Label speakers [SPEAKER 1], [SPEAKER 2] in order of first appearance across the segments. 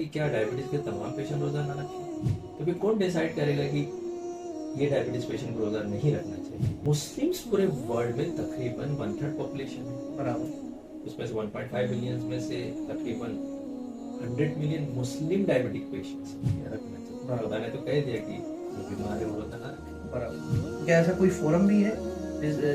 [SPEAKER 1] कि क्या डायबिटीज के तमाम पेशेंट रोजाना रखें? तो फिर कौन डिसाइड करेगा कि ये डायबिटीज पेशेंट को रोजाना नहीं रखना चाहिए? मुस्लिम्स पूरे वर्ल्ड में तकरीबन 1/3 पॉपुलेशन है।
[SPEAKER 2] बराबर।
[SPEAKER 1] उसमें से 1.5 बिलियन में से तकरीबन 100 मिलियन मुस्लिम डायबिटिक पेशेंट्स रखना चाहिए।
[SPEAKER 2] बराबर।
[SPEAKER 1] खुदा ने तो कह दिया कि जो बीमार है वो रोजाना रखें।
[SPEAKER 2] बराबर। क्या ऐसा कोई फोरम भी है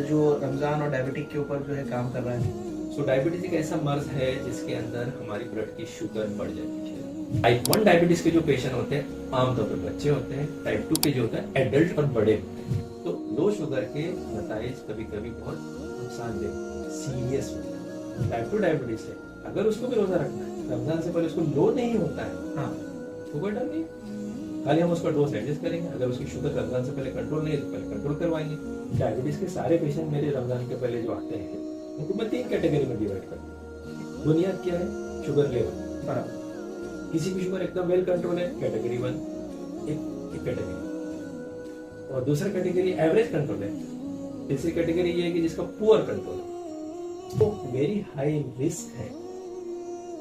[SPEAKER 2] जो रमजान और डायबिटिक के ऊपर जो है काम कर रहा है?
[SPEAKER 1] सो डायबिटीज एक ऐसा मर्ज है जिसके अंदर हमारी ब्लड की शुगर बढ़ जाती है। टाइप 1 डायबिटीज के जो पेशेंट होते हैं आमतौर पर बच्चे होते हैं। टाइप 2 के जो होते हैं एडल्ट और बड़े होते हैं। तो लो शुगर के नताइज कभी कभी बहुत नुकसानदेह सीरियस होते हैं। टाइप 2 डायबिटीज है, अगर उसको भी रोजा रखना है रमजान से पहले उसको लो नहीं होता है,
[SPEAKER 2] हाँ।
[SPEAKER 1] तो कोई डर नहीं, खाली हम उसका डोज एडजस्ट करेंगे। अगर उसकी शुगर रमजान से पहले कंट्रोल नहीं है तो पहले कंट्रोल करवाएंगे। डायबिटीज के सारे पेशेंट मेरे रमजान के पहले जो आते हैं उनको मैं 3 कैटेगरी में डिवाइड करता हूँ। बुनियाद क्या है? Sugar level.
[SPEAKER 2] बराबर।
[SPEAKER 1] किसी की शुगर एकदम वेल कंट्रोल है, कैटेगरी 1 एक कैटेगरी। और दूसरा कैटेगरी एवरेज कंट्रोल है। तीसरी कैटेगरी ये है कि जिसका पुअर कंट्रोल है, तो वेरी हाई रिस्क है,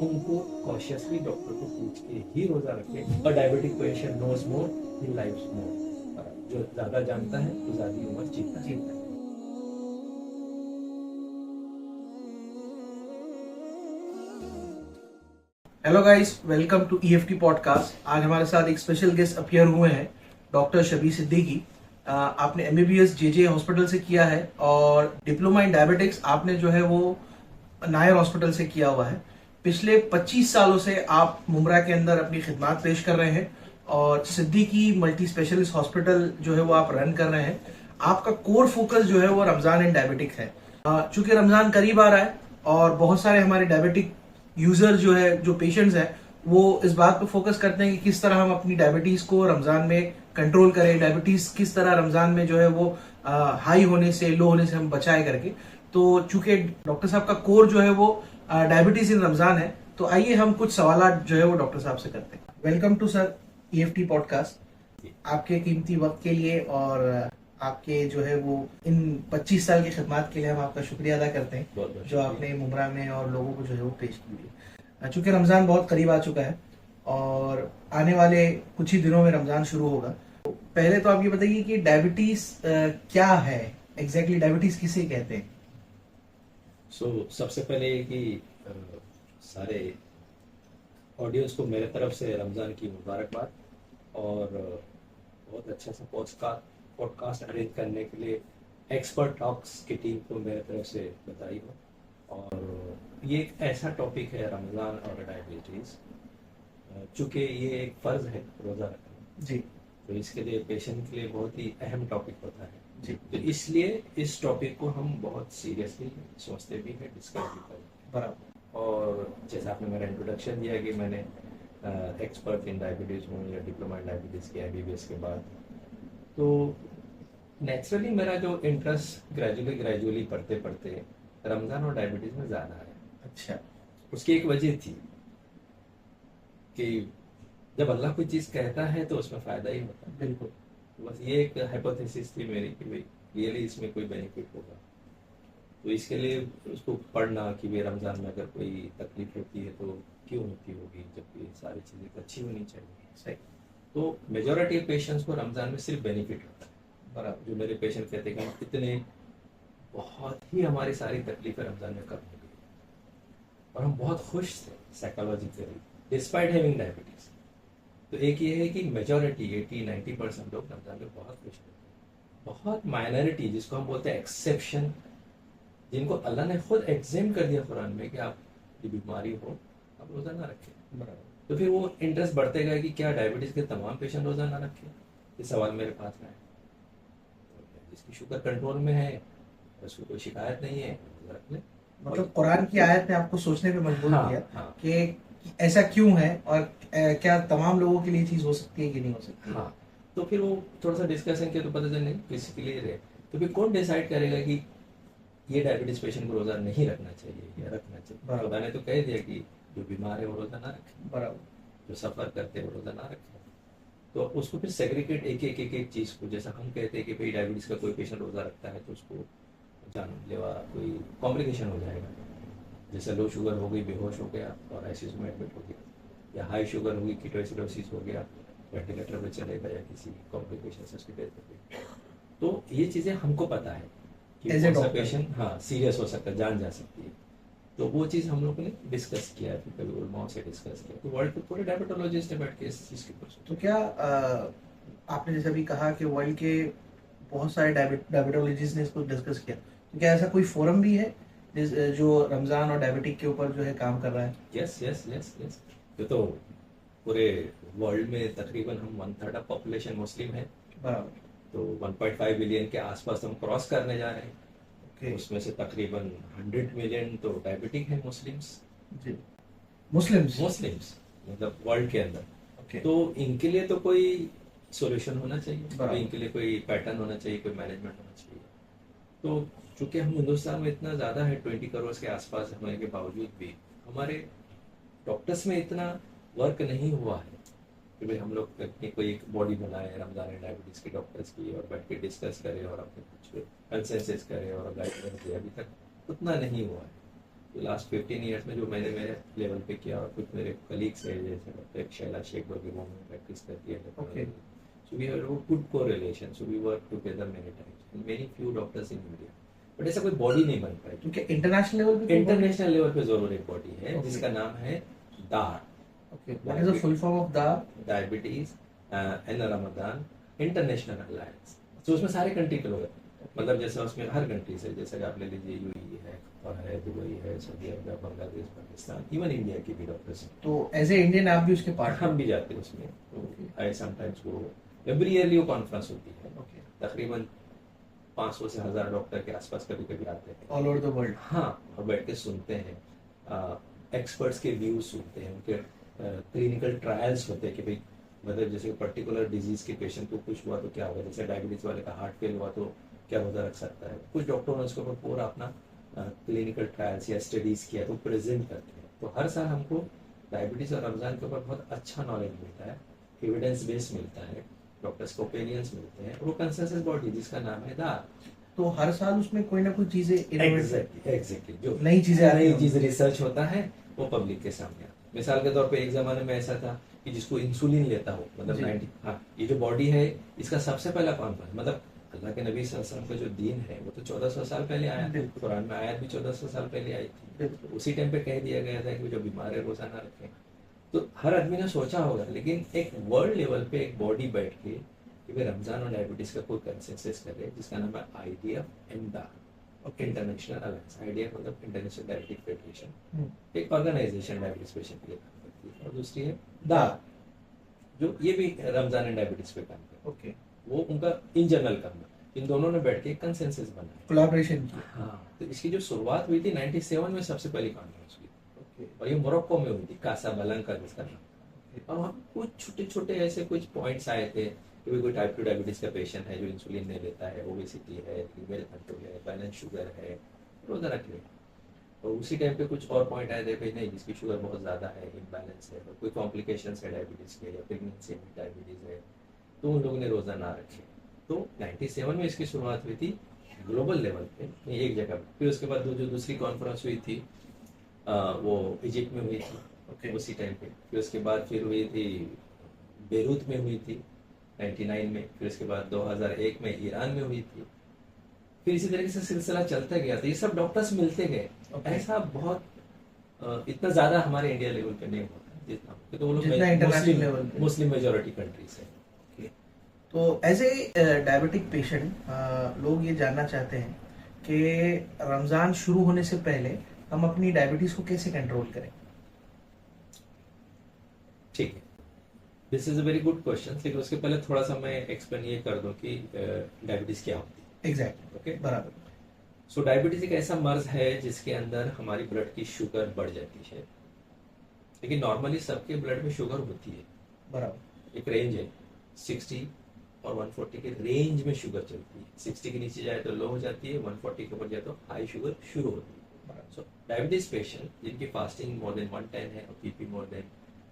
[SPEAKER 1] उनको कॉशियसली डॉक्टर को पूछ के ही रोजा रखें। और diabetic patient knows more, he lives more. जो ज्यादा जानता है तो ज्यादा उम्र जीता है।
[SPEAKER 2] Hello guys, welcome to EFT podcast. आज हमारे साथ एक स्पेशल गेस्ट अपीयर हुए हैं, डॉक्टर शबीर सिद्दीकी। आपने एमबीबीएस जेजे हॉस्पिटल से किया है और डिप्लोमा इन डायबिटिक्स आपने जो है वो नायर हॉस्पिटल से किया हुआ है। पिछले 25 सालों से आप मुमरा के अंदर अपनी खिदमात पेश कर रहे हैं और सिद्दीकी मल्टी स्पेशलिस्ट हॉस्पिटल जो है वो आप रन कर रहे हैं। आपका कोर फोकस जो है वो रमजान एंड डायबिटिक है। चूंकि रमजान करीब आ रहा है और बहुत सारे हमारे डायबिटिक यूजर जो है, जो पेशेंट्स हैं, वो इस बात पे फोकस करते हैं कि किस तरह हम अपनी डायबिटीज को रमजान में कंट्रोल करें, डायबिटीज किस तरह रमजान में जो है वो हाई होने से, लो होने से हम बचाए करके। तो चूंकि डॉक्टर साहब का कोर जो है वो डायबिटीज इन रमजान है, तो आइए हम कुछ सवाल जो है वो डॉक्टर साहब से करते हैं। Welcome to sir EFT podcast. आपके कीमती वक्त के लिए और आपके जो है वो इन 25 साल की खिदमत के लिए हम आपका शुक्रिया अदा करते हैं,
[SPEAKER 1] बहुत बहुत
[SPEAKER 2] जो आपने मुमरा में और लोगों को जो है वो पेश की है। चूंकि रमजान बहुत करीब आ चुका है और आने वाले कुछ ही दिनों में रमजान शुरू होगा, तो पहले तो आप ये बताइए कि डायबिटीज क्या है, एग्जैक्टली डायबिटीज किसे कहते हैं?
[SPEAKER 1] सबसे पहले कि सारे ऑडियंस को मेरे तरफ से रमज़ान की मुबारकबाद। और बहुत अच्छा सा पॉडकास्ट अरेंज करने के लिए एक्सपर्ट टॉक्स की टीम को मेरे तरफ से बधाई हो। और ये एक ऐसा टॉपिक है रमज़ान और डायबिटीज़, चूँकि ये एक फ़र्ज़ है रोज़ा रखना
[SPEAKER 2] जी
[SPEAKER 1] तो इसके लिए पेशेंट के लिए बहुत ही अहम टॉपिक होता है
[SPEAKER 2] जी।
[SPEAKER 1] तो इसलिए इस टॉपिक को हम बहुत सीरियसली सोचते भी हैं, डिस्कस भी करते हैं।
[SPEAKER 2] बराबर।
[SPEAKER 1] और जैसे आपने मेरा इंट्रोडक्शन दिया कि मैंने एक्सपर्ट इन डायबिटीज़ हूँ या डिप्लोमा इन डायबिटीज़ किया एमबीबीएस के बाद, तो नेचुरली मेरा जो इंटरेस्ट ग्रेजुअली पढ़ते पढ़ते रमज़ान और डायबिटीज़ में ज़्यादा है।
[SPEAKER 2] अच्छा।
[SPEAKER 1] उसकी एक वजह थी कि जब अल्लाह कोई चीज़ कहता है तो उसमें फ़ायदा ही होता है।
[SPEAKER 2] बिल्कुल।
[SPEAKER 1] बस ये एक हाइपोथेसिस थी मेरी कि भाई रियली इसमें कोई बेनिफिट होगा, तो इसके लिए उसको पढ़ना कि भाई रमज़ान में अगर कोई तकलीफ होती है तो क्यों होती होगी, जबकि सारी चीज़ें तो अच्छी होनी चाहिए।
[SPEAKER 2] सही।
[SPEAKER 1] तो मेजॉरिटी पेशेंट्स को रमज़ान में सिर्फ बेनिफिट होता है।
[SPEAKER 2] बराबर।
[SPEAKER 1] जो मेरे पेशेंट कहते हैं कि हम इतने बहुत ही हमारी सारी तकलीफें रमज़ान में कम हो गई और हम बहुत खुश थे साइकोलॉजिकली डिस्पाइट हैविंग डायबिटीज़। तो एक ये है कि मेजॉरिटी 80-90% लोग रमज़ान में बहुत खुश थे। बहुत माइनॉरिटी जिसको हम बोलते हैं एक्सेप्शन, जिनको अल्लाह ने खुद एग्जेम कर दिया कुरान में कि आप ये बीमारी हो आप रोज़ा ना रखें।
[SPEAKER 2] बराबर।
[SPEAKER 1] तो फिर वो इंटरेस्ट बढ़ते गए कि क्या डायबिटीज़ के तमाम पेशेंट रोज़ा ना रखें। ये सवाल मेरे पास में है। तो जिसकी शुगर कंट्रोल में है, उसको कोई शिकायत नहीं है, तो रख ले।
[SPEAKER 2] मतलब कुरान की आयत ने आपको सोचने पे मजबूर
[SPEAKER 1] हाँ,
[SPEAKER 2] किया
[SPEAKER 1] हाँ।
[SPEAKER 2] कि ऐसा क्यों है और क्या तमाम लोगों के लिए चीज हो सकती है कि नहीं हो सकती?
[SPEAKER 1] हाँ, तो फिर वो थोड़ा सा डिस्कशन किया तो पता चल नहीं किसी के लिए रहे। तो फिर कौन डिसाइड करेगा कि ये डायबिटीज पेशेंट को रोज़ा नहीं रखना चाहिए या रखना चाहिए?
[SPEAKER 2] बराबर।
[SPEAKER 1] खुदा ने तो कह दिया कि जो बीमार है वो रोज़ा ना रखे,
[SPEAKER 2] बराबर।
[SPEAKER 1] जो सफ़र करते हैं वो रोज़ा ना रखे। तो उसको फिर सेग्रीगेट एक एक चीज़ को, जैसा हम कहते हैं कि भाई डायबिटीज़ का कोई पेशेंट रोज़ा रखता है तो उसको जानलेवा कोई कॉम्प्लिकेशन हो जाएगा, जैसे लो शुगर हो गई, बेहोश हो गया और आईसीयू में एडमिट हो गया। या हाई शुगर हुई, कीटोएसिडोसिस हो गया, वेंटिलेटर पे चले गए या किसी कॉम्प्लिकेशन से उसकी डेथ हो गई। तो ये चीज़ें हमको पता है कि
[SPEAKER 2] As a
[SPEAKER 1] कौन सा
[SPEAKER 2] doctor.
[SPEAKER 1] पेशेंट हाँ सीरियस हो सकता है, जान जा सकती है। तो वो चीज़ हम लोगों ने डिस्कस किया है, फिर कभी उलमाओं से डिस्कस किया, तो वर्ल्ड के पूरे डायबिटोलॉजिस्ट ने बैठ के इस चीज़ के ऊपर
[SPEAKER 2] तो क्या आपने जैसा भी कहा कि वर्ल्ड के बहुत सारे डायबिटोलॉजिस्ट ने इसको डिस्कस किया, तो क्या ऐसा कोई फोरम भी है जो रमजान और डायबिटिक के ऊपर जो है काम कर रहा है?
[SPEAKER 1] Yes yes yes yes. ये तो पूरे वर्ल्ड में तकरीबन हम 1/3 ऑफ पॉपुलेशन मुस्लिम है,
[SPEAKER 2] बराबर।
[SPEAKER 1] तो 1.5 बिलियन के आसपास हम क्रॉस करने जा रहे हैं।
[SPEAKER 2] ओके
[SPEAKER 1] उसमें से तकरीबन 100 मिलियन तो डायबिटिक है मुस्लिम्स।
[SPEAKER 2] जी, मुस्लिम्स।
[SPEAKER 1] मुस्लिम्स मतलब वर्ल्ड के अंदर।
[SPEAKER 2] ओके
[SPEAKER 1] तो इनके लिए तो कोई सॉल्यूशन होना चाहिए,
[SPEAKER 2] बराबर।
[SPEAKER 1] तो इनके लिए कोई पैटर्न होना चाहिए, कोई मैनेजमेंट होना चाहिए। तो चूंकि हम हिंदुस्तान में इतना ज़्यादा है, 20 करोड़ के आसपास होने के बावजूद भी हमारे डॉक्टर्स में इतना वर्क नहीं हुआ है कि भाई हम लोग अपनी कोई एक बॉडी बनाए रमजान एंड डायबिटीज़ के डॉक्टर्स की और बैठ के डिस्कस करें और अपने कुछ कंसेंसस करें और गाइडलाइन दे। अभी तक उतना नहीं हुआ है। तो लास्ट 15 ईयर्स में जो मैंने मेरे लेवल पे किया और कुछ मेरे कलीग्स है जैसे डॉक्टर शैला शेख वर्गी में प्रैक्टिस करती है,
[SPEAKER 2] Okay.
[SPEAKER 1] so we have a good correlation, so we work together many times and many few doctors in India, but ऐसा कोई बॉडी नहीं बन पाई।
[SPEAKER 2] तो क्या इंटरनेशनल लेवल पे?
[SPEAKER 1] इंटरनेशनल लेवल पे जरूर एक बॉडी है
[SPEAKER 2] Okay.
[SPEAKER 1] जिसका नाम है दार,
[SPEAKER 2] okay, what is the full form of the?
[SPEAKER 1] Diabetes and Ramzan international alliance. तो उसमें सारे कंट्री के लोग हैं, मतलब जैसे उसमें हर कंट्री से, जैसे कि आप ले लीजिए यूएई है, कतर है, दुबई है, सऊदी अरब, बांग्लादेश, पाकिस्तान, इवन इंडिया के भी डॉक्टर्स हैं।
[SPEAKER 2] तो एज ए इंडियन आप भी उसके पार्ट?
[SPEAKER 1] हम भी जाते हैं उसमें, तो आई समटाइम्स वो एवरी ईयरली वो कॉन्फ्रेंस होती है।
[SPEAKER 2] ओके,
[SPEAKER 1] तकरीबन 500 से 1000 डॉक्टर के आसपास कभी कभी आते हैं
[SPEAKER 2] ऑल ओवर द वर्ल्ड।
[SPEAKER 1] हाँ, और बैठ के सुनते हैं, एक्सपर्ट्स के व्यूज सुनते हैं, उनके क्लिनिकल ट्रायल्स होते हैं कि भाई मतलब जैसे पर्टिकुलर डिजीज के पेशेंट को कुछ हुआ तो क्या होगा, जैसे डायबिटीज वाले का हार्ट फेल हुआ तो क्या रोजा रख सकता है। कुछ डॉक्टरों ने उसके ऊपर पूरा अपना क्लिनिकल ट्रायल्स या स्टडीज किया तो प्रेजेंट करते हैं। तो हर साल हमको डायबिटीज और रमजान के ऊपर बहुत अच्छा नॉलेज मिलता है, एविडेंस बेस मिलता है, डॉक्टर्स को ओपिनियंस मिलते हैं, और वो कंसेंसस बॉडी जिसका नाम है दार।
[SPEAKER 2] तो हर साल उसमें कोई ना कोई चीजें
[SPEAKER 1] एग्जैक्टली जो
[SPEAKER 2] नई चीजें आ रही
[SPEAKER 1] नई
[SPEAKER 2] होंगी।
[SPEAKER 1] चीज रिसर्च होता है वो पब्लिक के सामने आता है। मिसाल के तौर पे एक जमाने में ऐसा था कि जिसको इंसुलिन लेता हो, मतलब
[SPEAKER 2] जी।
[SPEAKER 1] 90 हाँ, ये जो बॉडी है इसका सबसे पहला कौन था, मतलब अल्लाह के नबी सल्लल्लाहु अलैहि वसल्लम का जो दीन है वो तो 1400 साल पहले आया था।
[SPEAKER 2] बिल्कुल।
[SPEAKER 1] कुरान में आयत भी 1400 साल पहले आई थी।
[SPEAKER 2] बिल्कुल।
[SPEAKER 1] तो उसी टाइम पे कह दिया गया था कि जो बीमार है रोजा ना रखें। तो हर आदमी ने सोचा होगा, लेकिन एक वर्ल्ड लेवल पे एक बॉडी बैठ के कि भाई रमजान और डायबिटीज का कोई कंसेंसस करे जिसका नाम है IDF एंड दार, इंटरनेशनल अलायंस। IDF मतलब इंटरनेशनल डायबिटिक फेडरेशन, एक ऑर्गेनाइजेशन डायबिटीज पेशेंट के लिए काम करती है, और दूसरी है दार जो ये भी रमजान एंड डायबिटीज पे काम करती
[SPEAKER 2] ओके,
[SPEAKER 1] है। वो उनका इन जनरल काम है। इन दोनों ने बैठ के कंसेंसस बनाया।
[SPEAKER 2] कोलैबोरेशन की।
[SPEAKER 1] हाँ, तो इसकी जो शुरुआत हुई थी 97 में सबसे पहली कॉन्फ्रेंस हुई थी,
[SPEAKER 2] ओके,
[SPEAKER 1] और ये मोरक्को में हुई थी, कासाब्लांका जिसका नाम। और वहाँ कुछ छोटे छोटे ऐसे कुछ पॉइंट्स आए थे कि भाई कोई टाइप 2 डायबिटीज का पेशेंट है जो इंसुलिन नहीं लेता है, ओबेसिटी है, लीवर कंट्रोल है, बैलेंस शुगर है, रोजा रख ले। और उसी टाइम पे कुछ और पॉइंट आए थे भाई नहीं जिसकी शुगर बहुत ज़्यादा है, इम्बैलेंस है, और कोई कॉम्प्लिकेशंस है डायबिटीज़ के, या प्रेगनेंसी में डायबिटीज़ है, तो उन लोगों ने रोज़ा ना रखे। तो 97 में इसकी शुरुआत हुई थी ग्लोबल लेवल पे, एक जगह पे। फिर उसके बाद जो दूसरी कॉन्फ्रेंस हुई थी वो इजिप्ट में हुई थी,
[SPEAKER 2] ओके,
[SPEAKER 1] उसी टाइम पे। फिर उसके बाद फिर हुई थी बेरूत में हुई थी 99 में। फिर उसके बाद 2001 में ईरान में हुई थी। फिर इसी तरीके से सिलसिला चलता गया। तो ये सब डॉक्टर्स मिलते गए।
[SPEAKER 2] Okay.
[SPEAKER 1] ऐसा बहुत इतना ज्यादा हमारे इंडिया लेवल पे नहीं होता जितना, तो वो लोग
[SPEAKER 2] जितना international level पे।
[SPEAKER 1] मुस्लिम मेजोरिटी कंट्रीज है।
[SPEAKER 2] तो एज ए डायबिटिक पेशेंट लोग ये जानना चाहते हैं कि रमजान शुरू होने से पहले हम अपनी डायबिटीज को कैसे कंट्रोल करें?
[SPEAKER 1] ठीक है, this is a very good question. लेकिन उसके पहले थोड़ा सा मैं एक्सप्लेन ये कर दूं कि डायबिटीज क्या होती है।
[SPEAKER 2] एग्जैक्टली,
[SPEAKER 1] ओके,
[SPEAKER 2] बराबर।
[SPEAKER 1] सो डायबिटीज एक ऐसा मर्ज है जिसके अंदर हमारी ब्लड की शुगर बढ़ जाती है। लेकिन नॉर्मली सबके ब्लड में शुगर होती है,
[SPEAKER 2] बराबर।
[SPEAKER 1] एक रेंज है 60 और 140 के रेंज में शुगर चलती है। 60 के नीचे जाए तो लो हो जाती है, 140 के ऊपर जाए तो हाई शुगर शुरू होती है। सो डायबिटीज पेशेंट जिनकी फास्टिंग मोर देन 110 है और पीपी मोर देन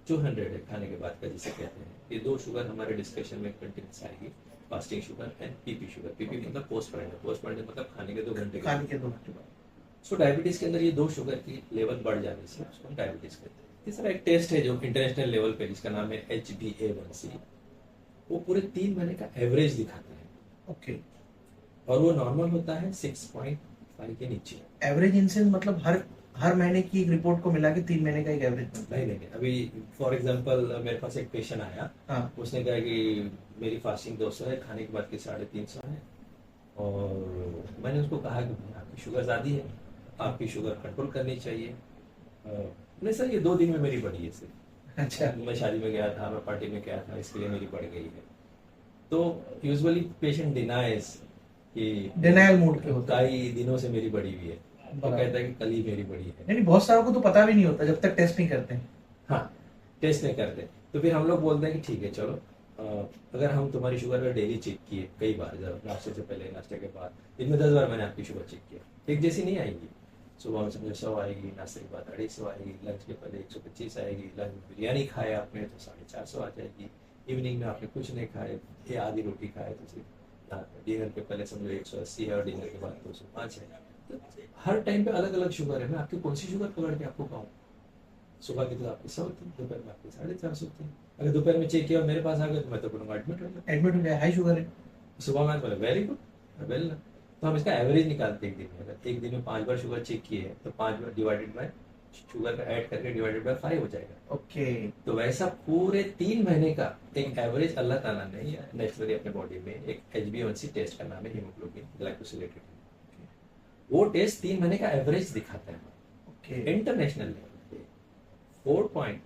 [SPEAKER 1] 200 है खाने के बाद का, जिसे कहते हैं, ये दो शुगर हमारे डिस्कशन में कंटिन्यूस आएगी, fasting sugar and PP sugar. PP मतलब पोस्टमॉर्टम मतलब खाने के 2 घंटे के
[SPEAKER 2] खाने के 2 घंटे बाद।
[SPEAKER 1] सो डायबिटीज के अंदर ये दो शुगर की लेवल बढ़ जाने से उसको हम डायबिटीज कहते हैं। तीसरा एक टेस्ट है जो इंटरनेशनल लेवल पे जिसका नाम है HbA1c, वो पूरे 3 महीने का एवरेज दिखाता है
[SPEAKER 2] ओके।
[SPEAKER 1] और वो नॉर्मल होता है 6.5 के नीचे।
[SPEAKER 2] एवरेज इनसेंस मतलब हर महीने की एक रिपोर्ट को मिला के 3 महीने का एक एवरेज मिलता है।
[SPEAKER 1] नहीं, अभी फॉर एग्जांपल मेरे पास एक पेशेंट आया,
[SPEAKER 2] हाँ
[SPEAKER 1] उसने कहा कि मेरी फास्टिंग 200 है, खाने के बाद की 350 है, और मैंने उसको कहा कि भाई आपकी शुगर ज़्यादा है, आपकी शुगर कंट्रोल करनी चाहिए। नहीं सर, ये 2 दिन में मेरी बढ़ी है सर।
[SPEAKER 2] अच्छा।
[SPEAKER 1] मैं शादी में गया था, मैं पार्टी में गया था, इसके लिए मेरी बढ़ गई है। तो यूजुअली पेशेंट डिनाइज कि
[SPEAKER 2] डिनायल मूड पे होता है।
[SPEAKER 1] कई दिनों से मेरी बढ़ी हुई है, तो
[SPEAKER 2] बराबर।
[SPEAKER 1] कहता है कि कल ही मेरी बढ़ी है।
[SPEAKER 2] नहीं, बहुत सारों को तो पता भी नहीं होता जब तक टेस्ट नहीं करते हैं।
[SPEAKER 1] हाँ, टेस्ट नहीं करते, तो फिर हम लोग बोलते हैं कि ठीक है चलो, अगर हम तुम्हारी शुगर का डेली चेक किए कई बार, जब नाश्ते से पहले, नाश्ते के बाद, दिन में 10 बार मैंने आपकी शुगर चेक किया, एक जैसी नहीं आएगी। सुबह में समझो 100 आएगी, नाश्ते के बाद 250 आएगी, लंच के पहले 125 आएगी, लंच में बिरयानी खाए आपने तो 450 आ जाएगी, इवनिंग में आपने कुछ नहीं खाए, ये आधी रोटी खाए तो सिर्फ डिनर के पहले समझो 180 है और डिनर के बाद 205 है। तो हर टाइम पे अलग अलग शुगर है, मैं आपकी कौन सी शुगर पकड़ के आपको कहूँ? सुबह की तो आपकी 100 थी, दोपहर में आपकी 450 थी। अगर दोपहर में चेक किया और मेरे पास आ गया तो मैं तो बोलूँगा एडमिट हो गया।
[SPEAKER 2] एडमिट हो गया, हाई शुगर है।
[SPEAKER 1] सुबह में बोले वेरी गुड, वेल ना। तो हम इसका एवरेज निकालते हैं एक दिन में, अगर एक दिन में 5 बार शुगर चेक किए हैं तो 5 बार डिवाइडेड बाय शुगर का ऐड करके डिवाइडेड बाय 5 हो जाएगा।
[SPEAKER 2] ओके।
[SPEAKER 1] तो वैसा पूरे 3 महीने का एक एवरेज अल्लाह ताला ने या नेचुरली अपने बॉडी में एक HbA1c टेस्ट का नाम है, हीमोग्लोबिन ग्लाइकोसिलेटेड। वो टेस्ट 3 महीने का एवरेज दिखाता है
[SPEAKER 2] ओके।
[SPEAKER 1] इंटरनेशनल लेवल पे। 4 पॉइंट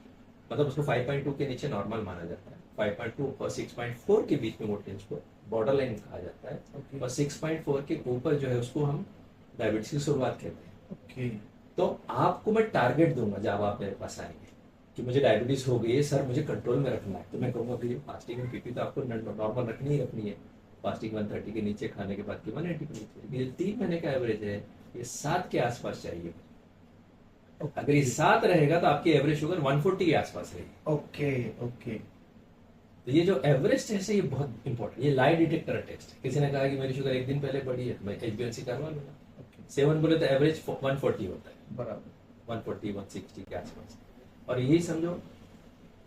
[SPEAKER 1] मतलब उसको 5.2 के नीचे नॉर्मल माना जाता है, 5.2 और 6.4 के बीच में वो टेस्ट को बॉर्डर लाइन कहा जाता है,
[SPEAKER 2] ओके।
[SPEAKER 1] और 6.4 के ऊपर जो है उसको हम डायबिटीज की शुरुआत कहते हैं।
[SPEAKER 2] ओके।
[SPEAKER 1] तो आपको मैं टारगेट दूंगा जब आप मेरे पास आएंगे कि मुझे डायबिटीज हो गई है सर, मुझे कंट्रोल में रखना है, तो मैं कहूंगा कि फास्टिंग में पीपी तो आपको नॉर्मल रखनी ही रखनी है। फास्टिंग 130 के नीचे, खाने के बाद की 180 के नीचे। ये 3 महीने का एवरेज है, ये 7 के आसपास चाहिए। अगर ये 7 रहेगा तो आपकी एवरेज शुगर 140 के आसपास रहेगी।
[SPEAKER 2] ओके। ओके।
[SPEAKER 1] तो ये जो एवरेज टेस्ट है ये बहुत इंपॉर्टेंट, ये लाई डिटेक्टर टेस्ट। किसी ने कहा कि मेरी शुगर एक दिन पहले बढ़ी है तो मैं HbA1c करवा लूंगा। 7 बोले तो एवरेज 140 होता है,
[SPEAKER 2] बराबर।
[SPEAKER 1] 140 160 के आसपास। और यही समझो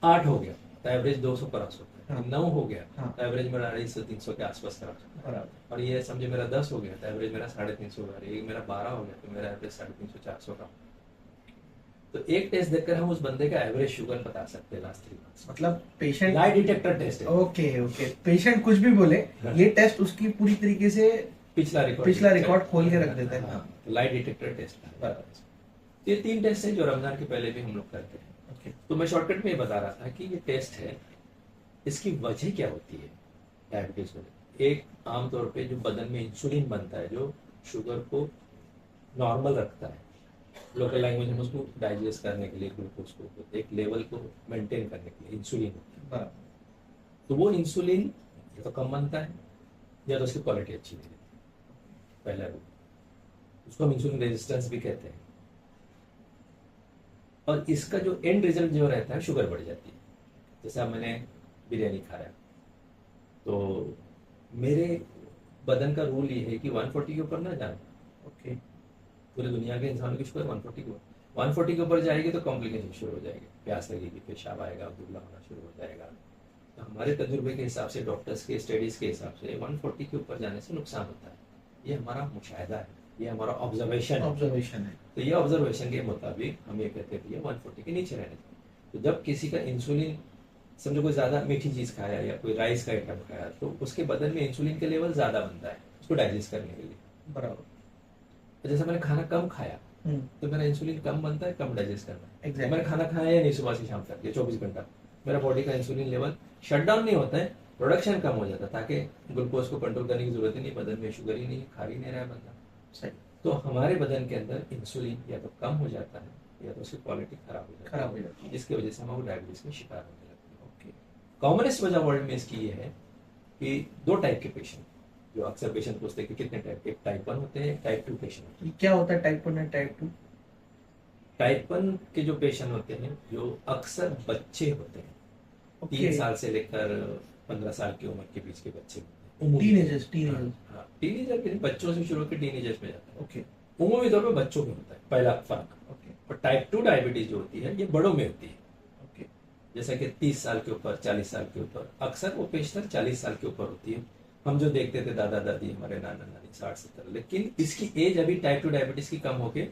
[SPEAKER 1] 8 हो गया तो एवरेज 200 क्रॉस होता है,
[SPEAKER 2] हाँ।
[SPEAKER 1] 9 हो गया
[SPEAKER 2] हाँ।
[SPEAKER 1] तो एवरेज मेरा 250-300 के आसपास क्रॉस होता है।
[SPEAKER 2] बराबर।
[SPEAKER 1] और ये समझो मेरा 10 हो गया तो एवरेज मेरा 350 होगा, ये मेरा 12 हो गया तो मेरा एवरेज 350-400 का। तो एक टेस्ट देखकर हम उस बंदे का एवरेज शुगर बता सकते हैं लास्ट 3 मंथ्स।
[SPEAKER 2] मतलब पेशेंट
[SPEAKER 1] लाई डिटेक्टर टेस्ट है।
[SPEAKER 2] ओके। ओके, पेशेंट कुछ भी बोले,
[SPEAKER 1] हाँ।
[SPEAKER 2] ये टेस्ट उसकी पूरी तरीके से
[SPEAKER 1] पिछला
[SPEAKER 2] रिकॉर्ड खोल के रख देता है।
[SPEAKER 1] हाँ, लाई डिटेक्टर टेस्ट।
[SPEAKER 2] बराबर।
[SPEAKER 1] ये 3 टेस्ट है जो रमजान के पहले भी हम लोग करते हैं।
[SPEAKER 2] ओके।
[SPEAKER 1] तो मैं शॉर्टकट में ये बता रहा था कि ये टेस्ट है, इसकी वजह क्या होती है डायबिटीज में। एक आमतौर पे जो बदन में इंसुलिन बनता है जो शुगर को नॉर्मल रखता है, लोकल लैंग्वेज में उसको डाइजेस्ट करने के लिए, ग्लूकोज को एक लेवल को मेंटेन करने के लिए इंसुलिन होता है।
[SPEAKER 2] बराबर।
[SPEAKER 1] तो वो इंसुलिन या तो कम बनता है या तो उसकी क्वालिटी अच्छी नहीं रहती। पहला रूल, उसको हम इंसुलिन रेजिस्टेंस भी कहते हैं। और इसका जो एंड रिजल्ट जो रहता है, शुगर बढ़ जाती है। जैसे अब मैंने बिरयानी खाया तो मेरे बदन का रूल ये है कि 140 के ऊपर ना जाना।
[SPEAKER 2] ओके।
[SPEAKER 1] पूरे दुनिया के इंसानों की शुगर 140 के ऊपर जाएगी तो कॉम्प्लिकेशन शुरू हो जाएगी, प्यास लगेगी, पेशाब आएगा, दुबला होना शुरू हो जाएगा। तो हमारे तजुर्बे के हिसाब से, डॉक्टर्स के स्टडीज के हिसाब से 140 के ऊपर जाने से नुकसान होता है। ये हमारा मुशाहिदा है, ये हमारा ऑब्जर्वेशन
[SPEAKER 2] है।
[SPEAKER 1] तो ये ऑब्जर्वेशन के मुताबिक हम ये कहते हैं 140 के नीचे रहने चाहिए। तो जब किसी का इंसुलिन, समझो कोई ज्यादा मीठी चीज खाया या कोई राइस का आइटम खाया तो उसके बदन में इंसुलिन के लेवल ज्यादा बनता है उसको डाइजेस्ट करने के लिए।
[SPEAKER 2] बराबर।
[SPEAKER 1] जैसे मैंने खाना कम खाया तो मेरा इंसुलिन कम बनता है, कम डाइजेस्ट करना है।
[SPEAKER 2] Exactly.
[SPEAKER 1] मैंने खाना खाया या नहीं सुबह से शाम तक, ये 24 घंटा मेरा बॉडी का इंसुलिन लेवल शट डाउन नहीं होता है, प्रोडक्शन कम हो जाता है, ताकि ग्लूकोज को कंट्रोल करने की जरूरत ही नहीं, बदन में शुगर ही नहीं, खा ही नहीं रहा है बंदा।
[SPEAKER 2] सही।
[SPEAKER 1] तो हमारे बदन के अंदर इंसुलिन या तो कम हो जाता है या तो उसकी क्वालिटी खराब हो जाती है, जिसकी वजह से हम डायबिटीज में शिकार होने लगते हैं।
[SPEAKER 2] ओके।
[SPEAKER 1] कॉमनेस्ट वजह वर्ल्ड में इसकी ये है कि 2 टाइप के पेशेंट, जो अक्सर पेशेंट पूछते हैं कि कितने टाइप के, टाइप 1 होते हैं, टाइप 2 पेशेंट होते हैं।
[SPEAKER 2] ये क्या होता है टाइप 1 और टाइप 2?
[SPEAKER 1] टाइप 1 के जो पेशेंट होते हैं जो अक्सर बच्चे होते हैं, 3 साल से लेकर 15 साल की उम्र के बीच के बच्चे होते हैं।
[SPEAKER 2] टीनेजर्स।
[SPEAKER 1] टीनेजर के बच्चों से शुरू होकर टीनेजर्स में जाता है।
[SPEAKER 2] ओके।
[SPEAKER 1] उमूमी तौर पर बच्चों में होता है, पहला फर्क।
[SPEAKER 2] ओके।
[SPEAKER 1] और टाइप 2 डायबिटीज जो होती है ये बड़ों में होती है,
[SPEAKER 2] ओके,
[SPEAKER 1] जैसा कि 30 साल के ऊपर, 40 साल के ऊपर, अक्सर वो पेशेंट 40 साल के ऊपर होती है। हम जो देखते थे दादा दादी, हमारे नाना नानी 60-70, लेकिन इसकी एज अभी टाइप 2 डायबिटीज की कम होके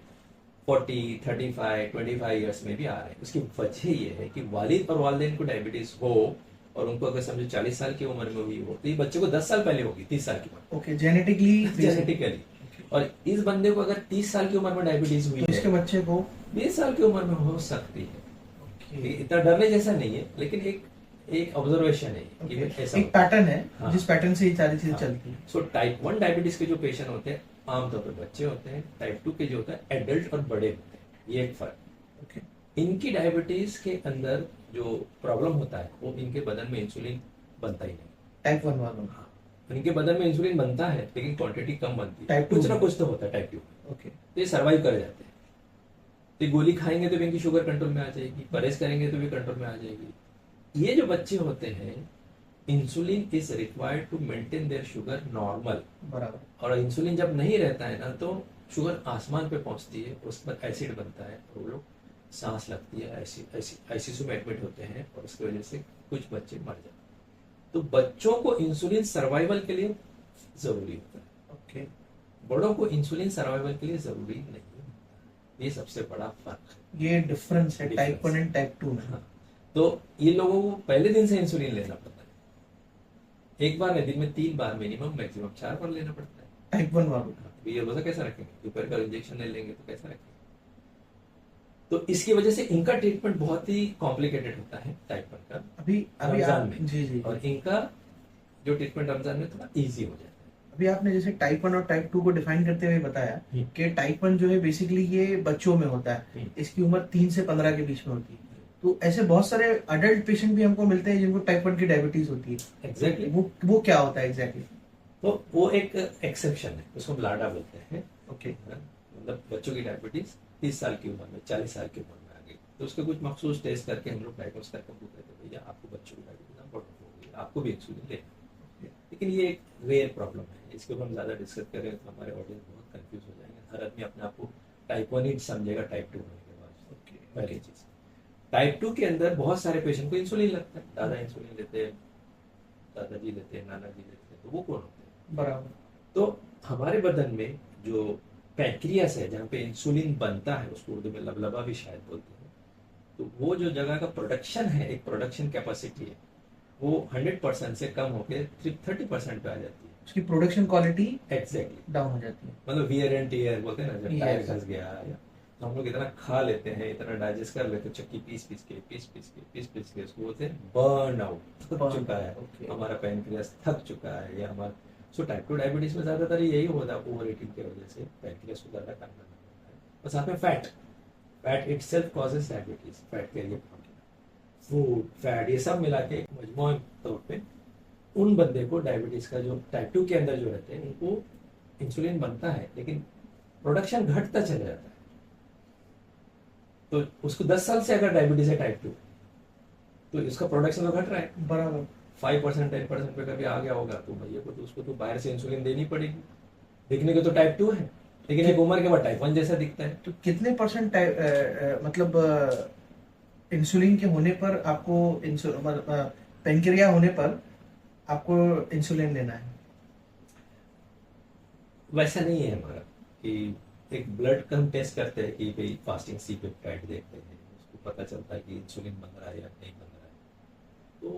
[SPEAKER 1] 40, 35, 25 ईयर्स में भी आ रहे हैं। उसकी वजह ये है कि वालिद और वालिदैन को डायबिटीज हो और उनको अगर समझो 40 साल की उम्र में हुई हो तो ये बच्चे को 10 साल पहले होगी, 30 साल की उम्र,
[SPEAKER 2] ओके, जेनेटिकली
[SPEAKER 1] जेनेटिकली। और इस बंदे को अगर 30 साल की उम्र में डायबिटीज हुई
[SPEAKER 2] तो इसके
[SPEAKER 1] है,
[SPEAKER 2] बच्चे को
[SPEAKER 1] 20 साल की उम्र में हो सकती है।
[SPEAKER 2] ओके,
[SPEAKER 1] इतना डरने जैसा नहीं है, लेकिन एक ऑब्जर्वेशन है कि
[SPEAKER 2] ओके,
[SPEAKER 1] ऐसा
[SPEAKER 2] एक पैटर्न है
[SPEAKER 1] हाँ।
[SPEAKER 2] जिस पैटर्न से ये सारी चीजें
[SPEAKER 1] हाँ।
[SPEAKER 2] चलती है।
[SPEAKER 1] सो टाइप 1 डायबिटीज के जो पेशेंट होते हैं आमतौर पर बच्चे होते हैं, टाइप 2 के जो होता है एडल्ट और बड़े होते हैं, ये एक फर्क।
[SPEAKER 2] ओके,
[SPEAKER 1] इनकी डायबिटीज के अंदर जो प्रॉब्लम होता है वो इनके बदन में इंसुलिन बनता ही नहीं।
[SPEAKER 2] टाइप 1 वालों।
[SPEAKER 1] हाँ, इनके बदन में इंसुलिन बनता है लेकिन क्वांटिटी कम बनती है,
[SPEAKER 2] Type 2
[SPEAKER 1] कुछ ना कुछ तो होता है टाइप 2।
[SPEAKER 2] ओके,
[SPEAKER 1] तो ये सर्वाइव कर जाते हैं। तो ये गोली खाएंगे तो भी इनकी शुगर कंट्रोल में आ जाएगी, परहेज करेंगे तो भी कंट्रोल में आ जाएगी। ये जो बच्चे होते हैं, insulin is required to maintain their sugar normal,
[SPEAKER 2] बराबर,
[SPEAKER 1] और इंसुलिन जब नहीं रहता है ना तो शुगर आसमान पे पहुंचती है, उस पर एसिड बनता है और वो लोग सांस लगती है, आईसीयू में एडमिट होते हैं और उसकी वजह से कुछ बच्चे मर जाते हैं। तो बच्चों को इंसुलिन सर्वाइवल के लिए जरूरी होता है,
[SPEAKER 2] ओके,
[SPEAKER 1] बड़ों को इंसुलिन सर्वाइवल के लिए जरूरी नहीं होता। ये सबसे बड़ा फर्क है।
[SPEAKER 2] ये डिफरेंस है टाइप 1
[SPEAKER 1] Difference.
[SPEAKER 2] एंड टाइप 2 में।
[SPEAKER 1] हाँ, तो ये लोगों को पहले दिन से इंसुलिन लेना पड़ता है, एक बार नहीं, दिन में 3 बार मिनिमम, मैक्सिमम 4 बार लेना पड़ता है।
[SPEAKER 2] टाइप 1 वालों
[SPEAKER 1] हाँ, तो ये रोजा कैसा रखेंगे, दोपहर का इंजेक्शन नहीं लेंगे तो कैसा रखेंगे। तो इसकी वजह से इनका ट्रीटमेंट बहुत ही कॉम्प्लिकेटेड होता है टाइप 1 का
[SPEAKER 2] अभी अभी
[SPEAKER 1] रमजान
[SPEAKER 2] आप
[SPEAKER 1] में,
[SPEAKER 2] जी जी
[SPEAKER 1] और इनका जो ट्रीटमेंट रमजान में थोड़ा इजी हो जाता है।
[SPEAKER 2] अभी आपने जैसे टाइप 1 और टाइप 2 को डिफाइन करते हुए बताया
[SPEAKER 1] हम्म।
[SPEAKER 2] कि टाइप 1 जो है बेसिकली ये बच्चों में होता है,
[SPEAKER 1] हम्म।
[SPEAKER 2] इसकी उम्र 3 से 15 के बीच में होती है। तो ऐसे बहुत सारे अडल्ट पेशेंट भी हमको मिलते हैं जिनको टाइप 1 की डायबिटीज होती है।
[SPEAKER 1] एग्जैक्टली,
[SPEAKER 2] वो क्या होता है एग्जैक्टली?
[SPEAKER 1] तो वो एक एक्सेप्शन है, उसको हम लाडा बोलते हैं।
[SPEAKER 2] ओके,
[SPEAKER 1] मतलब बच्चों की डायबिटीज 30 साल की उम्र में, 40 साल की उम्र में आ गई तो उसके कुछ मखसूस टेस्ट करके हम लोग डायग्नोस करके हमको कहते हैं भैया आपको बच्चों की डायबिटीज बहुत हो गई, आपको भी इंसुलिन लेना है। लेकिन ये एक रेयर प्रॉब्लम है, इसके ऊपर हम ज्यादा डिस्कस करें तो हमारे ऑडियंस बहुत कंफ्यूज हो जाएंगे। हर आदमी अपने आप को टाइप 1 ही समझेगा टाइप 2 होने के बाद।
[SPEAKER 2] ओके,
[SPEAKER 1] पहली चीज, टाइप 2 के अंदर बहुत सारे पेशेंट को इंसुलिन लगता है, दादा इंसुलिन लेते हैं, दादाजी लेते हैं, नाना जी लेते हैं, तो वो कौन होते हैं?
[SPEAKER 2] बराबर,
[SPEAKER 1] तो हमारे बदन में जो पैंक्रियास है जहाँ पे इंसुलिन बनता है, उसको उर्दू में लबलबा भी शायद बोलते हैं, तो वो जो जगह का प्रोडक्शन है, एक प्रोडक्शन कैपेसिटी है, वो 100% से कम होकर 30% पे आ जाती है।
[SPEAKER 2] उसकी प्रोडक्शन क्वालिटी
[SPEAKER 1] एग्जैक्टली,
[SPEAKER 2] डाउन हो जाती है।
[SPEAKER 1] मतलब वियर एंड टीयर बोलते हैं ना, जब टायर
[SPEAKER 2] Yes.
[SPEAKER 1] घस गया या तो हम लोग इतना खा लेते हैं, इतना डाइजेस्ट कर लेते हैं, चक्की पीस पीस के उसको बोलते हैं बर्न आउट, थक
[SPEAKER 2] Burn
[SPEAKER 1] चुका है,
[SPEAKER 2] okay.
[SPEAKER 1] हमारा पैनक्रियास थक चुका है, या हमारा सो टाइप 2 डायबिटीज में ज्यादातर यही होता है, ओवर ईटिंग की वजह से पैनक्रियास को ज्यादा काम करना पड़ता है। और साथ में fat itself causes diabetes, fat के लिए फूड, फैट, ये सब मिला के एक मजमूआ तौर पे उन बंदे को डायबिटीज का जो टाइप 2 के अंदर जो रहते हैं उनको इंसुलिन बनता है लेकिन प्रोडक्शन घटता चला जाता है। तो उसको 10 साल से अगर डायबिटीज है टाइप 2, तो इसका प्रोडक्शन तो घट रहा है,
[SPEAKER 2] बराबर,
[SPEAKER 1] 5% 10% पे कभी आ गया होगा तो भैया को तो उसको तो बाहर से इंसुलिन देनी पड़ेगी। दिखने को तो टाइप 2 है लेकिन एक उम्र के बाद टाइप 1 जैसा दिखता है।
[SPEAKER 2] तो कितने परसेंट मतलब इंसुलिन के होने पर आपको पेनक्रिया होने पर आपको इंसुलिन लेना है?
[SPEAKER 1] वैसा नहीं है हमारा कि एक ब्लड का हम टेस्ट करते हैं कि भाई फास्टिंग सी पेप्टाइड देखते हैं, उसको पता चलता है कि इंसुलिन बन रहा है या नहीं बन रहा है। तो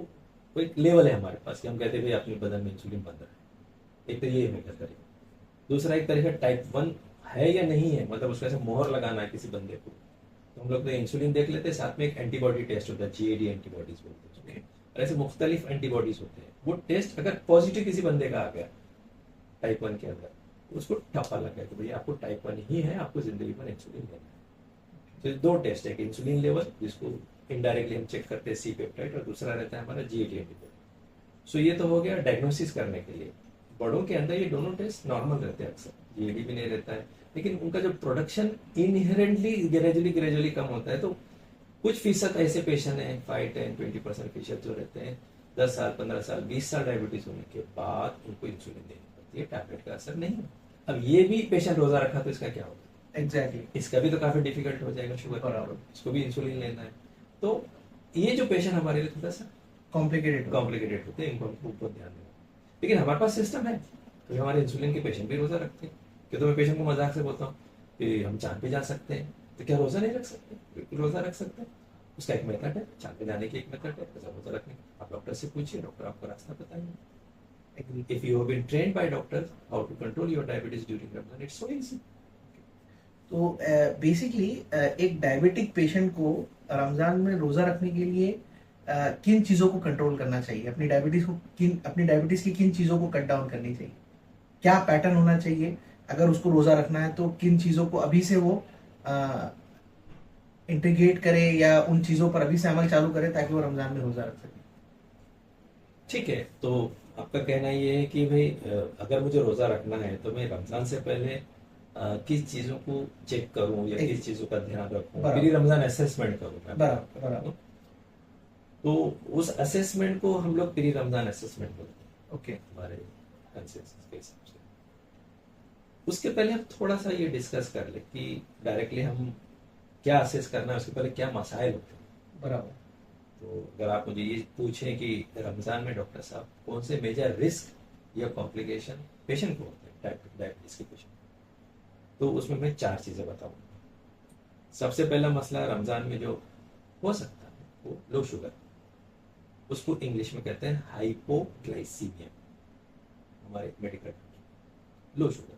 [SPEAKER 1] वो एक लेवल है हमारे पास कि हम कहते हैं भाई अपने बदन में इंसुलिन बन रहा है। एक तो ये है तरीका, दूसरा एक तरीका टाइप 1 है या नहीं है, मतलब उसको ऐसे मोहर लगाना है किसी बंदे को, तो हम लोग तो इंसुलिन देख लेते हैं, साथ में एक एंटीबॉडी टेस्ट होता है, जीएडी एंटीबॉडीज बोलते हैं उसको। और ऐसे मुख्तलिफ एंटीबॉडीज होते हैं, वो टेस्ट अगर पॉजिटिव किसी बंदे का आ गया टाइप 1 के अंदर तो उसको ठप्पा लग गया कि भैया आपको टाइप 1 ही है, आपको जिंदगी भर इंसुलिन लेना है। तो 2 टेस्ट है, इंसुलिन लेवल जिसको इनडायरेक्टली हम चेक करते हैं सी पेप्टाइड, और दूसरा रहता है हमारा जीएडी एंटीबॉडी। सो ये तो हो गया डायग्नोसिस करने के लिए। बड़ों के अंदर ये दोनों टेस्ट नॉर्मल रहते हैं, अक्सर जीएडी भी नहीं रहता है, लेकिन उनका जो प्रोडक्शन इनहेरेंटली ग्रेजुअली कम होता है। तो कुछ फीसद ऐसे पेशेंट हैं, 5, 10, 20% फीसद जो रहते हैं 10 साल, 15 साल, 20 साल डायबिटीज होने के बाद उनको इंसुलिन देनी पड़ती है, टैबलेट का असर नहीं। अब ये भी पेशेंट रोजा रखा तो इसका क्या होगा?
[SPEAKER 2] एग्जैक्टली।
[SPEAKER 1] इसका भी तो काफी डिफिकल्ट हो जाएगा शुगर
[SPEAKER 2] बराबर।
[SPEAKER 1] इसको भी इंसुलिन लेना है। तो ये जो पेशेंट हमारे लिए थोड़ा सा
[SPEAKER 2] कॉम्प्लिकेटेड
[SPEAKER 1] कॉम्प्लिकेटेड होते हैं, इनको हमको ऊपर ध्यान देना। लेकिन हमारे पास सिस्टम है, तो हमारे इंसुलिन के पेशेंट भी रोजा रखते हैं। क्यों, तो मैं पेशेंट को मजाक से बोलता हूँ कि हम चांद पे जा सकते हैं, तो क्या रोजा नहीं रख सकते? बिल्कुल रोजा रख सकते हैं। उसका एक मेथड है, चांद पे जाने की एक मेथड है, ऐसा रोजा रखने का। आप डॉक्टर से पूछिए, डॉक्टर आपको रास्ता बताएंगे। If you have been trained by doctors how to control your diabetes during Ramzan, it's so easy.
[SPEAKER 2] तो बेसिकली एक डायबिटिक पेशेंट को रमजान में रोजा रखने के लिए किन चीजों को कंट्रोल करना चाहिए? अपनी डायबिटीज की किन चीजों को कट डाउन करनी चाहिए? क्या पैटर्न होना चाहिए? अगर उसको रोजा रखना है तो किन चीजों को अभी से वो इंटीग्रेट करे या उन चीजों पर अभी से अमल चालू करे ताकि वो रमजान में रोजा रख सके?
[SPEAKER 1] ठीक है, तो आपका कहना ये है कि भाई अगर मुझे रोजा रखना है तो मैं रमजान से पहले किस चीजों को चेक करूं या किस चीजों का ध्यान रखूं,
[SPEAKER 2] बराबर।
[SPEAKER 1] मेरी रमजान असेसमेंट करूं मैं।
[SPEAKER 2] बराबर बराबर।
[SPEAKER 1] तो उस असेसमेंट को हम लोग प्री रमजान असेसमेंट बोलते हैं,
[SPEAKER 2] ओके।
[SPEAKER 1] हमारे कंसेंसस के हिसाब से। उसके पहले हम थोड़ा सा ये डिस्कस कर ले कि डायरेक्टली हम क्या असेस करना है, उसके पहले क्या मसाइल होते हैं।
[SPEAKER 2] बराबर।
[SPEAKER 1] तो अगर आप मुझे ये पूछें कि रमजान में डॉक्टर साहब कौन से मेजर रिस्क या कॉम्प्लिकेशन पेशेंट को होते हैं डायबिटीज के पेशेंट, तो उसमें मैं 4 चीजें बताऊंगा। सबसे पहला मसला रमजान में जो हो सकता है वो लो शुगर, उसको इंग्लिश में कहते हैं हाइपोग्लाइसीमिया, हमारे मेडिकल लो शुगर।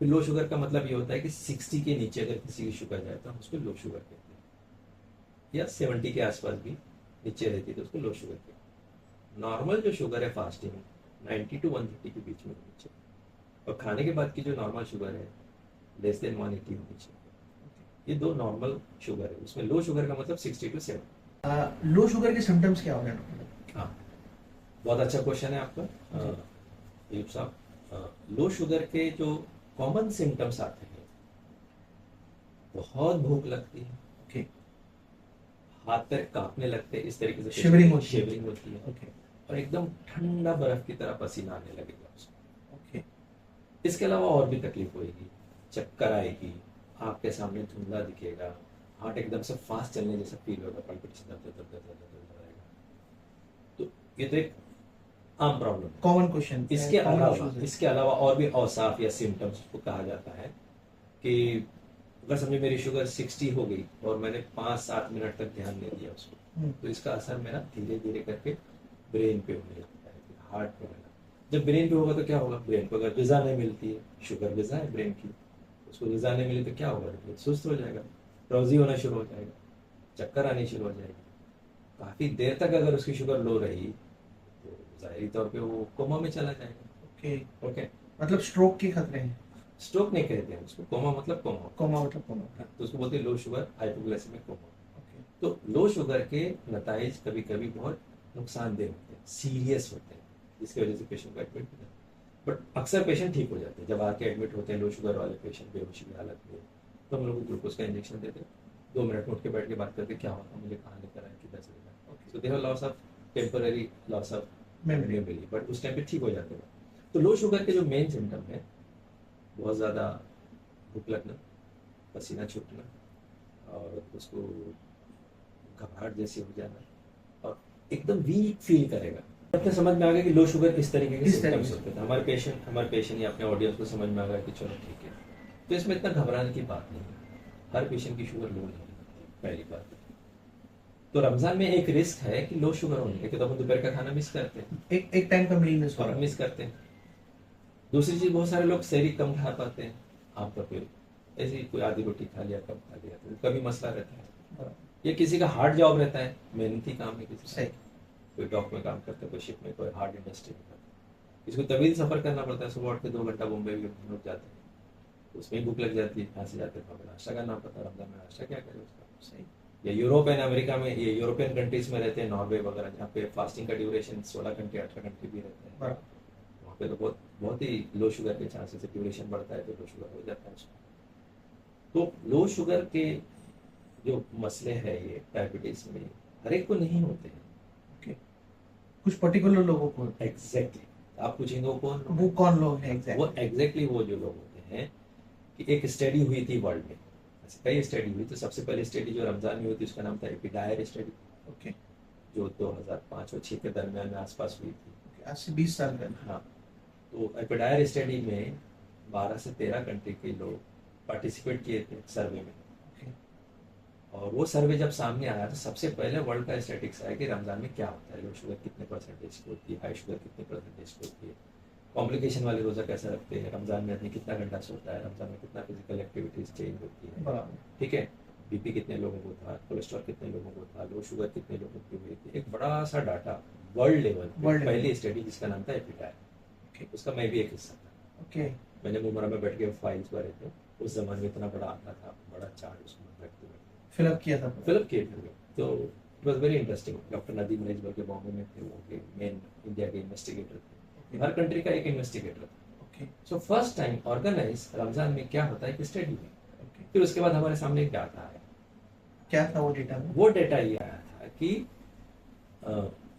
[SPEAKER 1] फिर लो शुगर का मतलब ये होता है कि 60 के नीचे अगर किसी की शुगर जाए तो हम उसको लो शुगर कहते हैं, या 70 के आसपास भी नीचे रहती है तो उसको लो शुगर कहते हैं। नॉर्मल जो शुगर है फास्टिंग 90 to 130 के बीच में होनी चाहिए, और खाने के बाद की जो नॉर्मल शुगर है लेस देन 180 होनी चाहिए। ये 2 नॉर्मल शुगर है, उसमें लो शुगर का मतलब 60 to 70।
[SPEAKER 2] लो शुगर के सिम्टम्स क्या होंगे डॉक्टर?
[SPEAKER 1] हाँ, बहुत अच्छा क्वेश्चन है आपका अयूब साहब। लो शुगर के जो कॉमन सिम्टम्स आते हैं, बहुत भूख लगती है,
[SPEAKER 2] ओके।
[SPEAKER 1] हाथ पैर कांपने लगते हैं, इस तरीके से
[SPEAKER 2] शिवरिंग होती
[SPEAKER 1] है,
[SPEAKER 2] ओके।
[SPEAKER 1] और एकदम ठंडा बर्फ की तरह पसीना आने लगेगा उसको।
[SPEAKER 2] ओके।
[SPEAKER 1] इसके अलावा और भी तकलीफ होगी, चक्कर आएगी, आँख के सामने धुंधला दिखेगा, हार्ट एकदम से फास्ट चलने जैसा फील होगा, पल्पिटेशन रहेगा। तो ये तो एक आम प्रॉब्लम है,
[SPEAKER 2] कॉमन क्वेश्चन।
[SPEAKER 1] इसके अलावा और भी औसाफ या सिम्टम्स को कहा जाता है कि अगर समझे मेरी शुगर 60 हो गई और मैंने 5-7 मिनट तक ध्यान नहीं दिया उसको, तो इसका असर मेरा धीरे धीरे करके ब्रेन पे होने लगता है, हार्ट पे होगा। जब ब्रेन पे होगा तो क्या होगा, ब्रेन को अगर ग़िज़ा नहीं मिलती है, शुगर ग़िज़ा है ब्रेन की, उसको ग़िज़ा नहीं मिली तो क्या होगा, ब्रेन सुस्त हो जाएगा, ड्राउजी होना शुरू हो जाएगा, चक्कर आनी शुरू हो जाएगी। काफ़ी देर तक अगर उसकी शुगर लो रही तो जाहिरी तौर पे वो कोमा में चला जाएगा।
[SPEAKER 2] ओके।
[SPEAKER 1] ओके,
[SPEAKER 2] मतलब स्ट्रोक के खतरे हैं?
[SPEAKER 1] स्ट्रोक नहीं कहते हैं उसको, कोमा मतलब कोमा।
[SPEAKER 2] कोमा मतलब कोमा।
[SPEAKER 1] तो उसको बोलते हैं low sugar hypoglycaemic coma.
[SPEAKER 2] Okay.
[SPEAKER 1] तो लो शुगर के नताइज कभी कभी बहुत नुकसानदेह होते हैं, सीरियस होते हैं, जिसकी वजह से पेशेंट को एडमिट हो जाता है। बट अक्सर पेशेंट ठीक हो जाते हैं। जब आके एडमिट होते हैं लो शुगर वाले पेशेंट बेहोशी की हालत में, तो हम लोग ग्लूकोज का इंजेक्शन देते हैं, 2 मिनट में उठ के बैठ के बात करते क्या होता, मुझे कहाँ लेकर आए, किधर से लेकर आए। So they have loss of temporary loss of memory, but उस टाइम पे ठीक हो जाते हैं। तो लो शुगर के जो मेन सिम्टम है, बहुत ज़्यादा भूख लगना, पसीना छूटना, और उसको घबराहट जैसी हो जाना, और एकदम वीक फील करेगा। अपने समझ में आ गया कि लो शुगर इस तरीके के सिम्टम्स होते थे। हमारे पेशेंट या अपने ऑडियंस को समझ में आ गया कि चलो ठीक है, तो इसमें इतना घबराने की बात नहीं है। हर पेशेंट की शुगर लो नहीं होती, पहली बात। तो रमजान में एक रिस्क है कि लो शुगर होने के, तो हम दोपहर का खाना मिस करते हैं,
[SPEAKER 2] एक टाइम का मील
[SPEAKER 1] मिस करते हैं। दूसरी चीज, बहुत सारे लोग सेहरी कम खा पाते हैं, आमतौर पर ऐसे ही कोई आधी रोटी खा लिया, कम खा लिया, तो कभी मसला रहता है। ये किसी का हार्ड जॉब रहता है, मेहनती काम है, किसी का कोई डॉक में काम करता है, कोई शिप में, कोई हार्ड इंडस्ट्री में करता है, इसको तभी सफर करना पड़ता है। सुबह उठ के 2 घंटा मुंबई रुक जाते हैं, उसमें भूख लग जाती है, फांसी जाते हैं, नाश्ता करना पड़ता है। रमजान में नाश्ता क्या करें उसका, सही। या यूरोप एंड अमेरिका में, ये यूरोपियन कंट्रीज में रहते हैं, नॉर्वे वगैरह, जहाँ पे फास्टिंग का ड्यूरेशन 16 घंटे 18 घंटे भी रहते हैं, वहाँ पे तो बहुत ही लो शुगर के चांसेस है, ड्यूरेशन बढ़ता है तो लो शुगर हो जाता है उसको। तो लो शुगर के जो मसले हैं ये डायबिटीज में हर एक को नहीं होते हैं,
[SPEAKER 2] कुछ पर्टिकुलर लोगों को।
[SPEAKER 1] एग्जैक्टली। आप पूछेंगे वो कौन
[SPEAKER 2] लोग हैं?
[SPEAKER 1] वो एग्जैक्टली वो जो लोग होते हैं कि एक स्टडी हुई थी वर्ल्ड में, ऐसे कई स्टडी हुई। तो सबसे पहली स्टडी जो रमजान में हुई थी उसका नाम था एपिडायर स्टडी,
[SPEAKER 2] ओके।
[SPEAKER 1] जो 2005 और 6 के दरमियान में आसपास हुई थी।
[SPEAKER 2] आज से 20 साल पहले।
[SPEAKER 1] हाँ, तो एपिडायर स्टडी में 12 से 13 कंट्री के लोग पार्टिसिपेट किए थे सर्वे में।
[SPEAKER 2] ओके।
[SPEAKER 1] और वो सर्वे जब सामने आया तो सबसे पहले वर्ल्ड का स्टैटिक्स आया कि रमजान में क्या होता है, लो शुगर कितने परसेंटेज की होती है, हाई शुगर कितने परसेंटेज की होती है, कॉम्प्लिकेशन वाले रोजा कैसा रखते हैं, रमजान में आदमी कितना घंटा सोता है, रमजान में कितना फिजिकल एक्टिविटीज चेंज होती है,
[SPEAKER 2] बराबर।
[SPEAKER 1] ठीक है, बीपी कितने लोगों को था, कोलेस्ट्रॉल कितने लोगों को था, लो शुगर कितने लोगों की हुई थी। एक बड़ा सा डाटा वर्ल्ड लेवल पहली स्टडी जिसका नाम था एपिडायर, उसका मैं भी एक हिस्सा था।
[SPEAKER 2] ओके।
[SPEAKER 1] मैंने मुमरा में बैठ के फाइल्स भरे थे, उस जमाने में इतना बड़ा आता था, बड़ा चार्ट उसमें बैठते बैठते
[SPEAKER 2] फिलअप किया था।
[SPEAKER 1] फिलअप किए थे। तो it was very interesting. Doctor Nadeem रईसबल के बॉम्बे में थे, वो के मेन इंडिया के इन्वेस्टिगेटर थे, हर कंट्री का एक इन्वेस्टिगेटर था।
[SPEAKER 2] Okay.
[SPEAKER 1] So first time organise Ramzan में क्या होता है कि स्टडी हुई।
[SPEAKER 2] ओके।
[SPEAKER 1] फिर उसके बाद हमारे सामने एक डाटा आया।
[SPEAKER 2] क्या था वो डेटा में?
[SPEAKER 1] वो डेटा ये आया था कि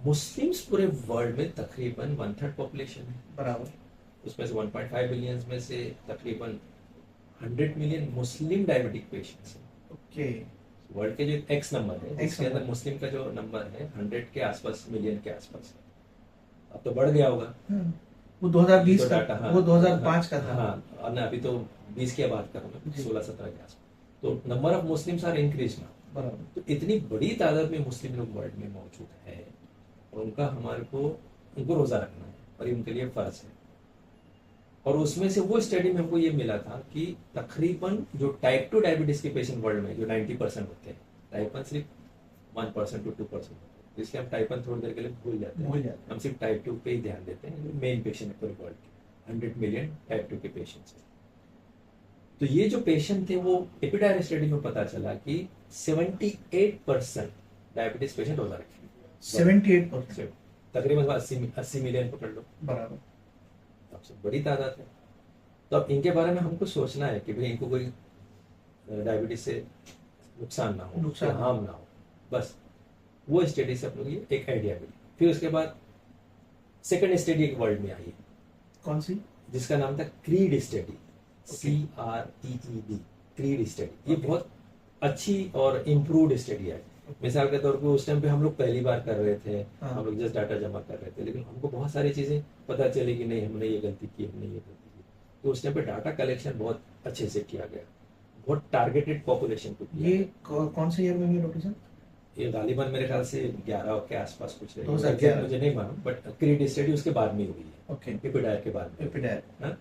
[SPEAKER 1] मुस्लिम्स पूरे वर्ल्ड में तकरीबन 1/3 पॉपुलेशन है,
[SPEAKER 2] बराबर।
[SPEAKER 1] उसमें से 1.5 बिलियन में से तकरीबन 100 मिलियन मुस्लिम डायबिटिक पेशेंट्स हैं।
[SPEAKER 2] ओके।
[SPEAKER 1] वर्ल्ड के जो एक्स नंबर है,
[SPEAKER 2] X
[SPEAKER 1] इसके अंदर
[SPEAKER 2] नंबर।
[SPEAKER 1] मुस्लिम का जो नंबर है 100 के आसपास, मिलियन के आसपास है। अब तो बढ़ गया होगा।
[SPEAKER 2] वो 2020
[SPEAKER 1] तो
[SPEAKER 2] का,
[SPEAKER 1] डाटा, हाँ,
[SPEAKER 2] वो 2005 का था।
[SPEAKER 1] हाँ, और ना अभी तो 20 की बात कर रहा हूँ,
[SPEAKER 2] जी।
[SPEAKER 1] 16-17 के आसपास। तो number of Muslims are increase ना।
[SPEAKER 2] बराबर।
[SPEAKER 1] तो इतनी बड़ी तादाद में मुस्लिम लोग वर्ल्ड में मौजूद है, और उनका हमारे को उनको रोजा रखना है और ये उनके लिए फर्ज है। और उसमें से वो स्टडी में हमको ये मिला था कि तकरीबन जो टाइप 2 डायबिटीज के पेशेंट वर्ल्ड में जो 90% होते हैं, टाइप 1 सिर्फ 1% to 2% होते हैं, इसलिए हम टाइप 1 थोड़ी देर के लिए भूल जाते हैं, हम सिर्फ टाइप 2 पे ही ध्यान देते हैं, जो मेन पेशेंट है पूरे वर्ल्ड के 100 मिलियन टाइप 2 के पेशेंट्स हैं। तो ये जो पेशेंट थे वो एपिडायर स्टडी में पता चला कि 78% डायबिटीज पेशेंट रोजा रखेंगे।
[SPEAKER 2] 78%।
[SPEAKER 1] तकरीबन 80 मिलियन पकड़ लो,
[SPEAKER 2] बराबर।
[SPEAKER 1] सबसे बड़ी तादाद है। तो अब इनके बारे में हमको सोचना है कि भाई इनको कोई डायबिटीज से नुकसान ना हो,
[SPEAKER 2] नुकसान
[SPEAKER 1] हार्म ना हो, बस वो स्टडी से हम लोग ये एक आइडिया मिली। फिर उसके बाद सेकंड स्टडी एक वर्ल्ड में आई है,
[SPEAKER 2] कौन सी?
[SPEAKER 1] जिसका नाम था creed study, CREED, creed study. ये बहुत अच्छी और इम्प्रूव्ड स्टडी है। मिसाल के तौर पे उस टाइम पे हम लोग पहली बार कर रहे थे,
[SPEAKER 2] हाँ।
[SPEAKER 1] हम लोग जस्ट डाटा जमा कर रहे थे, लेकिन हमको बहुत सारी चीजें पता चली कि नहीं हमने ये गलती की, हमने ये गलती की। तो उस टाइम पे डाटा कलेक्शन बहुत अच्छे से किया गया, बहुत टारगेटेड पॉपुलेशन को किया
[SPEAKER 2] ये
[SPEAKER 1] गया।
[SPEAKER 2] कौन से ईयर में हुई डॉक्टर साहब?
[SPEAKER 1] ये गालिबन मेरे ख्याल से 11 के आसपास कुछ रही है,
[SPEAKER 2] 2011
[SPEAKER 1] मुझे नहीं मालूम, बट क्रीड स्टडी उसके बाद में हुई है,
[SPEAKER 2] ओके।
[SPEAKER 1] एपिडायर के बाद में।
[SPEAKER 2] एपिडायर।
[SPEAKER 1] हाँ?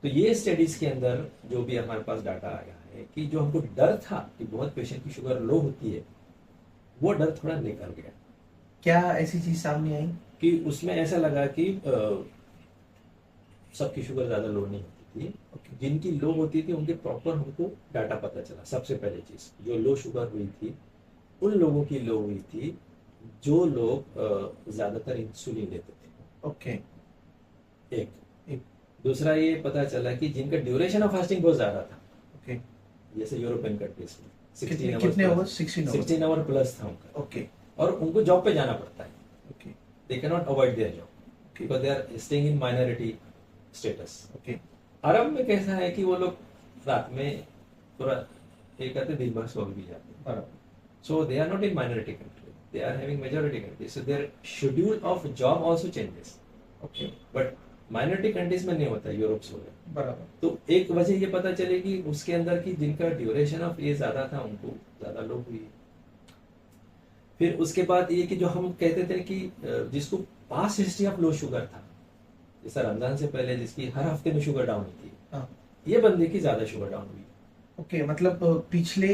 [SPEAKER 1] तो ये स्टडीज के अंदर जो भी हमारे पास डाटा आया है कि जो हमको डर था कि बहुत पेशेंट की शुगर लो होती है, वो डर थोड़ा निकल गया।
[SPEAKER 2] क्या ऐसी चीज सामने आई?
[SPEAKER 1] कि उसमें ऐसा लगा कि सबकी शुगर ज्यादा लो नहीं होती थी, जिनकी लो होती थी उनके प्रॉपर हमको डाटा पता चला। सबसे पहले चीज, जो लो शुगर हुई थी उन लोगों की लो हुई थी जो लोग ज्यादातर इंसुलिन लेते थे।
[SPEAKER 2] ओके।
[SPEAKER 1] एक दूसरा ये पता चला कि जिनका ड्यूरेशन ऑफ फास्टिंग बहुत ज्यादा था,
[SPEAKER 2] ओके।
[SPEAKER 1] जैसे यूरोपियन कंट्रीज में
[SPEAKER 2] कितने आवर्स?
[SPEAKER 1] 16 आवर प्लस था उनका।
[SPEAKER 2] ओके।
[SPEAKER 1] और उनको जॉब पे जाना पड़ता है,
[SPEAKER 2] okay.
[SPEAKER 1] They can not avoid their job because they are staying in minority status.
[SPEAKER 2] Okay.
[SPEAKER 1] अरब में कैसा है कि वो लोग रात में पूरा ये करते, दिन भर सो भी जाते हैं।
[SPEAKER 2] बराबर।
[SPEAKER 1] So they are not in minority country, they are having majority country, so their schedule of job also changes.
[SPEAKER 2] Okay.
[SPEAKER 1] But minority countries में नहीं होता, यूरोप से हो गया।
[SPEAKER 2] बराबर।
[SPEAKER 1] तो एक वजह ये पता चलेगी उसके अंदर की जिनका ड्यूरेशन ऑफ ये ज्यादा था उनको ज्यादा लो हुई। फिर उसके बाद ये कि जो हम कहते थे कि जिसको past history of low sugar था, जैसा रमजान से पहले जिसकी हर हफ्ते में शुगर डाउन हुई थी,
[SPEAKER 2] हाँ।
[SPEAKER 1] ये बंदे की ज्यादा शुगर डाउन हुई।
[SPEAKER 2] ओके, मतलब पिछले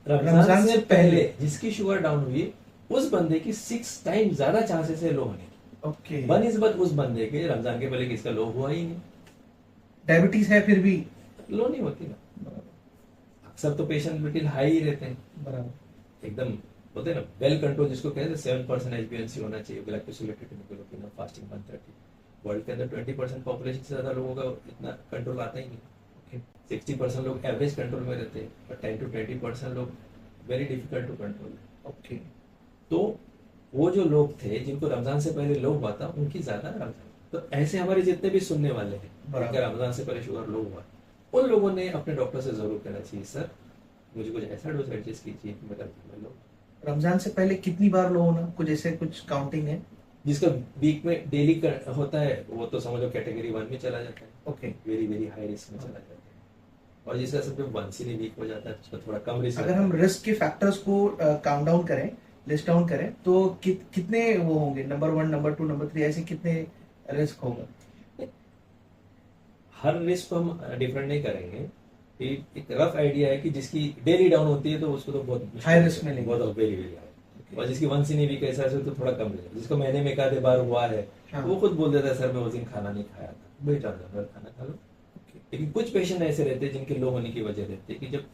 [SPEAKER 1] रमजान से पहले जिसकी शुगर डाउन हुई उस बंदे की 6 टाइम ज्यादा चांसेस है लो होने की।
[SPEAKER 2] ओके।
[SPEAKER 1] बनिस्बत उस बंदे के रमजान के पहले किसका लो हुआ ही नहीं।
[SPEAKER 2] डायबिटीज है फिर भी
[SPEAKER 1] लो नहीं होती ना।
[SPEAKER 2] बराबर।
[SPEAKER 1] अक्सर तो पेशेंट बिल्कुल हाई ही रहते हैं,
[SPEAKER 2] बराबर।
[SPEAKER 1] एकदम होते हैं ना वेल कंट्रोल, जिसको कहते हैं 7% HbA1c होना चाहिए, ग्लाइकोसिलेटेड हीमोग्लोबिन, फास्टिंग 130। वर्ल्ड के अंदर 20% पॉपुलेशन से ज्यादा लोगों का इतना कंट्रोल आता ही नहीं। 60% लोग एवरेज कंट्रोल में रहते हैं, और 10 to 20% लोग very difficult to control.
[SPEAKER 2] Okay.
[SPEAKER 1] तो वो जो लोग थे जिनको रमजान से पहले लो हुआ था उनकी ज्यादा रमजान, तो ऐसे हमारे जितने भी सुनने वाले हैं
[SPEAKER 2] बराबर।
[SPEAKER 1] जिनका रमजान से पहले शुगर लो हुआ उन लोगों ने अपने डॉक्टर से जरूर कहना चाहिए, सर मुझे कुछ ऐसा डोज एडजस्ट कीजिए कि मैं कंट्रोल में लूँ।
[SPEAKER 2] रमजान से पहले कितनी बार लो होना, कुछ ऐसे कुछ काउंटिंग है?
[SPEAKER 1] जिसका वीक में डेली होता है वो तो समझो कैटेगरी 1 में चला जाता है,
[SPEAKER 2] okay.
[SPEAKER 1] Very very high risk में चला जाता है। और जिसका सब वंस इन वीक हो जाता है तो उसका थोड़ा कम रिस्क।
[SPEAKER 2] अगर हम रिस्क के फैक्टर्स को काउंट डाउन करें, लिस्ट डाउन करें, तो कितने वो होंगे? नंबर 1, नंबर 2, नंबर 3, ऐसे कितने रिस्क होगा?
[SPEAKER 1] हर रिस्क को हम डिफरेंट नहीं करेंगे, एक रफ आइडिया है कि जिसकी डेली डाउन होती है तो उसको तो बहुत
[SPEAKER 2] हाई रिस्क में लेंगे।
[SPEAKER 1] बहुत वेरी वेरी हाई। और जिसकी वंस इन वीक ऐसा है तो थोड़ा कम लेगा। जिसको महीने में एक आधे बार हुआ है
[SPEAKER 2] हाँ।
[SPEAKER 1] तो वो खुद बोल देता है सर मैं उस दिन खाना नहीं खाया था, बेटा खाना खा लो। लेकिन कुछ पेशेंट ऐसे रहते हैं जिनके लो होने की वजह रहती है कि जब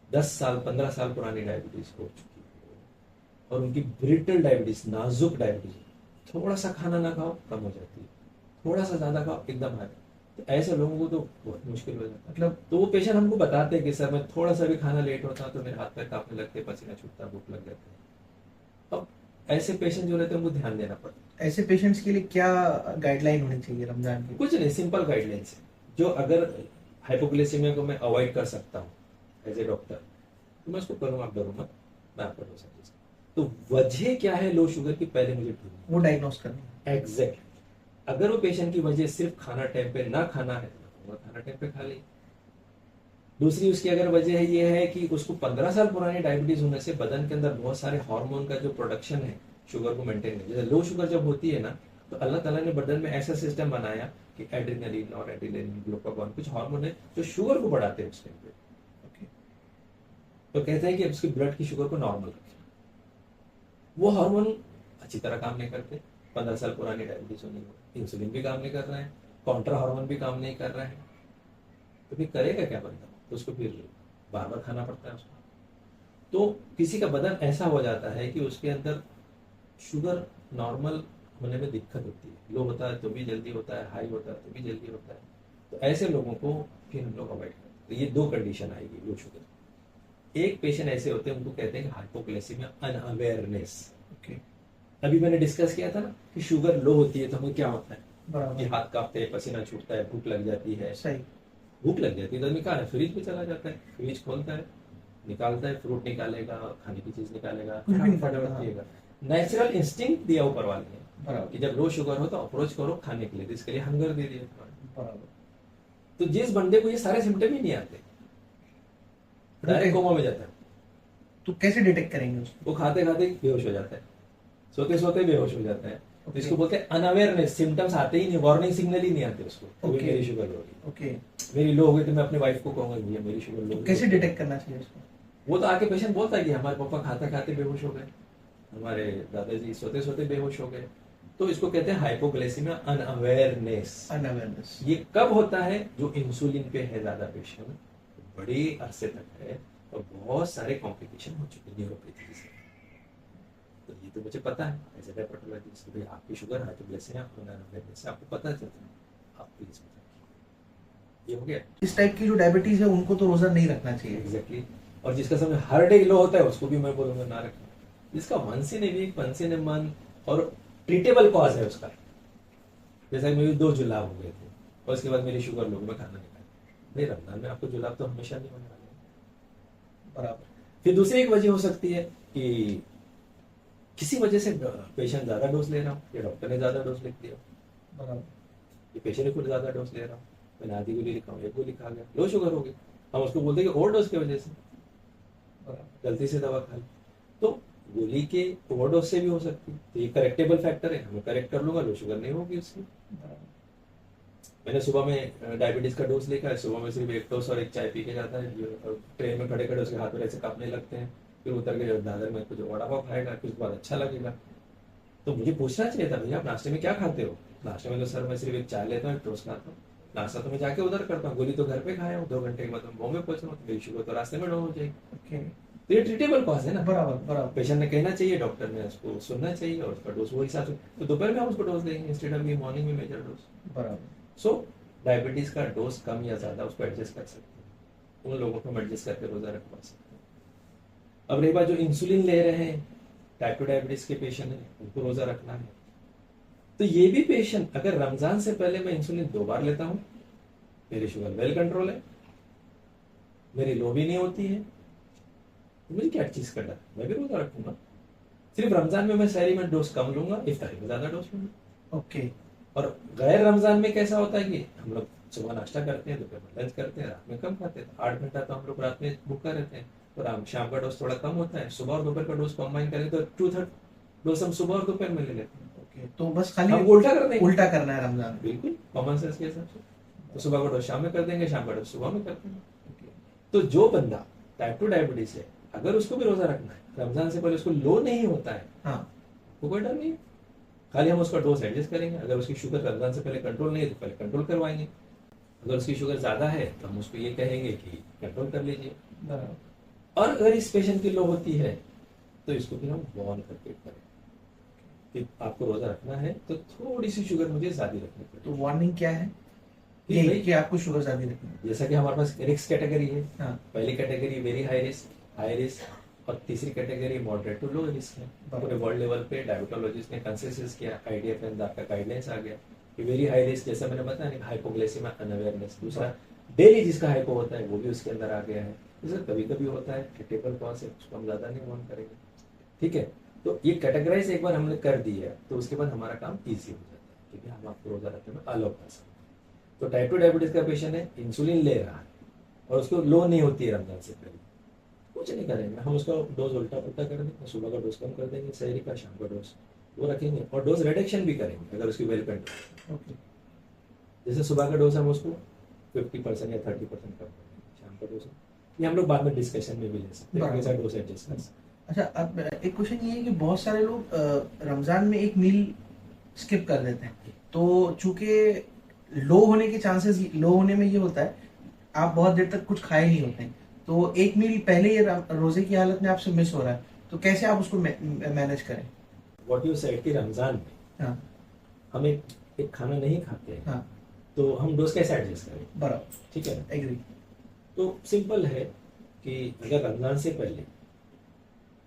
[SPEAKER 1] 10 साल 15 साल पुरानी डायबिटीज हो चुकी है और उनकी ब्रिटल डायबिटीज, नाजुक डायबिटीज, थोड़ा सा खाना ना खाओ कम हो जाती है, थोड़ा सा ज्यादा खाओ एकदम हाई। तो ऐसे लोगों को तो बहुत मुश्किल हो जाता है।
[SPEAKER 2] मतलब
[SPEAKER 1] तो वो पेशेंट हमको बताते हैं कि सर मैं थोड़ा सा भी खाना लेट होता तो मेरे हाथ पैर कांपने लगते, पसीना छूटता, भूख लग जाती है। अब ऐसे पेशेंट जो रहते हैं उनको ध्यान देना पड़ता है।
[SPEAKER 2] ऐसे पेशेंट्स के लिए क्या गाइडलाइन होनी चाहिए रमजान की?
[SPEAKER 1] कुछ नहीं, सिंपल गाइडलाइंस है। जो अगर हाइपोग्लाइसेमिया को मैं अवॉइड कर सकता हूँ एज ए डॉक्टर तो मैं उसको करूँगा, आप डरो मत, मैं आपको डोज एडजस्ट। तो वजह क्या है लो शुगर की, पहले मुझे ढूंढनी,
[SPEAKER 2] वो डायग्नोस करना।
[SPEAKER 1] एग्जैक्ट। अगर वो पेशेंट की वजह सिर्फ खाना टाइम पे ना खाना है तो खाना टाइम पे खा ले। दूसरी उसकी अगर वजह ये है कि उसको 15 साल पुरानी डायबिटीज होने से बदन के अंदर बहुत सारे हार्मोन का जो प्रोडक्शन है शुगर को मेंटेन करने, जैसे लो शुगर जब होती है ना तो अल्लाह ताला ने बदन में ऐसा सिस्टम बनाया कि एड्रेनलिन और एड्रेनलिन, ग्लूकागॉन, कुछ हार्मोन है जो शुगर को बढ़ाते हैं उस टाइम पे।
[SPEAKER 2] ओके।
[SPEAKER 1] तो कहते हैं कि उसकी ब्लड की शुगर को नॉर्मल रखें। वो हार्मोन अच्छी तरह काम नहीं करते, 15 साल पुरानी डायबिटीज होने को इंसुलिन भी काम नहीं कर रहा है, काउंटर हार्मोन भी काम नहीं कर रहा है, तो फिर करेगा क्या बंदा? तो उसको फिर बार बार खाना पड़ता है उसको। तो किसी का बदन ऐसा हो जाता है कि उसके अंदर शुगर नॉर्मल होने में दिक्कत होती है, लो होता है तो भी जल्दी होता है, हाई होता है तो भी जल्दी होता है। तो ऐसे लोगों को फिर हम लोग अवॉइड करते हैं। तो ये दो कंडीशन आएगी लो शुगर। एक पेशेंट ऐसे होते हैं उनको कहते हैं हाइपोग्लाइसेमिया अनअवेयरनेस।
[SPEAKER 2] ओके।
[SPEAKER 1] अभी मैंने डिस्कस किया था ना कि शुगर लो होती है तो हमें क्या होता है कि
[SPEAKER 2] बराबर।
[SPEAKER 1] हाथ कांपते हैं, पसीना छूटता है, भूख लग जाती है।
[SPEAKER 2] सही।
[SPEAKER 1] भूख लग जाती है तो आदमी कहाँ है, फ्रिज में चला जाता है, फ्रिज खोलता है, निकालता है, फ्रूट निकालेगा, खाने की चीज निकालेगा,
[SPEAKER 2] कुछ भी
[SPEAKER 1] फटाफट
[SPEAKER 2] निकालेगा,
[SPEAKER 1] पिएगा। नेचुरल इंस्टिंक्ट दिया ऊपर वाले ने
[SPEAKER 2] बराबर।
[SPEAKER 1] कि जब लो शुगर हो तो अप्रोच करो खाने के लिए, तो इसके लिए हंगर दे दिया।
[SPEAKER 2] बराबर।
[SPEAKER 1] तो जिस बंदे को ये सारे सिम्टम ही नहीं आते, डायरेक्ट कोमा में जाता है,
[SPEAKER 2] तो कैसे डिटेक्ट करेंगे उसको?
[SPEAKER 1] वो खाते खाते बेहोश हो जाता है, सोते सोते बेहोश हो जाता है। तो
[SPEAKER 2] Okay.
[SPEAKER 1] इसको बोलते हैं अनअवेयरनेस, सिम्टम्स आते ही नहीं, वार्निंग सिग्नल ही नहीं आते उसको।
[SPEAKER 2] Okay.
[SPEAKER 1] मेरी शुगर लो होगी,
[SPEAKER 2] ओके।
[SPEAKER 1] मेरी लो हो गई तो मैं अपने वाइफ को कहूंगा भैया मेरी शुगर लो हो गई।
[SPEAKER 2] कैसे डिटेक्ट करना चाहिए उसको?
[SPEAKER 1] वो तो आके पेशेंट बोलता है कि हमारे पापा खाते खाते बेहोश हो गए, हमारे दादाजी सोते सोते बेहोश हो गए। तो इसको कहते हैं हाइपोग्लाइसेमिया अनअवेयरनेस।
[SPEAKER 2] अनअवेयरनेस।
[SPEAKER 1] ये कब होता है? जो इंसुलिन पे है ज्यादा पेशेंट, बड़े अरसे तक है और बहुत सारे कॉम्प्लिकेशन हो चुके न्यूरोपैथी से। तो ये तो मुझे पता है एज ए डायबिटोलॉजिस्ट कि भाई आपकी शुगर हाइपोग्लाइसेमिया अनअवेयरनेस से आपको पता चलता है, आप प्लीज बताइए। ये हो गया
[SPEAKER 2] इस टाइप की जो डायबिटीज है उनको तो रोजा नहीं रखना चाहिए।
[SPEAKER 1] एग्जैक्टली। और जिसका समय हर डे लो होता है उसको भी मैं बोलूंगा ना रखना। जिसका once in a week, once in a month और ट्रीटेबल कॉज है उसका, जैसे मेरी 2 जुलाब हो गए थे और उसके बाद मेरी शुगर लो, मैं खाना नहीं खाया, भाई रमजान में आपको जुलाब तो हमेशा नहीं होने वाले।
[SPEAKER 2] बराबर।
[SPEAKER 1] फिर दूसरी एक वजह हो सकती है कि किसी वजह से पेशेंट ज्यादा डोज ले रहा हूँ या डॉक्टर ने ज्यादा डोज लिख दिया,
[SPEAKER 2] बराबर।
[SPEAKER 1] ये पेशेंट ने खुद ज्यादा डोज ले रहा हूँ, मैंने आधी गोली लिखा हूँ, 1 गोली खा गया, लो शुगर हो गई, हम उसको बोलते हैं कि ओवरडोज की वजह से
[SPEAKER 2] बराबर।
[SPEAKER 1] गलती से दवा खा ली। तो गोली के ओवरडोज से भी हो सकती है, तो ये करेक्टेबल फैक्टर है, हमें करेक्ट कर लूंगा, लो शुगर नहीं होगी उसकी।
[SPEAKER 2] बराबर।
[SPEAKER 1] मैंने सुबह में डायबिटीज का डोज लिखा है, सुबह में सिर्फ 1 टोस्ट और 1 चाय पी के जाता है, ट्रेन में खड़े खड़े उसके हाथ में ऐसे कांपने लगते हैं, फिर उतर के दादर में कुछ वड़ा पाव खाएगा, फिर उसके बाद अच्छा लगेगा। तो मुझे पूछना चाहिए था भैया आप नाश्ते में क्या खाते हो? नाश्ते में तो सर मैं सिर्फ 1 चाय लेता हूँ, 1 टोस्ट खाता हूँ, नाश्ता तो मैं जाके उधर करता हूँ, गोली तो घर पे खाया हूँ, 2 घंटे के बाद मैं बॉम्बे पहुंच रहा हूँ, तो मेरी शुगर तो रास्ते में डाउन हो जाएगी।
[SPEAKER 2] ओके।
[SPEAKER 1] तो ये ट्रीटेबल कॉज है ना।
[SPEAKER 2] बराबर। बराबर।
[SPEAKER 1] पेशेंट ने कहना चाहिए, डॉक्टर ने उसको सुनना चाहिए और उसका डोज वो हिसाब से, तो दोपहर में हम उसको डोज देंगे इंस्टेड ऑफ मॉर्निंग में मेजर डोज।
[SPEAKER 2] बराबर।
[SPEAKER 1] सो डायबिटीज का डोज कम या ज्यादा उसको एडजस्ट कर सकते हैं, उन लोगों को हम एडजस्ट करके रोजा रखवा सकते हैं। अब रही बात जो इंसुलिन ले रहे हैं, टाइप 2 डायबिटीज के पेशेंट हैं, उनको रोजा रखना है। तो ये भी पेशेंट अगर रमजान से पहले मैं इंसुलिन 2 बार लेता हूँ, मेरी शुगर वेल कंट्रोल है, मेरी लो भी नहीं होती है, तो मुझे क्या चीज का डर, मैं भी रोजा रखूंगा। सिर्फ रमजान में मैं सहरी में डोज कम लूंगा, इफ्तारी में ज्यादा डोज लूंगा।
[SPEAKER 2] ओके।
[SPEAKER 1] और गैर रमजान में कैसा होता है कि हम लोग सुबह नाश्ता करते हैं, दोपहर में लंच करते हैं, रात में कम खाते हैं, 8 घंटा तो हम लोग रात में भूखा रहते हैं, तो शाम का डोज थोड़ा कम होता है। सुबह और दोपहर का डोज कंबाइन करें तो 2/3 डोज हम सुबह और दोपहर में ले लेते हैं।
[SPEAKER 2] ओके, तो बस खाली
[SPEAKER 1] हम उल्टा कर देंगे,
[SPEAKER 2] उल्टा करना है रमजान में।
[SPEAKER 1] बिल्कुल कॉमन सेंस के हिसाब से। तो सुबह का डोज शाम में कर देंगे, शाम का डोज सुबह में कर देंगे।
[SPEAKER 2] ओके।
[SPEAKER 1] तो जो बंदा टाइप 2 डायबिटीज है, अगर उसको भी रोजा रखना है, रमजान से पहले उसको लो नहीं होता है,
[SPEAKER 2] हाँ।
[SPEAKER 1] तो कोई डर नहीं है। खाली हम उसका डोज एडजस्ट करेंगे। अगर उसकी शुगर रमजान से पहले कंट्रोल नहीं है तो पहले कंट्रोल करवाएंगे। अगर उसकी शुगर ज्यादा है तो हम उसको ये कहेंगे कि कंट्रोल कर लीजिए।
[SPEAKER 2] बराबर।
[SPEAKER 1] और अगर इस पेशेंट की लो होती है तो इसको फिर हम वार्न करके करें कि आपको रोजा रखना है तो थोड़ी सी शुगर मुझे ज्यादा रखनी
[SPEAKER 2] तो
[SPEAKER 1] पड़ेगी।
[SPEAKER 2] वार्निंग क्या है?
[SPEAKER 1] कि
[SPEAKER 2] ये
[SPEAKER 1] भाई,
[SPEAKER 2] कि आपको शुगर ज्यादा रखनी है।
[SPEAKER 1] जैसा कि हमारे पास रिस्क कैटेगरी है,
[SPEAKER 2] हाँ।
[SPEAKER 1] पहली कैटेगरी वेरी हाई रिस्क, और तीसरी category moderate to low risk है। पूरे वर्ल्ड लेवल पे डायबिटोलॉजिस्ट ने कंसेंसस किया, आईडीएफ का गाइडलाइंस आ गया कि वेरी हाई रिस्क, जैसा मैंने बताया ना, हाइपोग्लाइसेमिया अनअवेयरनेस। दूसरा डेली जिसका हाइपो होता है वो भी उसके अंदर आ गया है। जैसे कभी कभी होता है ट्रीटेबल कॉज है, उसको हम ज्यादा नहीं वार्न करेंगे। ठीक है, तो ये कैटेगराइज एक बार हमने कर दी है तो उसके बाद हमारा काम ईजी हो जाता है, क्योंकि हम आपको रोजा रखने में अलाउ कर सकते हैं। तो टाइप 2 डायबिटीज का पेशेंट है, इंसुलिन ले रहा है और उसको लो नहीं होती है रमजान से पहले, कुछ नहीं करेंगे, हम उसका डोज उल्टा पुल्टा कर देंगे। सुबह का डोज कम कर देंगे, सहरी का, शाम का डोज वो रखेंगे, और डोज रिडक्शन भी करेंगे अगर उसकी वेल कंट्रोल।
[SPEAKER 2] ओके।
[SPEAKER 1] जैसे सुबह का डोज हम उसको 50% या 30% कम कर देंगे, शाम का डोज ये हम लोग बाद में डिस्कशन में भी ले सकते हैं, कैसा डोज एडजस्ट कर सकते हैं।
[SPEAKER 2] अच्छा, अब एक क्वेश्चन ये है कि बहुत सारे लोग रमजान में एक मील स्किप कर देते हैं, तो चूंकि लो होने के चांसेस, लो होने में ये होता है आप बहुत देर तक कुछ खाए नहीं होते हैं, तो एक मील पहले ये रोजे की हालत में आपसे मिस हो रहा है, तो कैसे आप उसको मैनेज करें?
[SPEAKER 1] व्हाट यू सेड कि रमजान में
[SPEAKER 2] हाँ।
[SPEAKER 1] हम एक खाना नहीं खाते हैं,
[SPEAKER 2] हाँ।
[SPEAKER 1] तो हम डोज कैसे एडजस्ट करें?
[SPEAKER 2] बराबर।
[SPEAKER 1] ठीक है ना?
[SPEAKER 2] एग्री।
[SPEAKER 1] तो सिंपल है कि अगर रमजान से पहले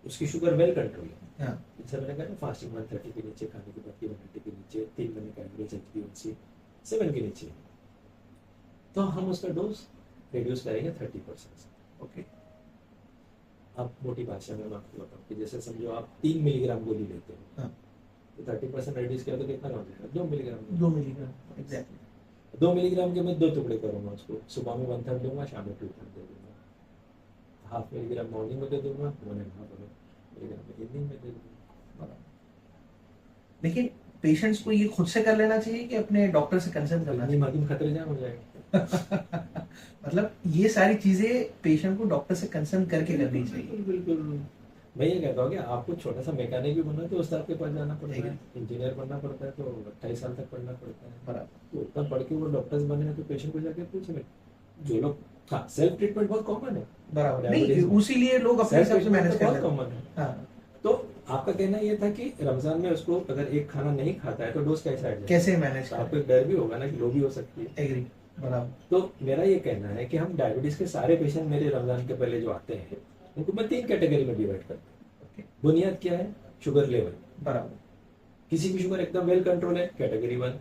[SPEAKER 1] उसकी शुगर वेल कंट्रोल है,
[SPEAKER 2] हाँ।
[SPEAKER 1] जैसे मैंने कहा ना, फास्टिंग 130 के नीचे, खाने के बाद की 180 के नीचे, 3 महीने का एवरेज HbA1c 7 के नीचे, तो हम उसका डोज रिड्यूस करेंगे 30%।
[SPEAKER 2] ओके।
[SPEAKER 1] आप मोटी भाषा में मैं आपको बताऊं कि जैसे समझो आप 3 मिलीग्राम गोली लेते हो,
[SPEAKER 2] हाँ।
[SPEAKER 1] तो 30% रिड्यूस किया तो कितना हो जाएगा? 2 मिलीग्राम।
[SPEAKER 2] 2 milligram, exactly.
[SPEAKER 1] 2 मिलीग्राम के मैं 2 टुकड़े करूंगा उसको, सुबह में 1/3 दूंगा, शाम में 2/3 दे दूंगा। हाफ मिलीग्राम मॉर्निंग में दे दूंगा, 1.5 मिलीग्राम इवनिंग में दे दूंगा।
[SPEAKER 2] लेकिन पेशेंट्स को ये खुद से कर लेना चाहिए कि अपने डॉक्टर से कंसल्ट करना
[SPEAKER 1] इतनी मार्किंग खतरे जाम हो जाएगा।
[SPEAKER 2] चाहिए? मतलब ये सारी चीजें पेशेंट को डॉक्टर से कंसल्ट करके करनी चाहिए।
[SPEAKER 1] बिल्कुल बिल्कुल। मैं ये कहता हूँ कि आपको छोटा सा मैकेनिक भी बनना है तो उस के पास जाना पड़ता है, इंजीनियर बनना पड़ता है तो 28 साल तक पढ़ना पड़ता है।
[SPEAKER 2] बराबर।
[SPEAKER 1] तो उतना पढ़ के वो डॉक्टर्स बने हैं तो पेशेंट को जाके पूछे। जो लोग, हाँ, सेल्फ ट्रीटमेंट बहुत कॉमन है,
[SPEAKER 2] बराबर। नहीं, उसीलिए लोग अपने हिसाब से मैनेज कर
[SPEAKER 1] बहुत
[SPEAKER 2] लेते हैं।
[SPEAKER 1] कॉमन है।
[SPEAKER 2] हाँ।
[SPEAKER 1] तो आपका कहना ये था कि रमजान में उसको अगर एक खाना नहीं खाता है तो डोज कैसे एडजस्ट?
[SPEAKER 2] कैसे मैनेज
[SPEAKER 1] तो आपको एक डर भी होगा ना कि लो भी हो सकती है।
[SPEAKER 2] एग्री। बराबर।
[SPEAKER 1] तो मेरा ये कहना है कि हम डायबिटीज के सारे पेशेंट मेरे रमजान के पहले जो आते हैं उनको मैं 3 कैटेगरी में डिवाइड करता हूँ। बुनियाद क्या है? Sugar level.
[SPEAKER 2] बराबर।
[SPEAKER 1] किसी की शुगर एकदम वेल कंट्रोल है, कैटेगरी 1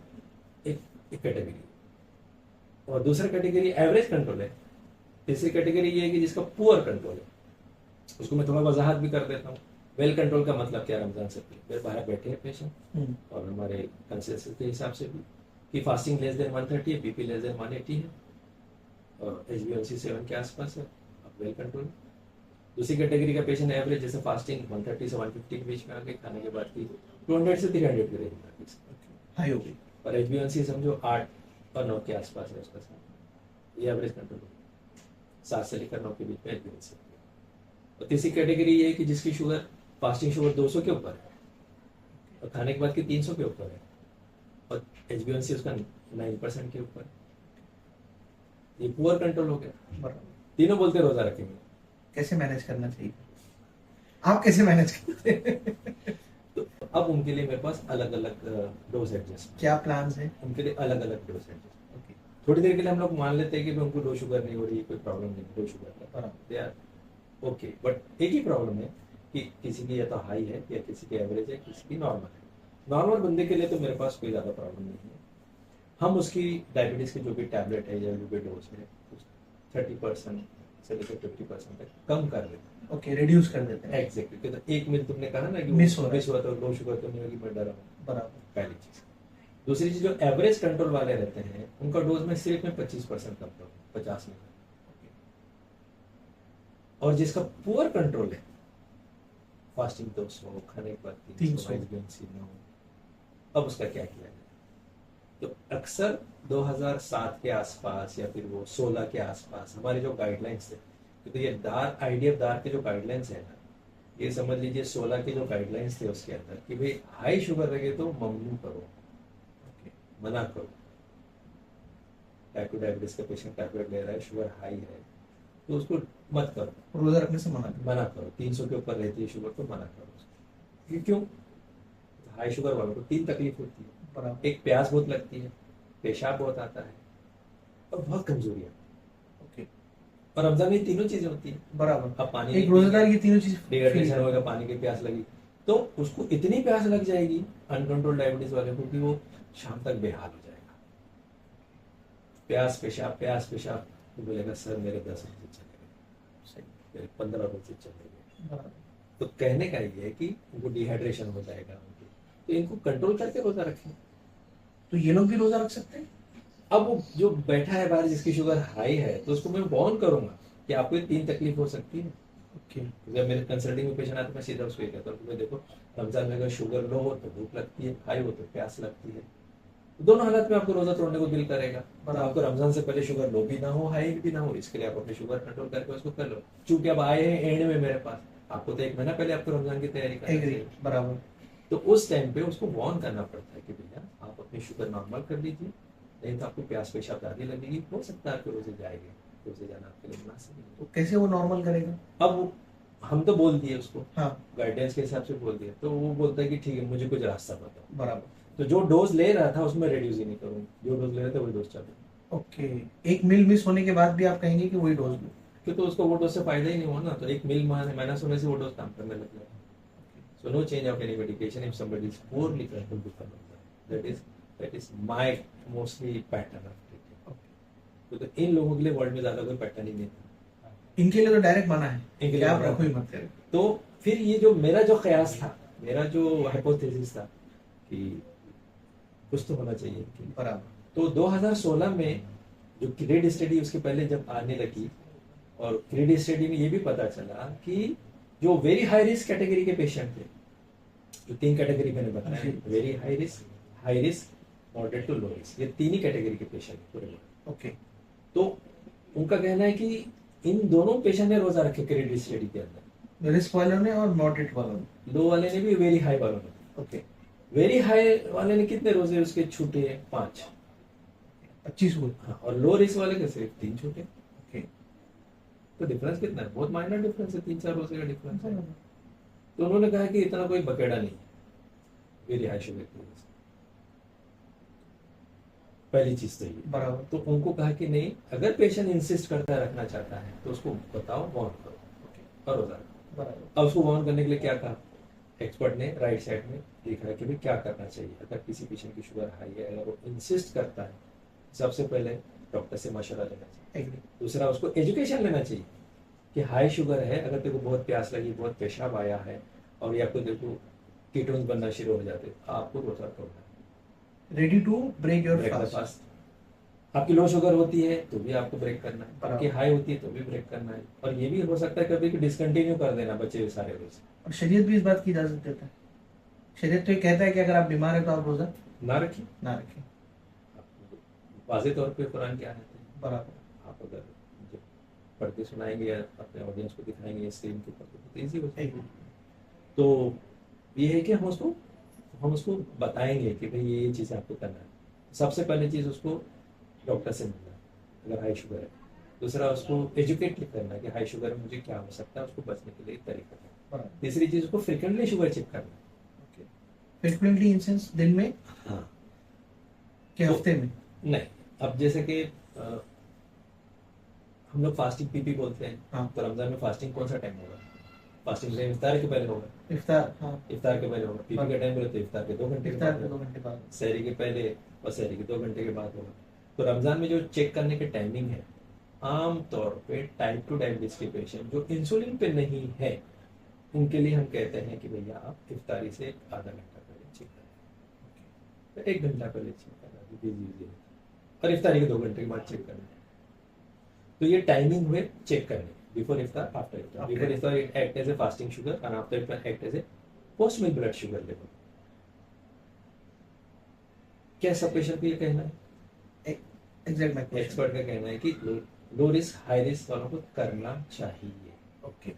[SPEAKER 1] एक कैटेगरी, और दूसरा कैटेगरी एवरेज कंट्रोल है। तीसरी कैटेगरी ये है कि जिसका पुअर कंट्रोल है, उसको मैं थोड़ा वजाहत भी कर देता हूँ। वेल कंट्रोल का मतलब क्या? रमजान से पहले बाहर बैठे हैं पेशेंट और हमारे कंसेंसस के हिसाब से भी कि फास्टिंग लेस देन 130 है, बीपी लेस देन 180 है और HbA1c 7 के आसपास है, अब वेल कंट्रोल। दूसरी कैटेगरी का पेशेंट एवरेज, जैसे फास्टिंग 130 से 150 के बीच में आ गई, खाने के बाद की 200 से 300 की रेंज में
[SPEAKER 2] हाई हो गई,
[SPEAKER 1] और HbA1c समझो 8 और 9 के आसपास है उसका, ये एवरेज कंट्रोल हो गई। 7 से लेकर 9 के बीच में HbA1c। और तीसरी कैटेगरी ये है कि जिसकी शुगर, फास्टिंग शुगर 200 के ऊपर है और खाने के बाद की 300 के ऊपर है और HbA1c उसका 9% के ऊपर, ये पुअर कंट्रोल हो गया।
[SPEAKER 2] बराबर।
[SPEAKER 1] तीनों बोलते रोजा रखेंगे।
[SPEAKER 2] कैसे मैनेज करना चाहिए? आप कैसे मैनेज करते हैं?
[SPEAKER 1] तो अब उनके लिए मेरे पास अलग अलग डोज एडजस्ट,
[SPEAKER 2] क्या प्लान्स है?
[SPEAKER 1] उनके लिए अलग अलग डोज एडजस्ट।
[SPEAKER 2] ओके।
[SPEAKER 1] थोड़ी देर के लिए हम लोग मान लेते हैं कि उनको लो शुगर नहीं हो रही, कोई प्रॉब्लम नहीं, लो शुगर का दे आर ओके, बट एक ही प्रॉब्लम है कि किसी की या तो हाई है या किसी की एवरेज है, किसी की नॉर्मल है। नॉर्मल बंदे के लिए तो मेरे पास कोई ज्यादा प्रॉब्लम नहीं है। हम उसकी डायबिटीज की जो भी टैबलेट है या जो भी डोज है 30%, से लेकर 50% तक कम कर देते हैं।
[SPEAKER 2] ओके, रिड्यूस कर देते हैं।
[SPEAKER 1] एग्जैक्टली, तो एक मिल तुमने कहा ना कि
[SPEAKER 2] मिस हो रहा है।
[SPEAKER 1] मिस हुआ तो लो शुगर तो नहीं होगी, मैं डरा हूँ।
[SPEAKER 2] बराबर।
[SPEAKER 1] पहली चीज। दूसरी चीज, जो एवरेज कंट्रोल वाले रहते हैं उनका डोज में सिर्फ में 25% कम करूँ, 50 में। और जिसका पुअर कंट्रोल है, फास्टिंग 200, खाने के बाद 300, 9, अब उसका क्या किया जाए? तो अक्सर 2007 के आसपास या फिर वो 16 के आसपास हमारे जो गाइडलाइंस थे, क्योंकि ये दार आईडीएफ दार के जो गाइडलाइंस है ना, ये समझ लीजिए 16 के जो गाइडलाइंस थे उसके अंदर कि भाई हाई शुगर लगे तो ममनू करो, मना करो। टाइप 2 डायबिटीज का पेशेंट टैबलेट ले रहा है, शुगर हाई है, तो उसको मत करो,
[SPEAKER 2] रोजा रखने से मना
[SPEAKER 1] करो। 300 के ऊपर रहती है शुगर तो मना करो उसको। क्यों? हाई शुगर वालों को 3 तकलीफ होती है।
[SPEAKER 2] बराबर।
[SPEAKER 1] एक, प्यास बहुत लगती है, पेशाब बहुत आता है, और बहुत कमजोरियां।
[SPEAKER 2] ओके।
[SPEAKER 1] और रमजान में तीनों चीजें होती है।
[SPEAKER 2] बराबर।
[SPEAKER 1] अब पानी
[SPEAKER 2] एक रोजेदार ये तीनों चीज
[SPEAKER 1] डिहाइड्रेशन होगा, पानी की प्यास लगी, तो उसको इतनी प्यास लग जाएगी अनकंट्रोल डायबिटीज वाले को कि वो शाम तक बेहाल हो जाएगा। प्यास पेशाब, तो बोलेगा सर मेरे 10 रोजे चले गए, मेरे 15 रोजे चले गए। तो कहने का ये है कि उनको डिहाइड्रेशन हो जाएगा, तो इनको कंट्रोल करके रोजा रखें।
[SPEAKER 2] तो ये लोग भी रोजा रख सकते हैं?
[SPEAKER 1] अब वो जो बैठा है बाहर जिसकी शुगर हाई है, तो उसको मैं वार्न करूंगा कि आपको ये 3 तकलीफ हो सकती है।
[SPEAKER 2] ओके।
[SPEAKER 1] जब मेरे कंसल्टिंग में पेशेंट आते हैं, मैं सीधा उसको ये कहता हूँ कि देखो, रमजान में अगर शुगर लो हो तो भूख लगती है, हाई हो तो प्यास लगती है, दोनों हालत में आपको रोजा तोड़ने को दिल करेगा। पर आपको रमजान से पहले शुगर लो भी ना हो, हाई भी ना हो, इसके लिए आप अपनी शुगर कंट्रोल करके उसको कर लो। चूंकि अब आए हैं एंड में मेरे पास, आपको तो 1 महीना पहले आपको रमजान की तैयारी करनी चाहिए।
[SPEAKER 2] बराबर।
[SPEAKER 1] तो उस टाइम पे उसको वार्न करना पड़ता है कि भैया आप अपनी शुगर नॉर्मल कर लीजिए, नहीं तो आपको प्यास पेशाब ज्यादा लगेगी, हो सकता है आपके रोजे जाएंगे, रोजे जाना आपके लिए मुनासिब नहीं।
[SPEAKER 2] तो कैसे वो नॉर्मल करेगा?
[SPEAKER 1] अब हम तो बोल दिए उसको,
[SPEAKER 2] हाँ,
[SPEAKER 1] गाइडेंस के हिसाब से बोल दिया, तो वो बोलता है कि ठीक है मुझे कुछ रास्ता बताओ।
[SPEAKER 2] बराबर।
[SPEAKER 1] तो जो डोज ले रहा था उसमें रिड्यूस ही नहीं करूँ, जो डोज ले रहा था वही डोज चलो।
[SPEAKER 2] ओके। एक मील मिस होने के बाद भी आप कहेंगे कि वही डोज लो?
[SPEAKER 1] क्यों? तो उसको वो डोज से फायदा ही नहीं हुआ ना, तो एक मील माइनस होने से वो डोज काम करने लग गया। So no change of any medication if somebody is poorly controlled before Ramadan. That is my mostly pattern of treatment. तो इन लोगों के लिए वर्ल्ड में ज्यादा कोई पैटर्न ही नहीं था।
[SPEAKER 2] इनके लिए तो डायरेक्ट मना है
[SPEAKER 1] इनके
[SPEAKER 2] कि
[SPEAKER 1] लिए
[SPEAKER 2] आप
[SPEAKER 1] मना
[SPEAKER 2] रखो ही
[SPEAKER 1] है।
[SPEAKER 2] मत करें।
[SPEAKER 1] तो फिर ये जो मेरा जो कयास था, मेरा जो हाइपोथेसिस था कि कुछ तो होना चाहिए कि
[SPEAKER 2] बराबर।
[SPEAKER 1] तो 2016 में जो क्रेड स्टडी उसके पहले जब आने लगी, और क्रेड स्टडी में ये भी पता चला कि जो वेरी हाई रिस्क कैटेगरी के पेशेंट थे, जो 3 कैटेगरी मैंने बताया, very high risk, moderate to low risk, ये 3 ही कैटेगरी के पेशेंट पूरे में।
[SPEAKER 2] ओके।
[SPEAKER 1] तो उनका कहना है कि इन दोनों पेशेंट ने रोजा रखे क्रेडिट स्टडी के अंदर,
[SPEAKER 2] रिस्क वालों ने और मॉडरेट वालों ने।
[SPEAKER 1] लो वाले ने भी, वेरी हाई वालों ने।
[SPEAKER 2] ओके।
[SPEAKER 1] वेरी हाई वाले ने कितने रोजे उसके छूटे? 5,
[SPEAKER 2] 25 हुए।
[SPEAKER 1] हाँ, और लो रिस्क वाले के सिर्फ 3 छूटे।
[SPEAKER 2] ओके।
[SPEAKER 1] तो डिफरेंस कितना है? बहुत माइनर डिफरेंस है, 3-4 रोजे का डिफरेंस है। तो उन्होंने कहा कि इतना कोई बकेड़ा नहीं है वेरी हाई शुगर की वजह से। पहली चीज तो ये।
[SPEAKER 2] बराबर।
[SPEAKER 1] तो उनको कहा कि नहीं, अगर पेशेंट इंसिस्ट करता है, रखना चाहता है, तो उसको बताओ, वार्न करो और रोजा रखो।
[SPEAKER 2] बराबर।
[SPEAKER 1] अब उसको वार्न करने के लिए क्या कहा? एक्सपर्ट ने राइट साइड में लिखा है कि भाई क्या करना चाहिए अगर किसी पेशेंट की शुगर हाई है, अगर वो इंसिस्ट करता है, सबसे पहले डॉक्टर से मशवरा लेना चाहिए। दूसरा, उसको एजुकेशन लेना चाहिए कि हाई शुगर है, अगर तेरे को बहुत प्यास लगी, बहुत पेशाब आया है, और या फिर देखो कीटोन्स बनना शुरू हो जाते, आपको रोजा तोड़ना है।
[SPEAKER 2] Ready to break your
[SPEAKER 1] break the
[SPEAKER 2] fast.
[SPEAKER 1] Fast. आपकी लो शुगर होती है तो भी आपको ब्रेक करना है,
[SPEAKER 2] बराबर।
[SPEAKER 1] आपकी हाई होती है तो भी ब्रेक करना है, और ये भी हो सकता है कभी कि डिसकंटिन्यू कर देना बचे हुए सारे रोज।
[SPEAKER 2] और शरीयत भी इस बात की इजाजत देता है। शरीयत तो ये कहता है कि अगर आप बीमार है तो आप रोजा
[SPEAKER 1] ना रखिए,
[SPEAKER 2] ना रखें।
[SPEAKER 1] वाज़ेह तौर पे कुरान क्या है,
[SPEAKER 2] बराबर।
[SPEAKER 1] आप अगर जब पढ़ के सुनाएंगे या अपने ऑडियंस को दिखाएंगे स्क्रीन के ऊपर तो ईजी हो जाएगा। तो ये है कि हम उसको बताएंगे कि भाई ये चीज़ें आपको करना है। सबसे पहले चीज़ उसको डॉक्टर से मिलना अगर हाई शुगर है। दूसरा, उसको एजुकेट करना कि हाई शुगर में मुझे क्या हो सकता है, उसको बचने के लिए तरीका है। तीसरी चीज़, उसको फ्रिक्वेंटली शुगर चेक करना।
[SPEAKER 2] फ्रिक्वेंटली इन सेंस दिन में,
[SPEAKER 1] हाँ,
[SPEAKER 2] कि हफ्ते में?
[SPEAKER 1] नहीं, अब जैसे कि हम लोग फास्टिंग पीपी बोलते हैं।
[SPEAKER 2] हाँ।
[SPEAKER 1] तो रमजान में फास्टिंग कौन सा टाइम होगा? फास्टिंग इफ्तार के पहले होगा।
[SPEAKER 2] इफ्तार, हाँ,
[SPEAKER 1] इफ्तार के पहले होगा। पीपी का टाइम बोले तो इफ्तार के 2 घंटे के
[SPEAKER 2] इफ्तार
[SPEAKER 1] बाद
[SPEAKER 2] के 2
[SPEAKER 1] होगा।
[SPEAKER 2] घंटे बाद।
[SPEAKER 1] सहरी के पहले और सहरी के 2 घंटे के बाद होगा। तो रमजान में जो चेक करने के टाइमिंग है, आम तौर पे टाइप 2 डायबिटीज के पेशेंट जो इंसुलिन पे नहीं है, उनके लिए हम कहते हैं कि भैया आप इफ्तारी से आधा घंटा पहले चेक करें, तो 1 घंटा पहले चेक करना डिजीज है, और इफ्तारी के 2 घंटे के बाद चेक करना। तो ये टाइमिंग हुए चेक करने, बिफोर इफ्तार, आफ्टर इफ्तार। बिफोर इफ्तार it act as a fasting sugar and after इफ्तार act as a post meal blood sugar level. क्या सब पेशेंट को ये कहना है?
[SPEAKER 2] एग्जैक्ट
[SPEAKER 1] एक्सपर्ट का कहना है कि लो रिस्क हाई रिस्क वालों को करना चाहिए।
[SPEAKER 2] ओके।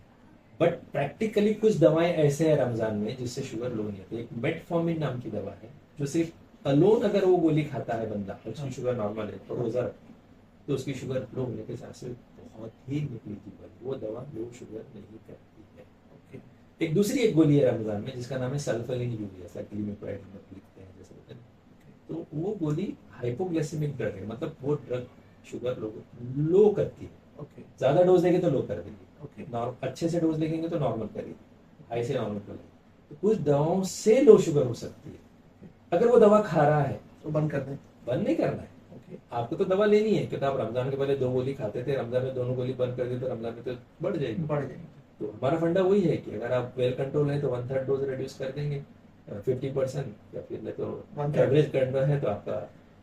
[SPEAKER 1] बट प्रैक्टिकली कुछ दवाएं ऐसे हैं रमजान में जिससे शुगर लो नहीं होती। एक मेटफॉर्मिन नाम की दवा है जो सिर्फ अलोन अगर वो गोली खाता है बंदा, उसकी शुगर नॉर्मल है तो रोजा तो उसकी शुगर लो होने के चांसेस बहुत ही निगलिजिबल, वो दवा लो शुगर नहीं करती है। ओके। एक दूसरी एक गोली है रमजान में जिसका नाम है सल्फलिन यूरिया, ग्लिमिप्राइड लिखते हैं जैसे होता है। तो वो गोली हाइपोग्लाइसेमिक ड्रग है, मतलब वो ड्रग शुगर लो करती है।
[SPEAKER 2] ओके।
[SPEAKER 1] ज्यादा डोज देंगे तो लो कर देगी,
[SPEAKER 2] ओके।
[SPEAKER 1] अच्छे से डोज देंगे तो नॉर्मल करेगी, हाई से नॉर्मल करेगी। तो कुछ दवाओं से लो शुगर हो सकती है। अगर वो दवा खा रहा है
[SPEAKER 2] तो बंद कर दें?
[SPEAKER 1] बंद नहीं करना है।
[SPEAKER 2] ओके।
[SPEAKER 1] आपको तो दवा लेनी है क्योंकि आप रमजान के पहले 2 गोली खाते थे, रमजान में दोनों गोली बंद कर दी तो रमजान में तो बढ़ जाएगी। तो हमारा फंडा वही है कि अगर आप वेल कंट्रोल है तो 1/3 डोज रिड्यूस कर देंगे 50%, या फिर तो एवरेज कंट्रोल है तो आपका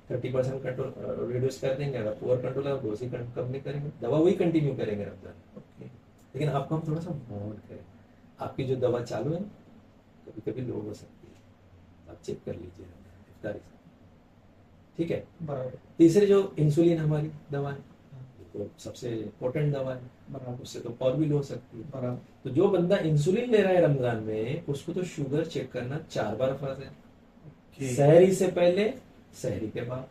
[SPEAKER 1] 30% कंट्रोल रिड्यूस कर देंगे। अगर पुअर कंट्रोल है डोज ही कम नहीं करेंगे, दवा वही कंटिन्यू करेंगे रमजान। ओके। लेकिन आपको हम थोड़ा सा वार्न करें, आपकी जो दवा चालू है कभी कभी लो हो सकती है, आप चेक कर लीजिए इफ्तारी से, ठीक है।
[SPEAKER 2] बराबर।
[SPEAKER 1] तीसरे जो इंसुलिन हमारी दवा है तो सबसे इम्पोर्टेंट दवा है, बराबर, उससे तो और भी लो हो सकती है।
[SPEAKER 2] बराबर।
[SPEAKER 1] तो जो बंदा इंसुलिन ले रहा है रमजान में उसको तो शुगर चेक करना 4 बार फर्ज है। सहरी से पहले, सहरी के बाद,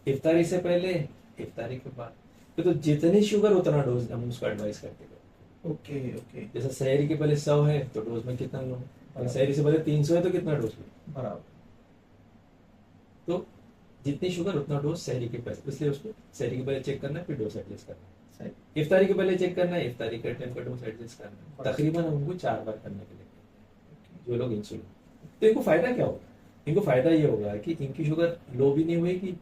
[SPEAKER 1] इफ्तारी से पहले, इफ्तारी के बाद। तो जितनी शुगर उतना डोज हम उसको एडवाइस करते हैं।
[SPEAKER 2] ओके। ओके।
[SPEAKER 1] जैसे सहरी के पहले 100 है तो डोज में कितना लो, और सहरी से पहले 300 है तो कितना डोज लो।
[SPEAKER 2] बराबर।
[SPEAKER 1] तो जितनी शुगर उतना डोज सहरी के पहले, इसलिए उसको सहरी के पहले चेक करना है, फिर डोज एडजस्ट करना है। इफ्तारी के पहले चेक करना है, इफ्तारी के टाइम पर डोज एडजस्ट करना है। तकरीबन हमको 4 बार करने के लिए जो लोग इंसुलिन, तो इनको फायदा क्या होगा? इनको फायदा ये होगा कि इनकी शुगर लो भी नहीं होगी,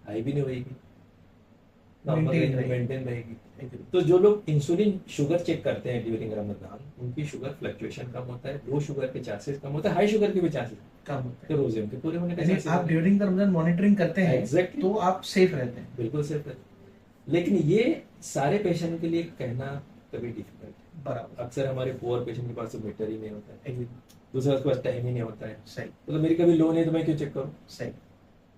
[SPEAKER 1] हाई भी नहीं होगी, मेंटेन रहेगी। तो जो लोग इंसुलिन शुगर चेक करते हैं ड्यूरिंग रमजान, उनकी शुगर फ्लक्चुएशन कम होता है, लो शुगर के चांसेस कम होता है, हाई शुगर के भी चांसेस
[SPEAKER 2] कम होता है।
[SPEAKER 1] तो रोजे उनके पूरे होने के
[SPEAKER 2] चांसेस आप ड्यूरिंग द रमजान मॉनिटरिंग करते हैं
[SPEAKER 1] एग्जैक्टली,
[SPEAKER 2] तो आप सेफ रहते हैं।
[SPEAKER 1] बिल्कुल सेफ रहते हैं। लेकिन ये सारे पेशेंट के लिए कहना कभी डिफिकल्ट है।
[SPEAKER 2] बराबर।
[SPEAKER 1] अक्सर हमारे पुअर पेशेंट के पास तो मीटर ही नहीं होता है, दूसरा उसके पास टाइम ही नहीं होता है।
[SPEAKER 2] सही।
[SPEAKER 1] तो मेरी कभी लो नहीं तो मैं क्यों चेक करूँ?
[SPEAKER 2] सही।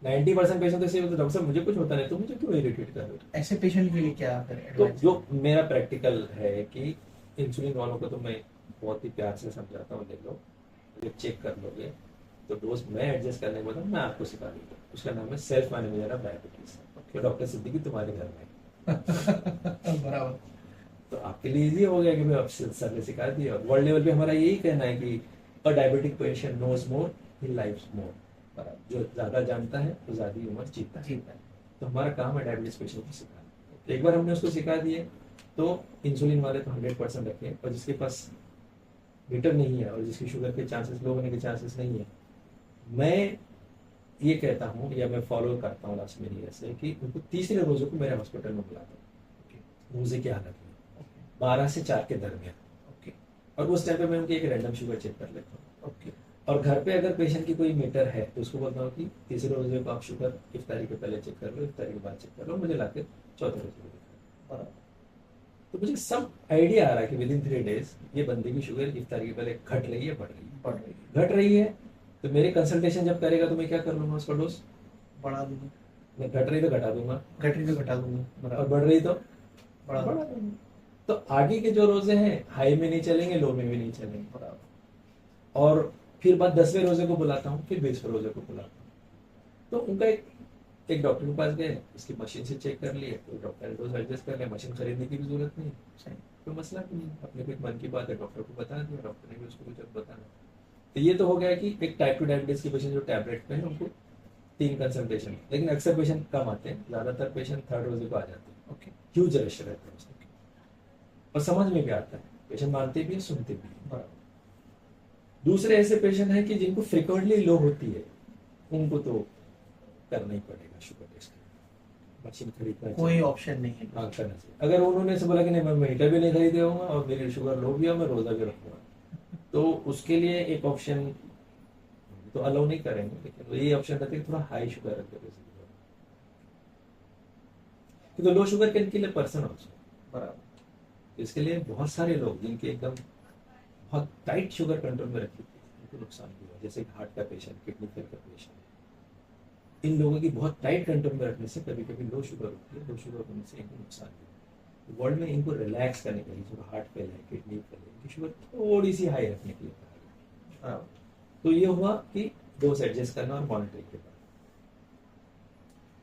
[SPEAKER 1] 90% पेशेंट तो ऐसे होते हैं, डॉक्टर साहब मुझे कुछ होता नहीं तो मुझे क्यों इरिटेट कर रहे हो?
[SPEAKER 2] ऐसे पेशेंट के लिए क्या करें?
[SPEAKER 1] तो जो मेरा प्रैक्टिकल है कि इंसुलिन वालों को तो मैं बहुत ही प्यार से समझाता हूँ, ले लो, जब चेक कर लोगे तो डोज मैं एडजस्ट करने के बाद मैं आपको सिखा दूंगा, उसका नाम है सेल्फ मैनेजमेंट ऑफ डायबिटीज। तो डॉक्टर सिद्दीकी तुम्हारे घर में
[SPEAKER 2] बराबर।
[SPEAKER 1] तो आपके लिए इजी हो गया कि मैं सर ने सिखा दिया। वर्ल्ड लेवल पे हमारा यही कहना है कि a diabetic patient knows more he lives more, जो ज्यादा जानता है वो ज्यादा उम्र जीता है। तो हमारा काम है डायबिटीज पेशेंट को सिखाना। एक बार हमने उसको सिखा दिए तो इंसुलिन वाले तो 100% रखें, और जिसके पास मीटर नहीं है और जिसकी शुगर के चांसेस लो होने के चांसेस नहीं है, मैं ये कहता हूँ या मैं फॉलो करता हूँ लास्ट मेरी ऐसे कि उनको तीसरे रोजों को मेरे हॉस्पिटल में बुलाता हूँ रोजे की हालत में 12 से 4 के दरमियान। और उस टाइम पे मैं उनकी एक रैंडम शुगर चेक कर लेता हूँ। और घर पे अगर पेशेंट की कोई मीटर है तो उसको बोलता हूँ कि तीसरे रोजे को आप शुगर इफ्तारी के पहले चेक कर लो, इफ्तारी के बाद चेक कर लो, मुझे लाके चौथे रोजे को। तो मुझे सब आइडिया आ रहा है कि विदिन 3 डेज ये बंदे की शुगर इफ्तारी के पहले घट रही है, बढ़ रही है, बढ़ रही है, घट रही है। तो मेरे कंसल्टेशन जब करेगा तो मैं क्या कर लूंगा, उसका डोज बढ़ा दूंगा। मैं घट रही तो घटा दूंगा, घट रही तो घटा दूंगा, और बढ़ रही तो बढ़ा दूंगा। तो आगे के जो रोजे हैं हाई में नहीं चलेंगे, लो में भी नहीं चलेंगे। और फिर बाद 10वें रोजे को बुलाता हूँ, फिर 20वें रोजे को बुलाता हूँ। तो उनका एक डॉक्टर के पास गए, उसकी मशीन से चेक कर लिए, तो डॉक्टर ने डोज एडजस्ट कर लिया, मशीन खरीदने की भी जरूरत नहीं, कोई मसला नहीं, अपने कोई मन की बात है डॉक्टर को बता दिया, डॉक्टर ने भी उसको कुछ बताना। तो ये तो हो गया कि एक टाइप 2 डायबिटीज के पेशेंट जो टैबलेट पे है उनको 3 कंसल्टेशन, लेकिन अक्सर पेशेंट कम आते हैं, ज्यादातर पेशेंट 3rd रोजे को आ जाते हैं। ह्यूज रश रहता है और समझ में भी आता है, पेशेंट मानते भी है, सुनते भी है। दूसरे ऐसे पेशेंट हैं कि जिनको फ्रिक्वेंटली लो होती है, उनको तो करना ही पड़ेगा शुगर टेस्ट। मशीन खरीदना
[SPEAKER 2] कोई
[SPEAKER 1] चाहिए।
[SPEAKER 2] ऑप्शन नहीं है।
[SPEAKER 1] हाँ, करना चाहिए। अगर उन्होंने से बोला कि नहीं मैं मीटर भी नहीं खरीदे होऊंगा और मेरी शुगर लो भी है, मैं रोजा भी रखूंगा, तो उसके लिए एक ऑप्शन तो अलाउ नहीं करेंगे, लेकिन ये ऑप्शन रहता है कि थोड़ा हाई शुगर रख देते हैं। तो low sugar can kill a person also.
[SPEAKER 2] बराबर।
[SPEAKER 1] इसके लिए बहुत सारे लोग जिनके एकदम बहुत टाइट शुगर कंट्रोल में रखी थी उनको नुकसान भी हुआ, जैसे हार्ट का पेशेंट, किडनी फेल का पेशेंट। इन लोगों की बहुत टाइट कंट्रोल में रखने से कभी कभी लो शुगर होती है, लो शुगर होने से इनको नुकसान भी होता है। वर्ल्ड में इनको रिलैक्स करने के लिए, जो हार्ट फेल है, किडनी फेल है, इनकी शुगर थोड़ी सी हाई रखने के लिए कहा गया।
[SPEAKER 2] बराबर।
[SPEAKER 1] तो ये हुआ कि डोज एडजस्ट करना और मॉनिटरिंग के बाद।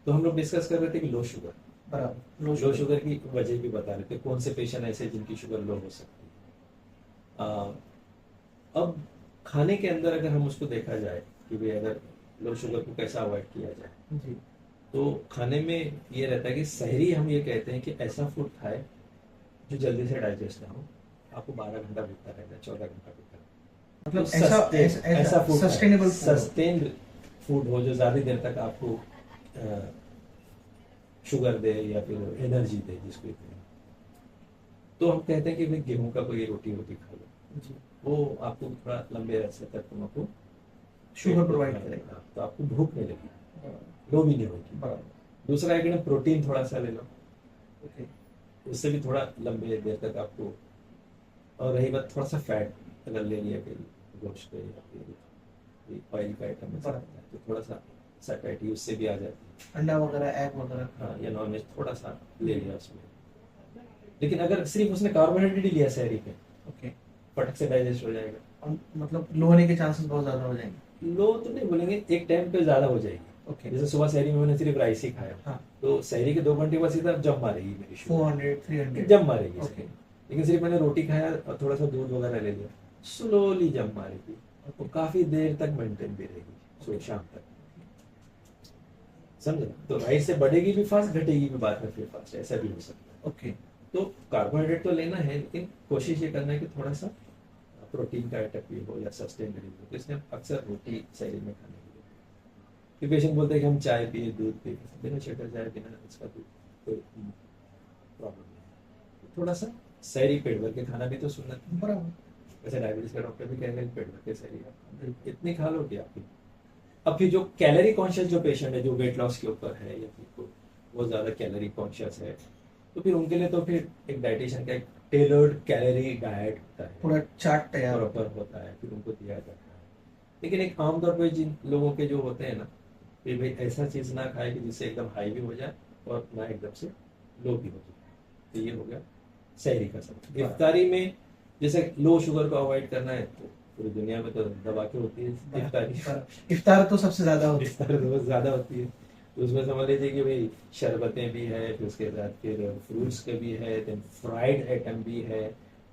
[SPEAKER 1] तो हम लोग डिस्कस कर रहे थे कि लो शुगर,
[SPEAKER 2] बराबर।
[SPEAKER 1] लो शुगर की वजह भी बता रहे थे, कौन से पेशेंट ऐसे जिनकी शुगर लो हो सकती है। अब खाने के अंदर अगर हम उसको देखा जाए कि भाई अगर लो शुगर को कैसा अवॉइड किया जाए,
[SPEAKER 2] जी।
[SPEAKER 1] तो खाने में ये रहता है कि सहरी हम ये कहते हैं कि ऐसा फूड खाए जो जल्दी से डाइजेस्ट ना हो। आपको 12 घंटा भूखता रहना है, 14 घंटा भूखता रहना है।
[SPEAKER 2] मतलब
[SPEAKER 1] तो
[SPEAKER 2] ऐसा
[SPEAKER 1] फूड
[SPEAKER 2] सस्टेनेबल
[SPEAKER 1] सस्टेन्ड फूड हो जो ज्यादा देर तक आपको शुगर दे या फिर एनर्जी दे, जिसको कहते हैं। तो हम कहते हैं कि भाई गेहूं का कोई रोटी वोटी खा लो,
[SPEAKER 2] जी।
[SPEAKER 1] वो आपको थोड़ा लंबे अरसे तक तुमको
[SPEAKER 2] शुगर प्रोवाइड करेगा।
[SPEAKER 1] तो आपको भूख नहीं लगेगी, लो भी नहीं होगी।
[SPEAKER 2] बराबर।
[SPEAKER 1] दूसरा है कि प्रोटीन थोड़ा सा ले लो,
[SPEAKER 2] ओके।
[SPEAKER 1] उससे भी थोड़ा लंबे देर तक आपको। और रही बात थोड़ा सा फैट अगर ले लिया कहीं गोश्त या फिर ऑयल का आइटम में, तो थोड़ा सा सैटिस्फैक्टी उससे भी आ जाती है।
[SPEAKER 2] अंडा वगैरह, एग वगैरह।
[SPEAKER 1] हाँ, या नॉन वेज थोड़ा सा ले लिया उसमें। लेकिन अगर सिर्फ उसने कार्बोहाइड्रेट ही लिया शहरी पे,
[SPEAKER 2] ओके।
[SPEAKER 1] फटक से डाइजेस्ट हो जाएगा।
[SPEAKER 2] और मतलब लो होने के चांसेस बहुत ज्यादा हो जाएंगे।
[SPEAKER 1] लो तो नहीं बोलेंगे, एक टाइम पे ज्यादा हो जाएगी।
[SPEAKER 2] ओके।
[SPEAKER 1] जैसे सुबह शहरी में मैंने सिर्फ राइस ही खाया,
[SPEAKER 2] हाँ।
[SPEAKER 1] तो शहरी के 2 घंटे बाद सीधा जम मारेगी मेरी शुगर,
[SPEAKER 2] 400 300
[SPEAKER 1] जम मारेगी।
[SPEAKER 2] ओके।
[SPEAKER 1] लेकिन सिर्फ मैंने रोटी खाया और थोड़ा सा दूध वगैरह ले लिया, स्लोली जम मारेगी और काफी देर तक मेंटेन भी रहेगी, सो शाम तक। समझे? तो राइस से बढ़ेगी भी फास्ट, घटेगी भी बाद में फिर फास्ट, ऐसा भी हो सकता है।
[SPEAKER 2] ओके।
[SPEAKER 1] तो कार्बोहाइड्रेट तो लेना है, लेकिन कोशिश ये करना है कि थोड़ा सा प्रोटीन का आइटम भी हो या सस्टेनेबल हो। तो इसलिए अक्सर रोटी शरीर में खाने के लिए, कि पेशेंट बोलते हैं कि हम चाय पिए, दूध पिए, बिना शक्कर चाय बिना इसका दूध कोई प्रॉब्लम नहीं। थोड़ा सा सैरी पेट भर के खाना भी तो सुनना है।
[SPEAKER 2] बराबर।
[SPEAKER 1] वैसे डायबिटीज का डॉक्टर भी कहेगा पेट भर के सैरी आप इतनी खा लो कि आपकी। अब फिर जो कैलोरी कॉन्शियस जो पेशेंट है, जो वेट लॉस के ऊपर है या फिर वो ज्यादा कैलोरी कॉन्शियस है, तो फिर उनके लिए तो फिर एक डाइटिशियन का एक टेलर्ड कैलोरी डाइट होता है,
[SPEAKER 2] पूरा चार्ट तैयार
[SPEAKER 1] प्रॉपर होता है, फिर उनको दिया जाता है। लेकिन एक आमतौर पर जिन लोगों के जो होते हैं ना, कि भाई ऐसा चीज ना खाए कि जिससे एकदम हाई भी हो जाए और ना एकदम से लो भी हो जाए। तो ये हो गया सहरी का समय। इफ्तारी में जैसे लो शुगर को अवॉइड करना है, तो पूरी दुनिया में तो दबा के होती है इफ्तारी।
[SPEAKER 2] इफ्तार तो सबसे ज्यादा होती है।
[SPEAKER 1] इफ्तार तो बहुत ज्यादा होती है। तो उसमें समझ लीजिए कि भाई शरबतें भी है, फिर उसके साथ फिर फ्रूट्स के भी है, देन फ्राइड आइटम भी है,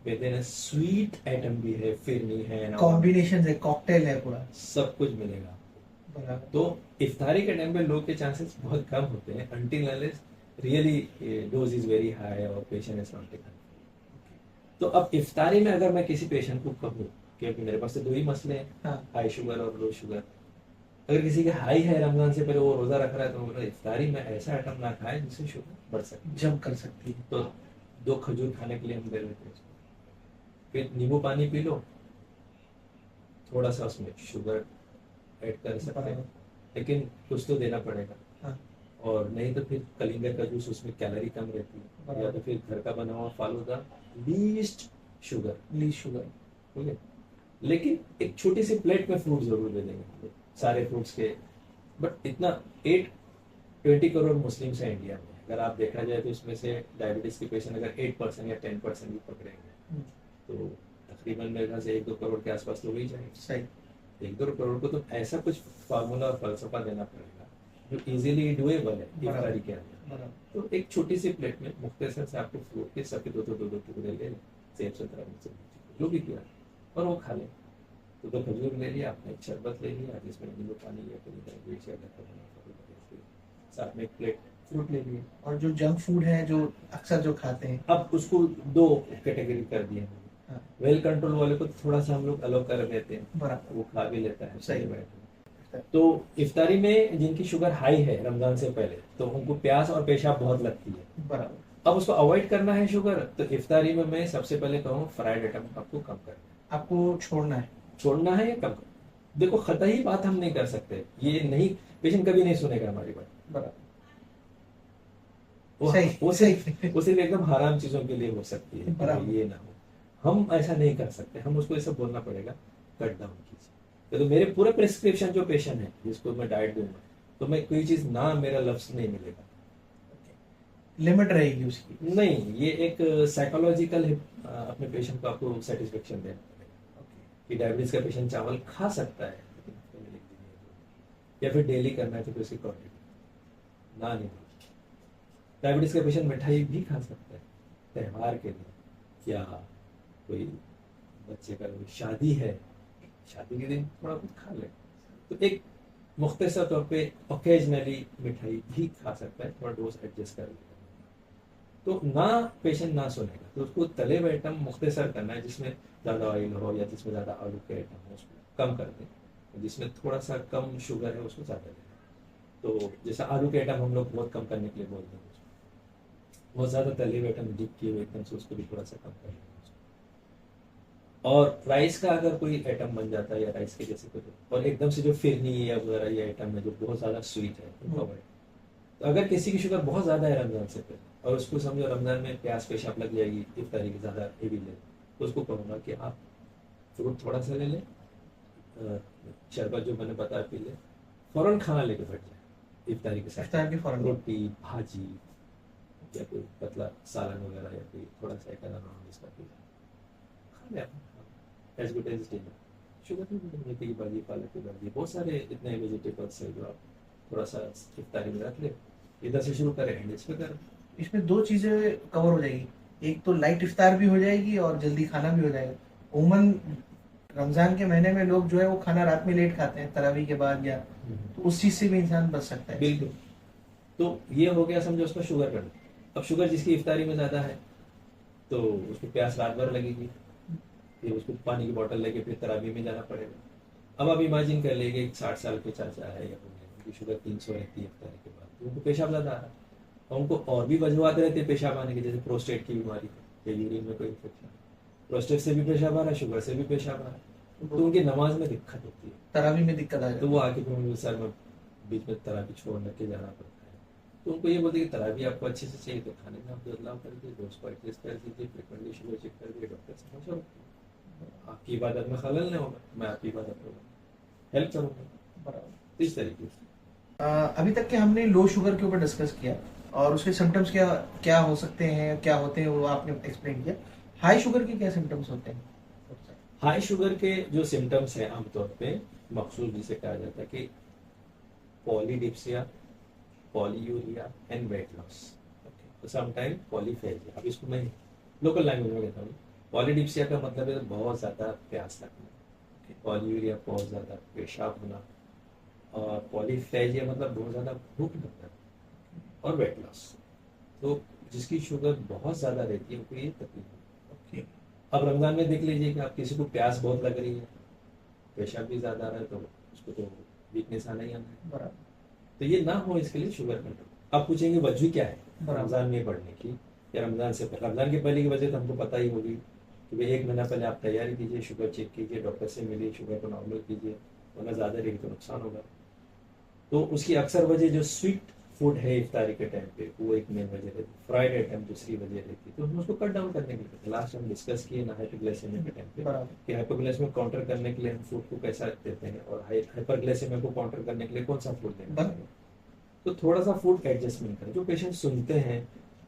[SPEAKER 1] फिर देन स्वीट आइटम भी है, फिरनी है,
[SPEAKER 2] कॉम्बिनेशन है, कॉकटेल है पूरा,
[SPEAKER 1] सब कुछ मिलेगा।
[SPEAKER 2] बराबर।
[SPEAKER 1] तो इफ्तारी के टाइम पे लोग के चांसेस बहुत कम होते हैं, until unless really dose is very high और पेशेंट इज नॉट टेकन। तो अब इफ्तारी में अगर मैं किसी पेशेंट को कहूँ कि अभी मेरे पास तो 2 ही मसले हैं,
[SPEAKER 2] हाँ।
[SPEAKER 1] हाई शुगर और लो शुगर। अगर किसी के हाई है, रमजान से पहले वो रोजा रख रहा है, तो मतलब इफ्तारी में ऐसा आइटम ना खाए जिससे शुगर बढ़ सके,
[SPEAKER 2] जम कर सकती है।
[SPEAKER 1] तो 2 खजूर खाने के लिए हम दे देते हैं उसको। फिर नींबू पानी पी लो, थोड़ा सा उसमें शुगर ऐड कर सकते हैं, लेकिन कुछ तो देना पड़ेगा।
[SPEAKER 2] हाँ।
[SPEAKER 1] और नहीं तो फिर कलिंगर का जूस, उसमें कैलोरी कम रहती है, या तो फिर घर का बना हुआ फालूदा, लीस्ट शुगर। ठीक है, लेकिन एक छोटी सी प्लेट में फ्रूट जरूर दे देंगे, सारे फ्रूट्स के। बट इतना 20 करोड़ मुस्लिम्स हैं इंडिया में, अगर आप देखा जाए तो इसमें से डायबिटीज के पेशेंट अगर 8% या 10% भी पकड़ेंगे, तो तकरीबन मेरे ख्याल से 1-2 करोड़ के आसपास तो हो ही जाएंगे।
[SPEAKER 2] सही।
[SPEAKER 1] 1-2 करोड़ को तो ऐसा कुछ फार्मूला और फलसफा देना पड़ेगा जो इजीली डुएबल है इफ्तारी के अंदर। तो एक छोटी सी प्लेट में मुख्तसर से आपको फ्रूट के सबके 2-2 टुकड़े ले लें, सेब संतरा जो भी किया, और वो खा लें। तो 2 खजूर ले लिया आपने, एक शरबत ले लिया जिसमें नींबू पानी या साथ में एक प्लेट फ्रूट ले लिए।
[SPEAKER 2] और जो जंक फूड है जो अक्सर जो खाते हैं,
[SPEAKER 1] अब उसको 2 कैटेगरी कर दिए हैं।
[SPEAKER 2] हाँ।
[SPEAKER 1] वेल कंट्रोल वाले को थोड़ा सा हम लोग अलग कर देते हैं,
[SPEAKER 2] बराबर।
[SPEAKER 1] वो खा भी लेता है
[SPEAKER 2] सही। सकता है।
[SPEAKER 1] तो इफ्तारी में जिनकी शुगर हाई है रमजान से पहले, तो उनको प्यास और पेशाब बहुत लगती है।
[SPEAKER 2] बराबर।
[SPEAKER 1] अब उसको अवॉइड करना है शुगर, तो इफ्तारी में मैं सबसे पहले कहूँ फ्राइड आइटम आपको कम करना है।
[SPEAKER 2] आपको छोड़ना है।
[SPEAKER 1] छोड़ना है या कम करना। देखो कतई बात हम नहीं कर सकते, ये नहीं, पेशेंट कभी नहीं सुनेगा हमारी बात।
[SPEAKER 2] बराबर।
[SPEAKER 1] वो
[SPEAKER 2] सही
[SPEAKER 1] वो
[SPEAKER 2] सही।
[SPEAKER 1] सिर्फ एकदम हराम चीजों के लिए हो सकती है कि भाई
[SPEAKER 2] बराबर।
[SPEAKER 1] ये ना हो। हम ऐसा नहीं कर सकते, हम उसको ऐसा बोलना पड़ेगा, कट डाउन कीजिए। तो मेरे पूरा प्रिस्क्रिप्शन जो पेशेंट है जिसको मैं डाइट दूंगा, तो मैं कोई चीज ना मेरा लफ्ज नहीं मिलेगा।
[SPEAKER 2] लिमिट रहेगी उसकी।
[SPEAKER 1] नहीं, ये एक साइकोलॉजिकल अपने पेशेंट को आपको सेटिस्फेक्शन देना पड़ेगा कि डायबिटीज का पेशेंट चावल खा सकता है, लेकिन हफ्ते में 1 दिन या फिर डेली करना है तो फिर उसकी क्वांटिटी ना नहीं। डायबिटीज का पेशेंट मिठाई भी खा सकता है त्योहार के लिए, या कोई बच्चे का कोई शादी है, शादी के दिन थोड़ा कुछ खा ले, तो एक मुख्तसर तौर पे ओकेजनली मिठाई भी खा सकता है, थोड़ा डोज एडजस्ट कर लेगा। तो ना पेशेंट ना सुनेगा, तो उसको तले हुए आइटम मुख्तसर करना है, जिसमें ज़्यादा ऑयल हो या जिसमें ज़्यादा आलू के आइटम हो उसको कम कर दें, जिसमें थोड़ा सा कम शुगर है उसको ज़्यादा दें। तो जैसा आलू के आइटम हम लोग बहुत कम करने के लिए बोलते हैं, बहुत ज़्यादा तले हुए आइटम डिप किए हुए एकदम से उसको भी थोड़ा सा कम कर लें। और राइस का अगर कोई आइटम बन जाता है या राइस के जैसे कुछ, और एकदम से जो फिरनी या वगैरह ये आइटम है जो बहुत ज़्यादा स्वीट है उनको अवॉइड। तो अगर किसी की शुगर बहुत ज़्यादा है रमज़ान से पहले, और उसको समझो रमज़ान में प्यास पेशाब लग जाएगी इफ्तारी की ज़्यादा हेवी ले, तो उसको कहूँगा कि आप फ्रूट थोड़ा सा ले लें, शरबत जो मैंने बताया पी ले, फ़ौरन खाना लेके बैठ जाए इफ्तारी के साथ,
[SPEAKER 2] इफ्तार के फौरन।
[SPEAKER 1] रोटी भाजी या कोई पतला सालन वगैरह या कोई थोड़ा सा एक इसका पी खा ले as good as dinner. Sugar भी मेथी की भाजी, पालक की भाजी, बहुत सारे इतने वेजिटेबल्स है जो आप थोड़ा सा इफ्तारी में रख ले, इधर से शुरू करें एंड इस पे करें।
[SPEAKER 2] इसमें दो चीजें कवर हो जाएगी, एक तो लाइट इफ्तार भी हो जाएगी और जल्दी खाना भी हो जाएगा। उमन रमजान के महीने में लोग जो है वो खाना रात में लेट खाते हैं तरावी के बाद, या तो उस चीज से भी इंसान बच सकता है।
[SPEAKER 1] बिल्कुल। तो ये हो गया समझो उसका शुगर कर। अब शुगर जिसकी इफ्तारी में ज़्यादा है तो उसको प्यास रात भर लगेगी, फिर उसको पानी की बोतल लेके फिर तरावी में जाना पड़ेगा। अब आप इमेजिन कर लीजिए 60 साल के चाचा है या उनकी शुगर 300 रहती है इफ्तारी के बाद, तो उनको पेशाब ज़्यादा आ रहा है, और उनको और भी वजूहत रहती है पेशाब आने की, जैसे प्रोस्टेट की बीमारी है या यूरिन में कोई इन्फेक्शन, प्रोस्टेट से भी पेशाब आ रहा है, शुगर से भी पेशाब आ रहा है, तो उनकी नमाज में दिक्कत होती है,
[SPEAKER 2] तरावी में दिक्कत आ
[SPEAKER 1] तो
[SPEAKER 2] जाती
[SPEAKER 1] वो आके फिर उनको सर में बीच में तरावी छोड़ के जाना पड़ता है। तो उनको ये बोलते हैं कि तरावी आपको अच्छे से चाहिए तो खाने में आप बदलाव कर दीजिए, उसको एडजस्ट कर दीजिए, फ्रिक्वेंटली शुगर चेक कर दीजिए, डॉक्टर से पूछो, आपकी इबादत में खलल नहीं होगा, मैं आपकी इबादत में हेल्प करूँगा।
[SPEAKER 2] है। बराबर।
[SPEAKER 1] इस तरीके से
[SPEAKER 2] अभी तक के हमने लो शुगर के ऊपर डिस्कस किया और उसके सिम्टम्स क्या क्या हो सकते हैं, क्या होते हैं, वो आपने एक्सप्लेन किया। हाई शुगर के क्या सिम्टम्स होते हैं?
[SPEAKER 1] हाई शुगर के जो सिम्टम्स हैं आमतौर पे मकसूद जिसे कहा जाता है कि polydipsia, polyuria and weight loss, sometime polyphagia. अब इसको मैं लोकल लैंग्वेज में कहता हूँ। पॉलीडिप्सिया का मतलब है बहुत ज़्यादा प्यास लगना, पॉलीयूरिया बहुत ज़्यादा पेशाब होना, और पॉलीफेजिया मतलब बहुत ज़्यादा भूख लगना, और वेट लॉस। तो जिसकी शुगर बहुत ज़्यादा रहती है उनको ये तकलीफ है। अब रमज़ान में देख लीजिए कि आप किसी को प्यास बहुत लग रही है, पेशाब भी ज़्यादा आ रहा है, तो उसको तो वीकनेस आना ही आना है।
[SPEAKER 2] बराबर।
[SPEAKER 1] तो ये ना हो इसके लिए शुगर कंट्रोल। आप पूछेंगे वजह क्या है रमज़ान में बढ़ने की या रमज़ान से पहले। रमज़ान के पहले की वजह तो हमको पता ही होगी कि भाई 1 महीना पहले आप तैयारी कीजिए, शुगर चेक कीजिए, डॉक्टर से मिलिए, शुगर को नॉर्मल कीजिए, वरना ज़्यादा रहेगी तो नुकसान होगा। तो उसकी अक्सर वजह जो स्वीट फूड है इफ्तारी के टाइम पे, वो एक मेन वजह रहती है। फ्राइड आइटम दूसरी वजह रहती है। तो हम उसको कट डाउन करने के लिए लास्ट हम डिस्कस किए ना हाइपोग्लाइसेमिया के टाइम पे कि हाइपोग्लाइसेमिया काउंटर करने के लिए हम फूड को कैसा देते हैं, और हाइपरग्लाइसेमिया को काउंटर करने के लिए कौन सा फूड देना चाहिए। तो थोड़ा सा फूड एडजस्टमेंट करें। जो पेशेंट सुनते हैं,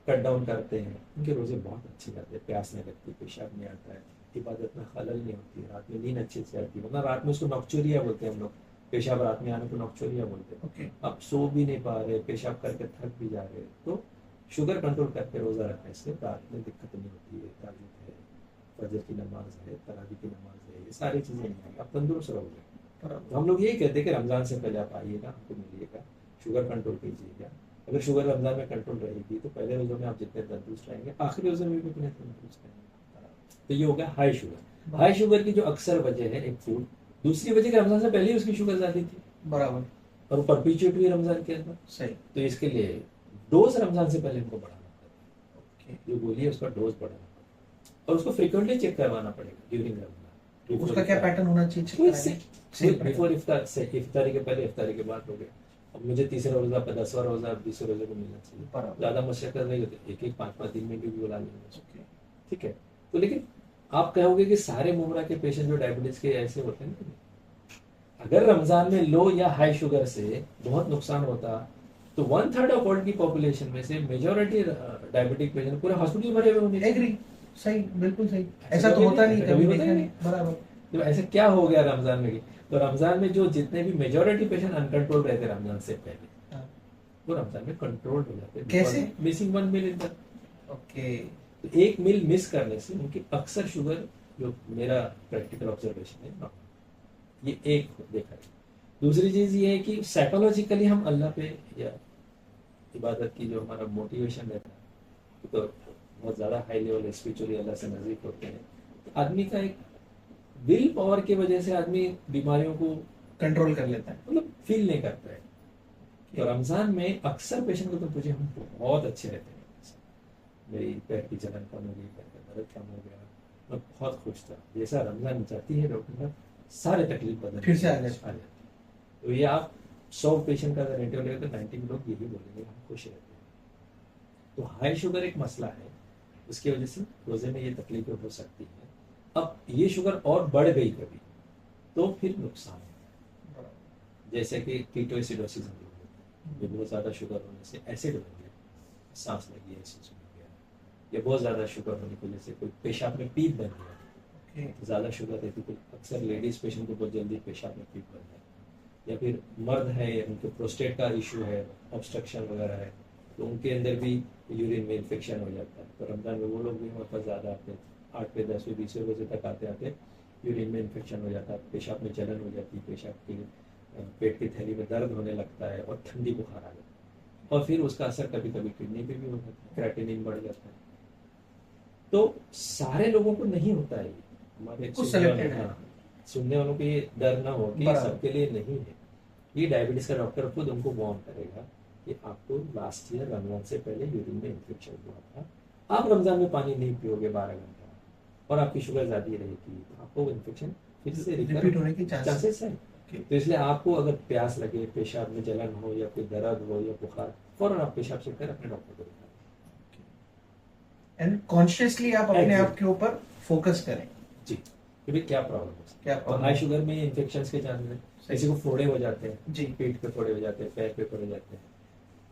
[SPEAKER 1] कट डाउन करते हैं, उनके रोजे बहुत अच्छे जाते हैं, प्यास नहीं लगती, पेशाब नहीं आता है, इबादत में खलल नहीं होती, रात में नींद अच्छे से आती है। वरना रात में उसको नॉक्चूरिया बोलते हैं हम लोग, पेशाब रात में आने को नॉक्चूरिया बोलते हैं। आप सो भी नहीं पा रहे, पेशाब करके थक भी जा रहे, तो शुगर कंट्रोल करके रोजा रखने से रात में दिक्कत नहीं होती है। ताजुद है, फजर की नमाज है, तरावी की नमाज है, ये सारी चीजें नहीं है, आप तंदुरुस्त रहोगे। तो हम लोग यही कहते हैं कि रमजान से पहले आप आइएगा, हमको मिलिएगा, शुगर कंट्रोल कीजिएगा। अगर शुगर रमजान में कंट्रोल रहेगी तो पहले रोजों में आप जितने तंदुरुस्त रहेंगे, आखिरी रोजे में भी उतने तंदुरुस्त रहेंगे। तो ये हो गया हाई शुगर की जो अक्सर वजह है एक फूड। दूसरी वजह कि रमजान से पहले ही उसकी शुगर ज्यादा थी,
[SPEAKER 2] बराबर।
[SPEAKER 1] और वो परपिचुएट भी रमजान के अंदर।
[SPEAKER 2] सही।
[SPEAKER 1] तो इसके लिए डोज रमजान से पहले हमको बढ़ाना पड़ेगा,
[SPEAKER 2] ओके।
[SPEAKER 1] जो गोली है उसका डोज बढ़ाना पड़ेगा, और उसको फ्रिक्वेंटली चेक करवाना पड़ेगा ड्यूरिंग
[SPEAKER 2] तो
[SPEAKER 1] रमजान।
[SPEAKER 2] उसका क्या पैटर्न होना चाहिए चेक
[SPEAKER 1] बिफोर
[SPEAKER 2] कराने? सेम
[SPEAKER 1] बिफोर इफ्तार से, इफ्तारी के पहले इफ्तारी के बाद हो गया। अब मुझे तीसरा रोजा, 10वां रोजा, 20वें रोजे को मिलना चाहिए।
[SPEAKER 2] बराबर।
[SPEAKER 1] ज्यादा मशक्कत नहीं होती, एक एक 5-5 दिन में भी बुला लेंगे,
[SPEAKER 2] ओके।
[SPEAKER 1] ठीक है। तो लेकिन आप कहोगे कि सारे मुमरा के पेशेंट जो डायबिटीज के ऐसे होते हैं ना, अगर रमजान में लो या हाई शुगर से बहुत नुकसान होता, तो 1/3 ऑफ वर्ल्ड की पॉपुलेशन में से मेजोरिटी डायबिटिक पेशेंट पूरे हॉस्पिटल भरे हुए होंगे।
[SPEAKER 2] एग्री। सही, बिल्कुल सही।
[SPEAKER 1] ऐसा
[SPEAKER 2] ऐसा तो
[SPEAKER 1] कभी
[SPEAKER 2] होता
[SPEAKER 1] नहीं,
[SPEAKER 2] नहीं,
[SPEAKER 1] ऐसा
[SPEAKER 2] कभी
[SPEAKER 1] कभी
[SPEAKER 2] देखा
[SPEAKER 1] होता ही
[SPEAKER 2] नहीं। बराबर।
[SPEAKER 1] तो ऐसा क्या हो गया रमजान में? तो रमजान में जो जितने भी मेजोरिटी पेशेंट अनकंट्रोल रहते रमजान से पहले,
[SPEAKER 2] हाँ।
[SPEAKER 1] वो रमजान में कंट्रोल हो जाते हैं।
[SPEAKER 2] कैसे?
[SPEAKER 1] Missing 1 meal in the,
[SPEAKER 2] okay.
[SPEAKER 1] तो 1 मील मिस करने से उनकी अक्सर शुगर, जो मेरा प्रैक्टिकल ऑब्जर्वेशन है, ये एक देखा है। दूसरी चीज ये है कि साइकोलॉजिकली हम अल्लाह पे या इबादत की जो हमारा मोटिवेशन रहता है, तो बहुत ज्यादा हाई लेवल स्पिरिचुअली अल्लाह से नजदीक होते हैं, तो आदमी का एक विल पावर की वजह से आदमी बीमारियों को
[SPEAKER 2] कंट्रोल कर लेता है।
[SPEAKER 1] मतलब फील नहीं करता है। तो रमजान में अक्सर पेशेंट को तो मुझे हम बहुत अच्छे रहते हैं, मेरी पैर की जलन कम हो गई, पैर का दर्द कम हो गया, मैं बहुत खुश था। जैसा रमजान जाती है डॉक्टर साहब, सारे तकलीफ बदल
[SPEAKER 2] फिर से आ जाती है।
[SPEAKER 1] तो ये आप 100 पेशेंट का अगर रेटियो लेगा तो 90 लोग यही बोलेंगे हम खुश रहते हैं। तो हाई शुगर एक मसला है, उसकी वजह से रोजे में ये तकलीफें हो सकती है। अब ये शुगर और बढ़ गई कभी तो फिर नुकसान है, जैसे कि कीटोएसिडोसिस हम लोग बोलते हैं, बहुत ज्यादा शुगर होने से एसिड हो गया, सांस लगी एसिड हो गया, या बहुत ज्यादा शुगर होने की वजह से कोई पेशाब में पीप बन गया। तो ज्यादा शुगर रहती तो अक्सर लेडीज पेशेंट को बहुत जल्दी पेशाब में पीप बन जाए, या फिर मर्द है उनके प्रोस्टेट का इशू है, ऑब्स्ट्रक्शन वगैरह है, तो उनके अंदर भी यूरिन में इन्फेक्शन हो जाता है। तो रमजान में वो लोग भी हमारे पास ज़्यादा आते हैं, 8वें 10वें 20वें बजे तक आते आते यूरिन में इन्फेक्शन हो जाता है, पेशाब में जलन हो जाती है, पेशाब की पेट की थैली में दर्द होने लगता है और ठंडी बुखार आ जाता है, और फिर उसका असर कभी कभी किडनी पे भी हो जाता है, क्रेटिनिन बढ़ जाता है। तो सारे लोगों को नहीं होता है, हमारे
[SPEAKER 2] कुछ
[SPEAKER 1] सुनने
[SPEAKER 2] selected
[SPEAKER 1] वालों-
[SPEAKER 2] है।
[SPEAKER 1] हाँ, सुनने वालों को ये डर ना हो कि
[SPEAKER 2] बराबर।
[SPEAKER 1] सबके लिए नहीं है। ये डायबिटीज का डॉक्टर खुद उनको वार्न करेगा कि आपको लास्ट ईयर रमजान से पहले यूरिन में इन्फेक्शन हुआ था, आप रमजान में पानी नहीं पियोगे 12 घंटा और आपकी शुगर ज्यादा रहेगी, तो आपको इन्फेक्शन फिर से
[SPEAKER 2] रिपीट होने की
[SPEAKER 1] चांसेस है। तो इसलिए आपको अगर प्यास लगे, पेशाब में जलन हो या कोई दर्द हो या बुखार, फौरन आप पेशाब चेक कर अपने डॉक्टर को दिखाएं।
[SPEAKER 2] एंड कॉन्शियसली आप अपने
[SPEAKER 1] Exactly.
[SPEAKER 2] आप के ऊपर फोकस करें
[SPEAKER 1] जी, कि भाई क्या प्रॉब्लम है,
[SPEAKER 2] क्या
[SPEAKER 1] तो
[SPEAKER 2] problem
[SPEAKER 1] हाई
[SPEAKER 2] है।
[SPEAKER 1] शुगर में इन्फेक्शन के चांसेस है। किसी को फोड़े हो जाते हैं,
[SPEAKER 2] जी।
[SPEAKER 1] पीठ पे फोड़े हो जाते हैं, पैर पे फोड़े जाते हैं,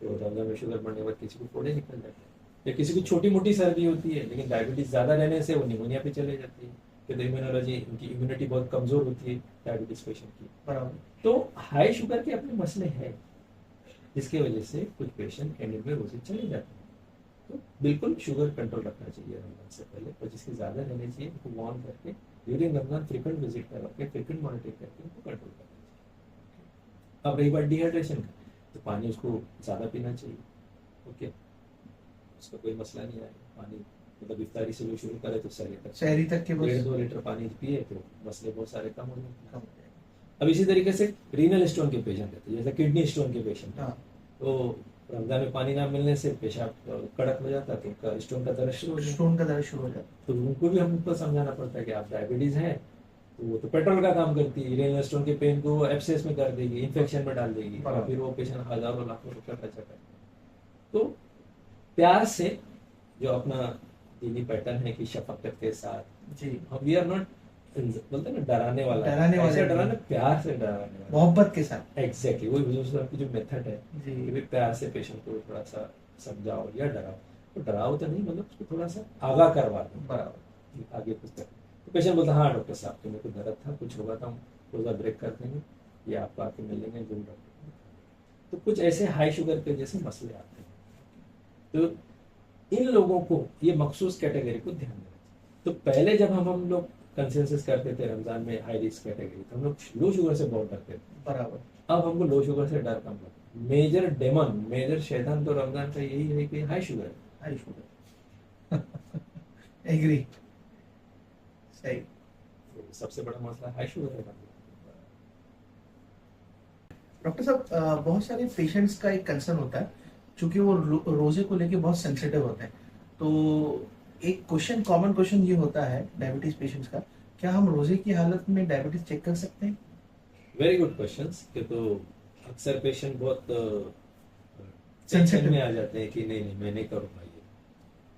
[SPEAKER 1] तो रमजान में शुगर बढ़ने के बाद किसी को फोड़े निकल जाते हैं, या किसी को छोटी मोटी सर्दी होती है लेकिन डायबिटीज ज्यादा रहने से वो निमोनिया पे चले जाती है, तो इम्यूनोलॉजी, उनकी इम्यूनिटी बहुत कमजोर होती है डायबिटीज पेशेंट की।
[SPEAKER 2] बराबर।
[SPEAKER 1] तो हाई शुगर के अपने मसले हैं, जिसकी वजह से कुछ पेशेंट एंड में रोजे चले जाते हैं। तो बिल्कुल शुगर कंट्रोल रखना चाहिए रमजान से पहले, और जिसकी ज्यादा रहनी चाहिए उनको वार्न करके ड्यूरिंग रमजान फ्रीक्वेंट विजिट करवा के फ्रीक्वेंट मॉनिटरिंग करके उनको कंट्रोल करना चाहिए। अब रही बात डिहाइड्रेशन का, तो पानी उसको ज्यादा पीना चाहिए, ओके, उसका कोई मसला नहीं आएगा। पानी मतलब इफ्तारी से जो शुरू करे तो
[SPEAKER 2] शहरी तक के बस
[SPEAKER 1] 1.5-2 लीटर पानी पिए तो मसले बहुत सारे कम हो जाते हैं।
[SPEAKER 2] कम हो जाएगा।
[SPEAKER 1] अब इसी तरीके से रीनल स्टोन के पेशेंट रहते हैं, जैसे किडनी स्टोन के पेशेंट,
[SPEAKER 2] हाँ।
[SPEAKER 1] तो रमजान में पानी ना मिलने से पेशाब कड़क हो जाता है, तो उनका स्टोन का दर्द शुरू हो जाता है।
[SPEAKER 2] स्टोन का दर्द शुरू हो जाता
[SPEAKER 1] तो उनको भी हमको समझाना पड़ता है कि आप डायबिटीज है, तो वो तो पेट्रोल का काम करती है, रीनल स्टोन के पेन को एब्सेस में कर देगी, इन्फेक्शन में डाल देगी, और फिर वो पेशेंट हजारों लाखों रुपया खर्चा करता है। तो प्यार से जो अपना दीनी पैटर्न है कि शफकत के साथ,
[SPEAKER 2] जी।
[SPEAKER 1] वी आर नॉट बोलते हैं ना डराने वाला,
[SPEAKER 2] डराने वाला
[SPEAKER 1] ऐसे
[SPEAKER 2] नहीं।
[SPEAKER 1] डराना, प्यार से डराने वाला,
[SPEAKER 2] मोहब्बत के साथ।
[SPEAKER 1] एग्जैक्टली वही हुजूर सल्लल्लाहु अलैहि वसल्लम की जो मेथड है
[SPEAKER 2] जी।
[SPEAKER 1] कि भी प्यार से पेशेंट को थोड़ा सा समझाओ या डराओ, तो डराओ तो नहीं, मतलब उसको थोड़ा सा आगाह करवा दो
[SPEAKER 2] बराबर।
[SPEAKER 1] कि आगे कुछ कर। तो पेशेंट बोलता हाँ डॉक्टर साहब, तो मेरे को दर्द था, कुछ होगा तो हम रोजा ब्रेक कर देंगे या आपको आके मिल लेंगे जो डॉक्टर। तो कुछ ऐसे हाई शुगर के जैसे मसले आते हैं, तो इन लोगों को ये मखसूस कैटेगरी को ध्यान देना चाहिए। तो पहले जब हम लोग कंसेंसस करते थे रमजान में हाई रिस्क कैटेगरी, तो हम लोग लो शुगर से बहुत डरते थे।
[SPEAKER 2] बराबर।
[SPEAKER 1] अब हमको लो शुगर से डर कम लगता है। मेजर डेमन, मेजर शैतान तो रमजान का यही है कि हाई शुगर है।
[SPEAKER 2] High sugar. एग्री। सही।
[SPEAKER 1] तो सबसे बड़ा मसला हाई शुगर है।
[SPEAKER 2] डॉक्टर साहब, बहुत सारे पेशेंट्स का एक कंसर्न होता है, क्योंकि वो रोजे को लेके बहुत सेंसिटिव होते हैं। तो एक कॉमन क्वेश्चन ये होता है डायबिटीज पेशेंट्स का, क्या हम रोजे की हालत में डायबिटीज चेक कर सकते हैं?
[SPEAKER 1] वेरी गुड क्वेश्चंस कि तो अक्सर पेशेंट बहुत टेंशन
[SPEAKER 2] Sensitive.
[SPEAKER 1] में आ जाते हैं कि नहीं नहीं मैं नहीं करूँगा ये।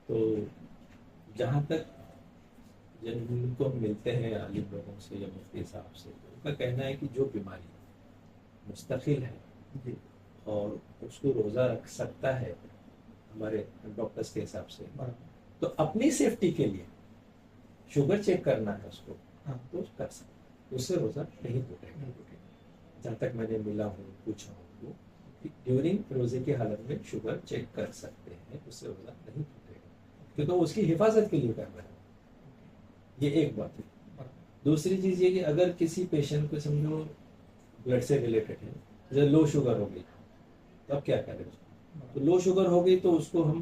[SPEAKER 1] तो जहाँ तक जिनको हम मिलते हैं आलिम लोगों से या मुफ्ती साहब से, तो उनका कहना है कि जो बीमारी मुस्तकिल है
[SPEAKER 2] जी।
[SPEAKER 1] और उसको रोज़ा रख सकता है हमारे डॉक्टर्स के हिसाब से,
[SPEAKER 2] हाँ,
[SPEAKER 1] तो अपनी सेफ्टी के लिए शुगर चेक करना है उसको,
[SPEAKER 2] हाँ,
[SPEAKER 1] तो कर सकते, उससे रोज़ा नहीं टूटेगा। जहाँ तक मैंने मिला हूँ पूछा हूँ, ड्यूरिंग रोजे की हालत में शुगर चेक कर सकते हैं, उससे रोज़ा नहीं टूटेगा, क्योंकि वो उसकी हिफाजत के लिए कर रहे हैं। ये एक बात है। दूसरी चीज़ ये कि अगर किसी पेशेंट को समझो ब्लड से रिलेटेड है, जैसे लो शुगर हो गई, तो अब क्या करें उसको? तो लो शुगर हो गई तो उसको हम,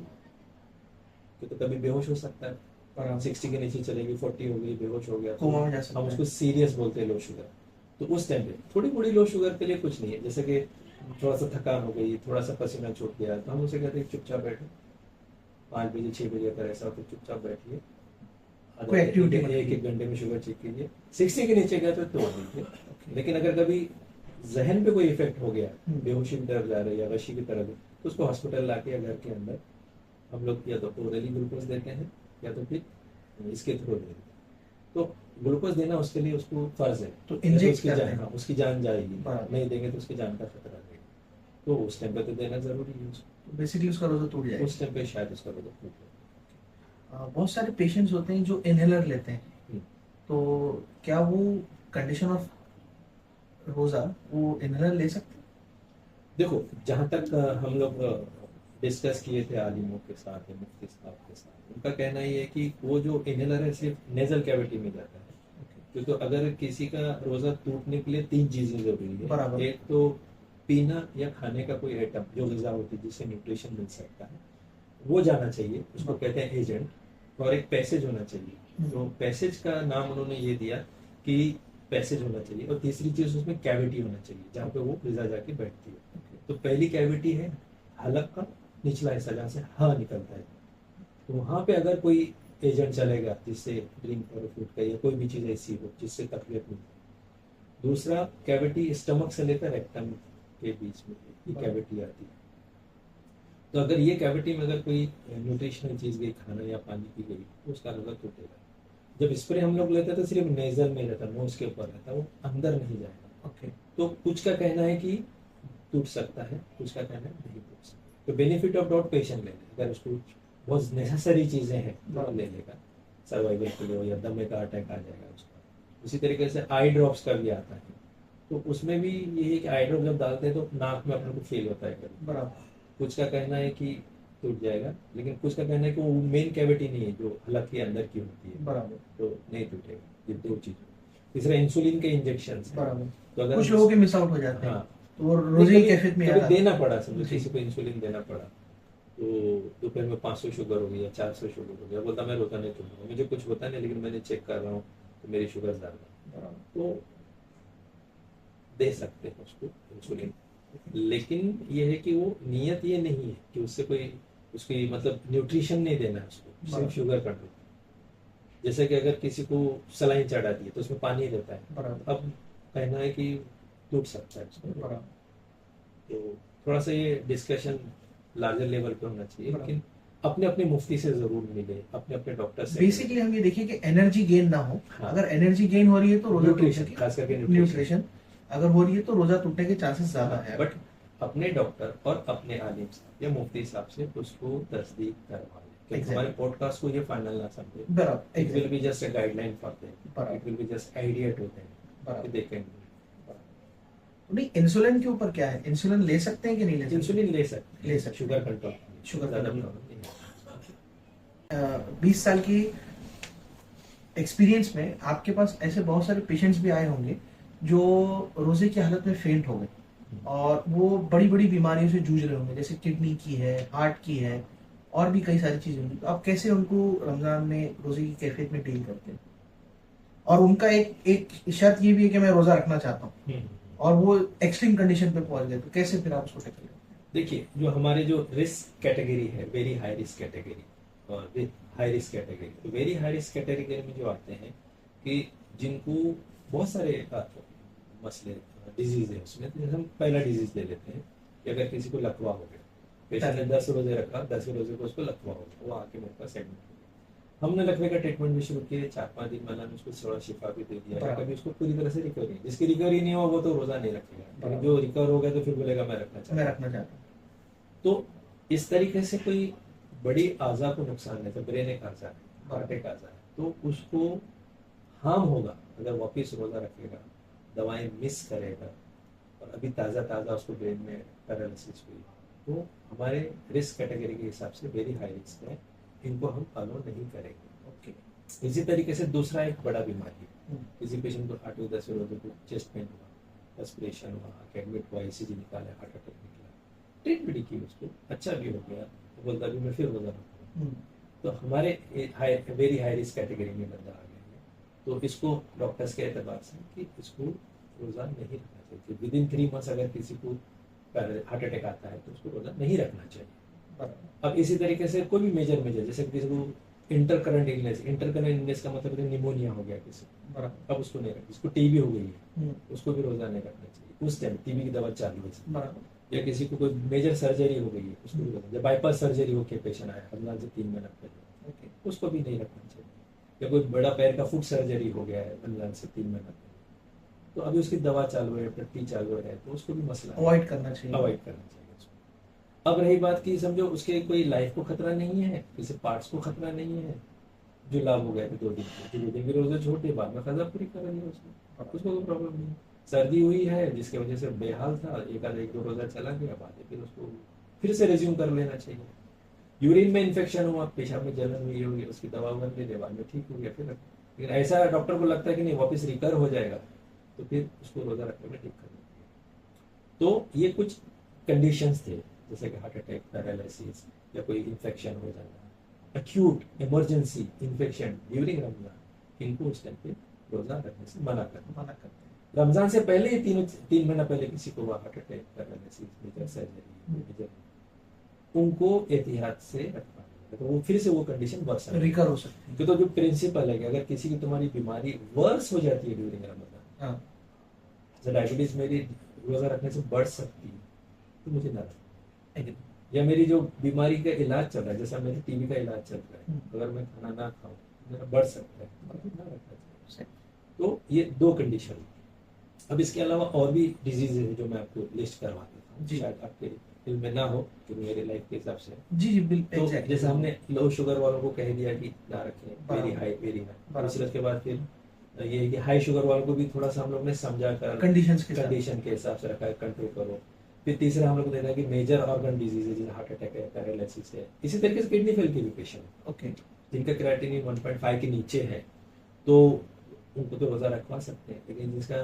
[SPEAKER 1] तो कभी बेहोश हो सकता है, 60 के नीचे चलेगी, 40 हो गई, बेहोश हो गया,
[SPEAKER 2] कोमा में जा
[SPEAKER 1] तो
[SPEAKER 2] सकता
[SPEAKER 1] हम
[SPEAKER 2] है।
[SPEAKER 1] उसको सीरियस बोलते हैं लो शुगर। तो उस टाइम पे थोड़ी मोड़ी लो शुगर के लिए कुछ नहीं है, जैसे कि थोड़ा सा थकान हो गई, थोड़ा सा पसीना छूट गया, तो हम उसे कहते हैं चुपचाप बैठो, 5 बजे 6 बजे अगर ऐसा हो तो चुपचाप बैठिए,
[SPEAKER 2] कोई activity मत
[SPEAKER 1] एक एक घंटे में शुगर चेक कीजिए। 60 के नीचे गया तो तोड़ दीजिए। लेकिन अगर कभी जहन पे कोई इफेक्ट हो गया, बेहोशी की तरफ जा रहे या गशी की तरफ, तो उसको हॉस्पिटल लाके या घर के अंदर हम लोग या तो ओरली ग्लूकोज देते हैं या तो फिर इसके थ्रू देते हैं। तो ग्लूकोज देना उसके लिए उसको फर्ज है,
[SPEAKER 2] तो इंजेक्ट
[SPEAKER 1] उसकी
[SPEAKER 2] करते
[SPEAKER 1] जान,
[SPEAKER 2] हैं।
[SPEAKER 1] हाँ, उसकी जान जाएगी,
[SPEAKER 2] बराबर।
[SPEAKER 1] नहीं देंगे तो उसकी जान का खतरा रहेगा, तो उस टाइम पे तो देना जरूरी है उसको।
[SPEAKER 2] तो बेसिकली उसका रोजा टूट जाएगा।
[SPEAKER 1] उस टाइम पे शायद उसका रोजा टूट जाए।
[SPEAKER 2] बहुत सारे पेशेंट्स होते हैं जो इनहेलर लेते हैं,
[SPEAKER 1] हम्म।
[SPEAKER 2] तो क्या वो कंडीशन ऑफ रोजा वो इनहेलर ले सकते हैं?
[SPEAKER 1] देखो, जहाँ तक हम लोग डिस्कस किए थे आलिमों के साथ या मुफ्ती साहब के साथ, उनका कहना ये है कि वो जो इनहेलर है सिर्फ नेजल कैविटी में जाता है, क्योंकि अगर किसी का रोजा टूटने के लिए 3 चीजें जरूरी
[SPEAKER 2] बराबर।
[SPEAKER 1] है। एक तो पीना या खाने का कोई आइटम जो ग़िज़ा होती है जिससे न्यूट्रिशन मिल सकता है, वो जाना चाहिए, उसको कहते हैं एजेंट। और एक पैसेज होना चाहिए, तो पैसेज का नाम उन्होंने ये दिया कि पैसेज होना चाहिए। और तीसरी चीज उसमें कैविटी होना चाहिए जहाँ पे वो ग़िज़ा जाके बैठती है। तो पहली कैविटी है हलक का निचला हिस्सा, जहाँ से हाँ निकलता है, तो वहां पे अगर कोई एजेंट चलेगा जिससे ड्रिंक और फूड का या कोई भी चीज ऐसी हो जिससे तकलीफ नहीं हो। दूसरा कैविटी स्टमक से लेकर रेक्टम के बीच में ये कैविटी आती है, तो अगर ये कैविटी में अगर कोई न्यूट्रिशनल चीज गई, खाना या पानी पी गई, तो उसका रोजा टूटेगा। जब स्प्रे हम लोग लेते हैं तो सिर्फ नेजल में रहता, नोज के ऊपर रहता, वो अंदर नहीं जाएगा।
[SPEAKER 2] ओके।
[SPEAKER 1] तो कुछ का कहना है कि टूट सकता है, कुछ का कहना है नहीं टूट सकता। तो बेनिफिट ऑफ डाउट पेशेंट ले ले, अगर उसको बहुत नेसेसरी चीजें हैं तो ले लेगा, सर्वाइवल के लिए हो या दमे का अटैक आ जाएगा उसका। उसी तरीके से आई ड्रॉप्स का भी आता है, तो उसमें भी ये है कि आई ड्रॉप जब डालते हैं तो नाक में अपने को फील होता है कभी।
[SPEAKER 2] बराबर।
[SPEAKER 1] कुछ का कहना है कि टूट जाएगा, लेकिन कुछ का कहना है कि वो मेन कैविटी नहीं है जो हलक के अंदर की होती है,
[SPEAKER 2] बराबर।
[SPEAKER 1] तो नहीं टूटेगा। ये 2 चीज। तीसरा इंसुलिन के इंजेक्शन,
[SPEAKER 2] बराबर।
[SPEAKER 1] तो अगर
[SPEAKER 2] कुछ लोगों के मिस आउट हो जाते हैं,
[SPEAKER 1] हाँ,
[SPEAKER 2] तो वो रोजे की
[SPEAKER 1] कभी-
[SPEAKER 2] कैफियत में
[SPEAKER 1] कभी
[SPEAKER 2] याद
[SPEAKER 1] देना पड़ा, समझो
[SPEAKER 2] जी।
[SPEAKER 1] किसी को इंसुलिन देना पड़ा, तो दोपहर में 500 शुगर हो गई या 400 शुगर हो गया, बोलता मैं रोजा नहीं तोड़ूंगा, मुझे कुछ होता नहीं, लेकिन मैंने चेक कर रहा हूँ तो मेरी शुगर ज्यादा है, तो दे सकते हैं उसको इंसुलिन। लेकिन ये है कि वो नियत ये नहीं है कि उससे कोई उसकी मतलब न्यूट्रिशन नहीं देना है उसको, सिर्फ शुगर कंट्रोल। जैसे कि अगर किसी को सलाइन चढ़ा दी तो उसमें पानी रहता है,
[SPEAKER 2] बराबर।
[SPEAKER 1] अब कहना है कि टूट सकता है उसको।
[SPEAKER 2] बराबर।
[SPEAKER 1] तो थोड़ा सा ये डिस्कशन लार्जर लेवल पे होना चाहिए,
[SPEAKER 2] बराबर।
[SPEAKER 1] लेकिन अपने अपने मुफ्ती से जरूर मिले, अपने अपने डॉक्टर से
[SPEAKER 2] बेसिकली हम ये देखिए कि एनर्जी गेन ना हो।
[SPEAKER 1] हाँ।
[SPEAKER 2] अगर एनर्जी गेन हो रही है तो रोजा
[SPEAKER 1] न्यूट्रिशन,
[SPEAKER 2] टूटने
[SPEAKER 1] खास करके
[SPEAKER 2] की न्यूट्रिशन अगर हो रही है तो रोजा टूटने के चांसेस ज्यादा है।
[SPEAKER 1] बट अपने डॉक्टर और अपने आलिम साहब या मुफ्ती साहब से उसको तस्दीक करवा लें, क्योंकि
[SPEAKER 2] Exactly.
[SPEAKER 1] हमारे पॉडकास्ट को ये फाइनल ना समझे।
[SPEAKER 2] बराबर।
[SPEAKER 1] It will be just a guideline for them,
[SPEAKER 2] बराबर।
[SPEAKER 1] It will be just idea to them,
[SPEAKER 2] बराबर।
[SPEAKER 1] दे कैन
[SPEAKER 2] नहीं, इंसुलिन के ऊपर क्या है? इंसुलिन ले सकते हैं कि नहीं ले सकते?
[SPEAKER 1] इंसुलिन ले सकते
[SPEAKER 2] ले सकते।
[SPEAKER 1] शुगर कंट्रोल,
[SPEAKER 2] शुगर
[SPEAKER 1] ज्यादा
[SPEAKER 2] कंट्रोल।
[SPEAKER 1] प्रॉब्लम नहीं है।
[SPEAKER 2] 20 साल की एक्सपीरियंस में आपके पास ऐसे बहुत सारे पेशेंट्स भी आए होंगे जो रोजे की हालत में फेंट हो गए और वो बड़ी बड़ी बीमारियों से जूझ रहे होंगे, जैसे किडनी की है, हार्ट की है, और भी कई सारी चीजें होंगी। तो आप कैसे उनको रमजान में रोजे की कैफियत में डील करते हैं? और उनका एक एक शर्त ये भी है कि मैं रोजा रखना चाहता हूँ, और वो एक्सट्रीम कंडीशन पे पहुंच गए, तो कैसे फिर आप उसको टैकल करते
[SPEAKER 1] देखिए, जो हमारे जो रिस्क कैटेगरी है, वेरी हाई रिस्क कैटेगरी और हाई रिस्क कैटेगरी, तो वेरी हाई रिस्क कैटेगरी में जो आते हैं कि जिनको बहुत सारे मसले डिजीज है उसमें, तो हम पहला डिजीज ले लेते हैं कि अगर किसी को लकवा हो गया, पेशेंट ने 10 रोजे रखा, 10वें रोजे को उसको लकवा हो गया, वो आके मेरे पास एडमिट हो गया। हमने लकवे का ट्रीटमेंट भी शुरू किया, 4-5 दिन मैंने उसको थोड़ा शिफा भी दे दिया,
[SPEAKER 2] बराबर।
[SPEAKER 1] कभी उसको पूरी तरह से रिकवरी, जिसकी रिकवरी नहीं हो वो तो रोजा नहीं रखेगा, लेकिन
[SPEAKER 2] बराबर।
[SPEAKER 1] जो रिकवर हो गया तो फिर बोलेगा मैं रखना
[SPEAKER 2] हैं?
[SPEAKER 1] चाहता
[SPEAKER 2] मैं
[SPEAKER 1] हूँ।
[SPEAKER 2] रखना चाहता हूँ।
[SPEAKER 1] तो इस तरीके से कोई बड़ी आजा को नुकसान है, तो ब्रेन एक आजा है, हार्ट एक आजा है, तो उसको हार्म होगा अगर वापिस रोजा रखेगा, दवाएं मिस करेगा और अभी ताज़ा ताज़ा उसको ब्रेन में पैरालिसिस हुई, तो हमारे रिस्क कैटेगरी के हिसाब से वेरी हाई रिस्क है, इनको हम फॉलो नहीं करेंगे।
[SPEAKER 2] ओके।
[SPEAKER 1] इसी तरीके से दूसरा एक बड़ा बीमारी है,
[SPEAKER 2] हम्म।
[SPEAKER 1] किसी पेशेंट को 8-10 रोजे को चेस्ट पेन हुआ, रेस्पिरेशन हुआ, एडमिट हुआ, ईसीजी निकाला, हार्ट अटैक निकला, ट्रीटमेंट की उसको, अच्छा भी हो गया, तो बोलता अभी मैं फिर रोजा रखूंगा।
[SPEAKER 2] हम्म।
[SPEAKER 1] तो हमारे वेरी हाई रिस्क कैटेगरी में बंदा आ गया है, तो इसको डॉक्टर्स के एतबार से कि इसको रोजा नहीं रखना चाहिए, विद इन 3 मंथ्स अगर किसी को हार्ट अटैक आता है तो उसको रोजा नहीं रखना चाहिए।
[SPEAKER 2] बराबर।
[SPEAKER 1] अब इसी तरीके से कोई भी मेजर जैसे किसी को इंटरकरेंट इलनेस का मतलब निमोनिया हो गया किसी को,
[SPEAKER 2] बराबर।
[SPEAKER 1] अब उसको नहीं रखना, जिसको टीबी हो गई है
[SPEAKER 2] हम्म।
[SPEAKER 1] उसको भी रोजा नहीं रखना चाहिए उस टाइम, टीबी की दवा चालू है,
[SPEAKER 2] बराबर।
[SPEAKER 1] या किसी को कोई मेजर सर्जरी हो गई है उसको भी रोजा, जब बाईपास सर्जरी होकर पेशेंट आया रमजान से 3 महीना पहले,
[SPEAKER 2] ओके।
[SPEAKER 1] उसको भी नहीं रखना चाहिए, या कोई बड़ा पैर का फुट सर्जरी हो गया है रमजान से 3 महीना पहले, तो अभी उसकी दवा चालू है, पट्टी चालू है, तो उसको भी मसला
[SPEAKER 2] अवॉइड करना चाहिए।
[SPEAKER 1] अवॉइड करना चाहिए उसको। अब रही बात की समझो उसके कोई लाइफ को खतरा नहीं है, किसी पार्ट्स को खतरा नहीं है, जो लाभ हो गया तो 2 दिन के 2 दिन के रोजे छोटे, बाद में खजा पूरी कर लिया उसको कोई प्रॉब्लम नहीं। सर्दी हुई है जिसकी वजह से बेहाल था, एक दो रोजा चला गया, बाद में फिर उसको फिर से रिज्यूम कर लेना चाहिए। यूरिन में इन्फेक्शन हुआ, पेशाब में जलन हुई होगी, उसकी दवा वगैरह ले ले, बाद में ठीक हो गया फिर, लेकिन ऐसा डॉक्टर को लगता है कि नहीं वापस रिकवर हो जाएगा, तो फिर उसको रोजा रखने में दिक्कत होती है। तो ये कुछ कंडीशंस थे, जैसे कि हार्ट अटैक, पैरालिसिस, या कोई इन्फेक्शन हो जाना, acute emergency infection during Ramzan, इनको उस टाइम पे रोजा रखने से मना करते
[SPEAKER 2] हैं।
[SPEAKER 1] रमजान से पहले ही 3 महीना पहले किसी को heart attack, paralysis, major surgery, उनको एहतियात से रखना है, तो वो फिर से वो कंडीशन वर्स
[SPEAKER 2] रिकवर हो सकती है।
[SPEAKER 1] तो जो प्रिंसिपल है कि अगर किसी की तुम्हारी बीमारी वर्स हो जाती है ड्यूरिंग रमजान,
[SPEAKER 2] हाँ।
[SPEAKER 1] जैसे डायबिटीज मेरी रोजा रखने से बढ़ सकती है, तो मुझे ना रखना, या मेरी जो बीमारी का इलाज चल रहा है, जैसा मेरे टीबी का इलाज चल रहा है, अगर मैं खाना ना खाऊं मेरा बढ़ सकता है, मुझे ना रखना चाहिए। तो ये 2 कंडीशन। अब इसके अलावा और भी डिजीज है जो मैं आपको लिस्ट करवा देता हूँ, शायद आपके दिल में ना हो, क्योंकि मेरे लाइफ के हिसाब से
[SPEAKER 2] जी बिल्कुल।
[SPEAKER 1] तो जैसे हमने लो शुगर वालों को कह दिया कि ना रखें, वेरी हाई
[SPEAKER 2] बराबर।
[SPEAKER 1] फिर उसके बाद फिर ये है कि हाई शुगर वालों को भी थोड़ा सा हम लोग ने समझा कर
[SPEAKER 2] कंडीशन
[SPEAKER 1] के हिसाब से रखा है, कंट्रोल करो। फिर तीसरा हम लोग को देखा कि मेजर ऑर्गन डिजीज है, जैसे हार्ट अटैक है, पैरालिसिस है, इसी तरीके से किडनी फेल के भी पेशेंट,
[SPEAKER 2] ओके,
[SPEAKER 1] जिनका क्रिएटिनिन 1.5 के नीचे है, तो उनको तो रोजा रखवा सकते हैं, लेकिन जिसका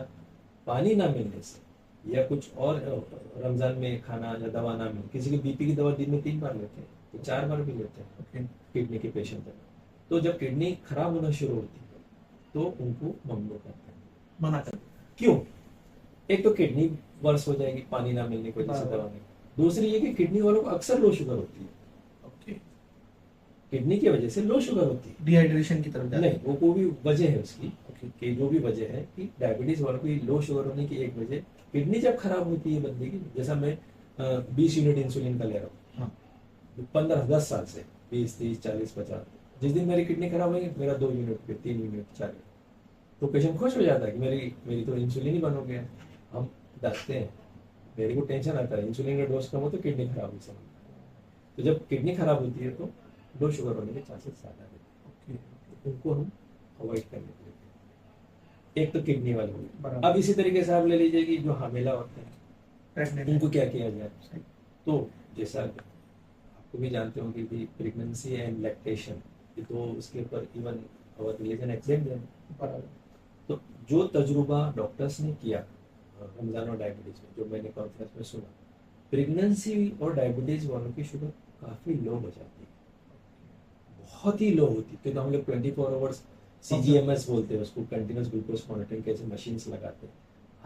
[SPEAKER 1] पानी ना मिलने से या कुछ और रमजान में खाना या दवा ना मिले, किसी की बीपी की दवा दिन में 3 बार लेते हैं, तो 4 बार भी लेते हैं,
[SPEAKER 2] ओके,
[SPEAKER 1] किडनी के पेशेंट है, तो जब किडनी खराब होना शुरू होती है तो उनको ममनू करते हैं,
[SPEAKER 2] मना कर।
[SPEAKER 1] क्यों? एक तो किडनी वर्स हो जाएगी पानी ना मिलने की वजह से दवा नहीं, दूसरी ये कि किडनी वालों को अक्सर लो शुगर होती है,
[SPEAKER 2] ओके,
[SPEAKER 1] किडनी की वजह से लो शुगर होती है,
[SPEAKER 2] डिहाइड्रेशन की तरफ
[SPEAKER 1] नहीं, वो कोई भी वजह है उसकी,
[SPEAKER 2] ओके,
[SPEAKER 1] कि जो भी वजह है कि डायबिटीज वालों को लो शुगर होने की एक वजह, किडनी जब खराब होती है बंदे की, जैसा मैं 20 यूनिट इंसुलिन का ले रहा हूँ 15-10 साल से, 20, 30, 40, 50, जिस दिन मेरी किडनी खराब होगी मेरा 2 यूनिट, फिर 3 यूनिट, 4 यूनिट, तो पेशेंट खुश हो जाता है कि मेरी तो इंसुलिन ही बंद हो गया। हम डरते हैं, मेरे को टेंशन आता है इंसुलिन का डोज कम हो तो किडनी खराब हो सकती है, तो जब किडनी खराब होती है तो लो शुगर होने के चांसेस ज़्यादा रहते हैं, उनको हम अवॉइड करने के लिए। एक तो किडनी वाले हो गए। अब इसी तरीके से आप ले लीजिए कि जो हामिला होते हैं उनको क्या किया जाए, तो जैसा आपको भी जानते होंगे कि प्रेगनेंसी एंड लैक्टेशन, ये तो उसके ऊपर इवन और रिलीजन एक्सेप्ट है, तो जो तजुर्बा डॉक्टर्स ने किया रमजान और डायबिटीज में, जो मैंने कॉन्फ्रेंस में सुना, प्रेगनेंसी और डायबिटीज वालों की शुगर काफी लो हो जाती है, बहुत ही लो होती है, क्योंकि हम लोग 24 आवर्स CGMS बोलते हैं उसको, कंटिन्यूस ग्लूकोज मॉनिटरिंग के मशीन्स लगाते हैं,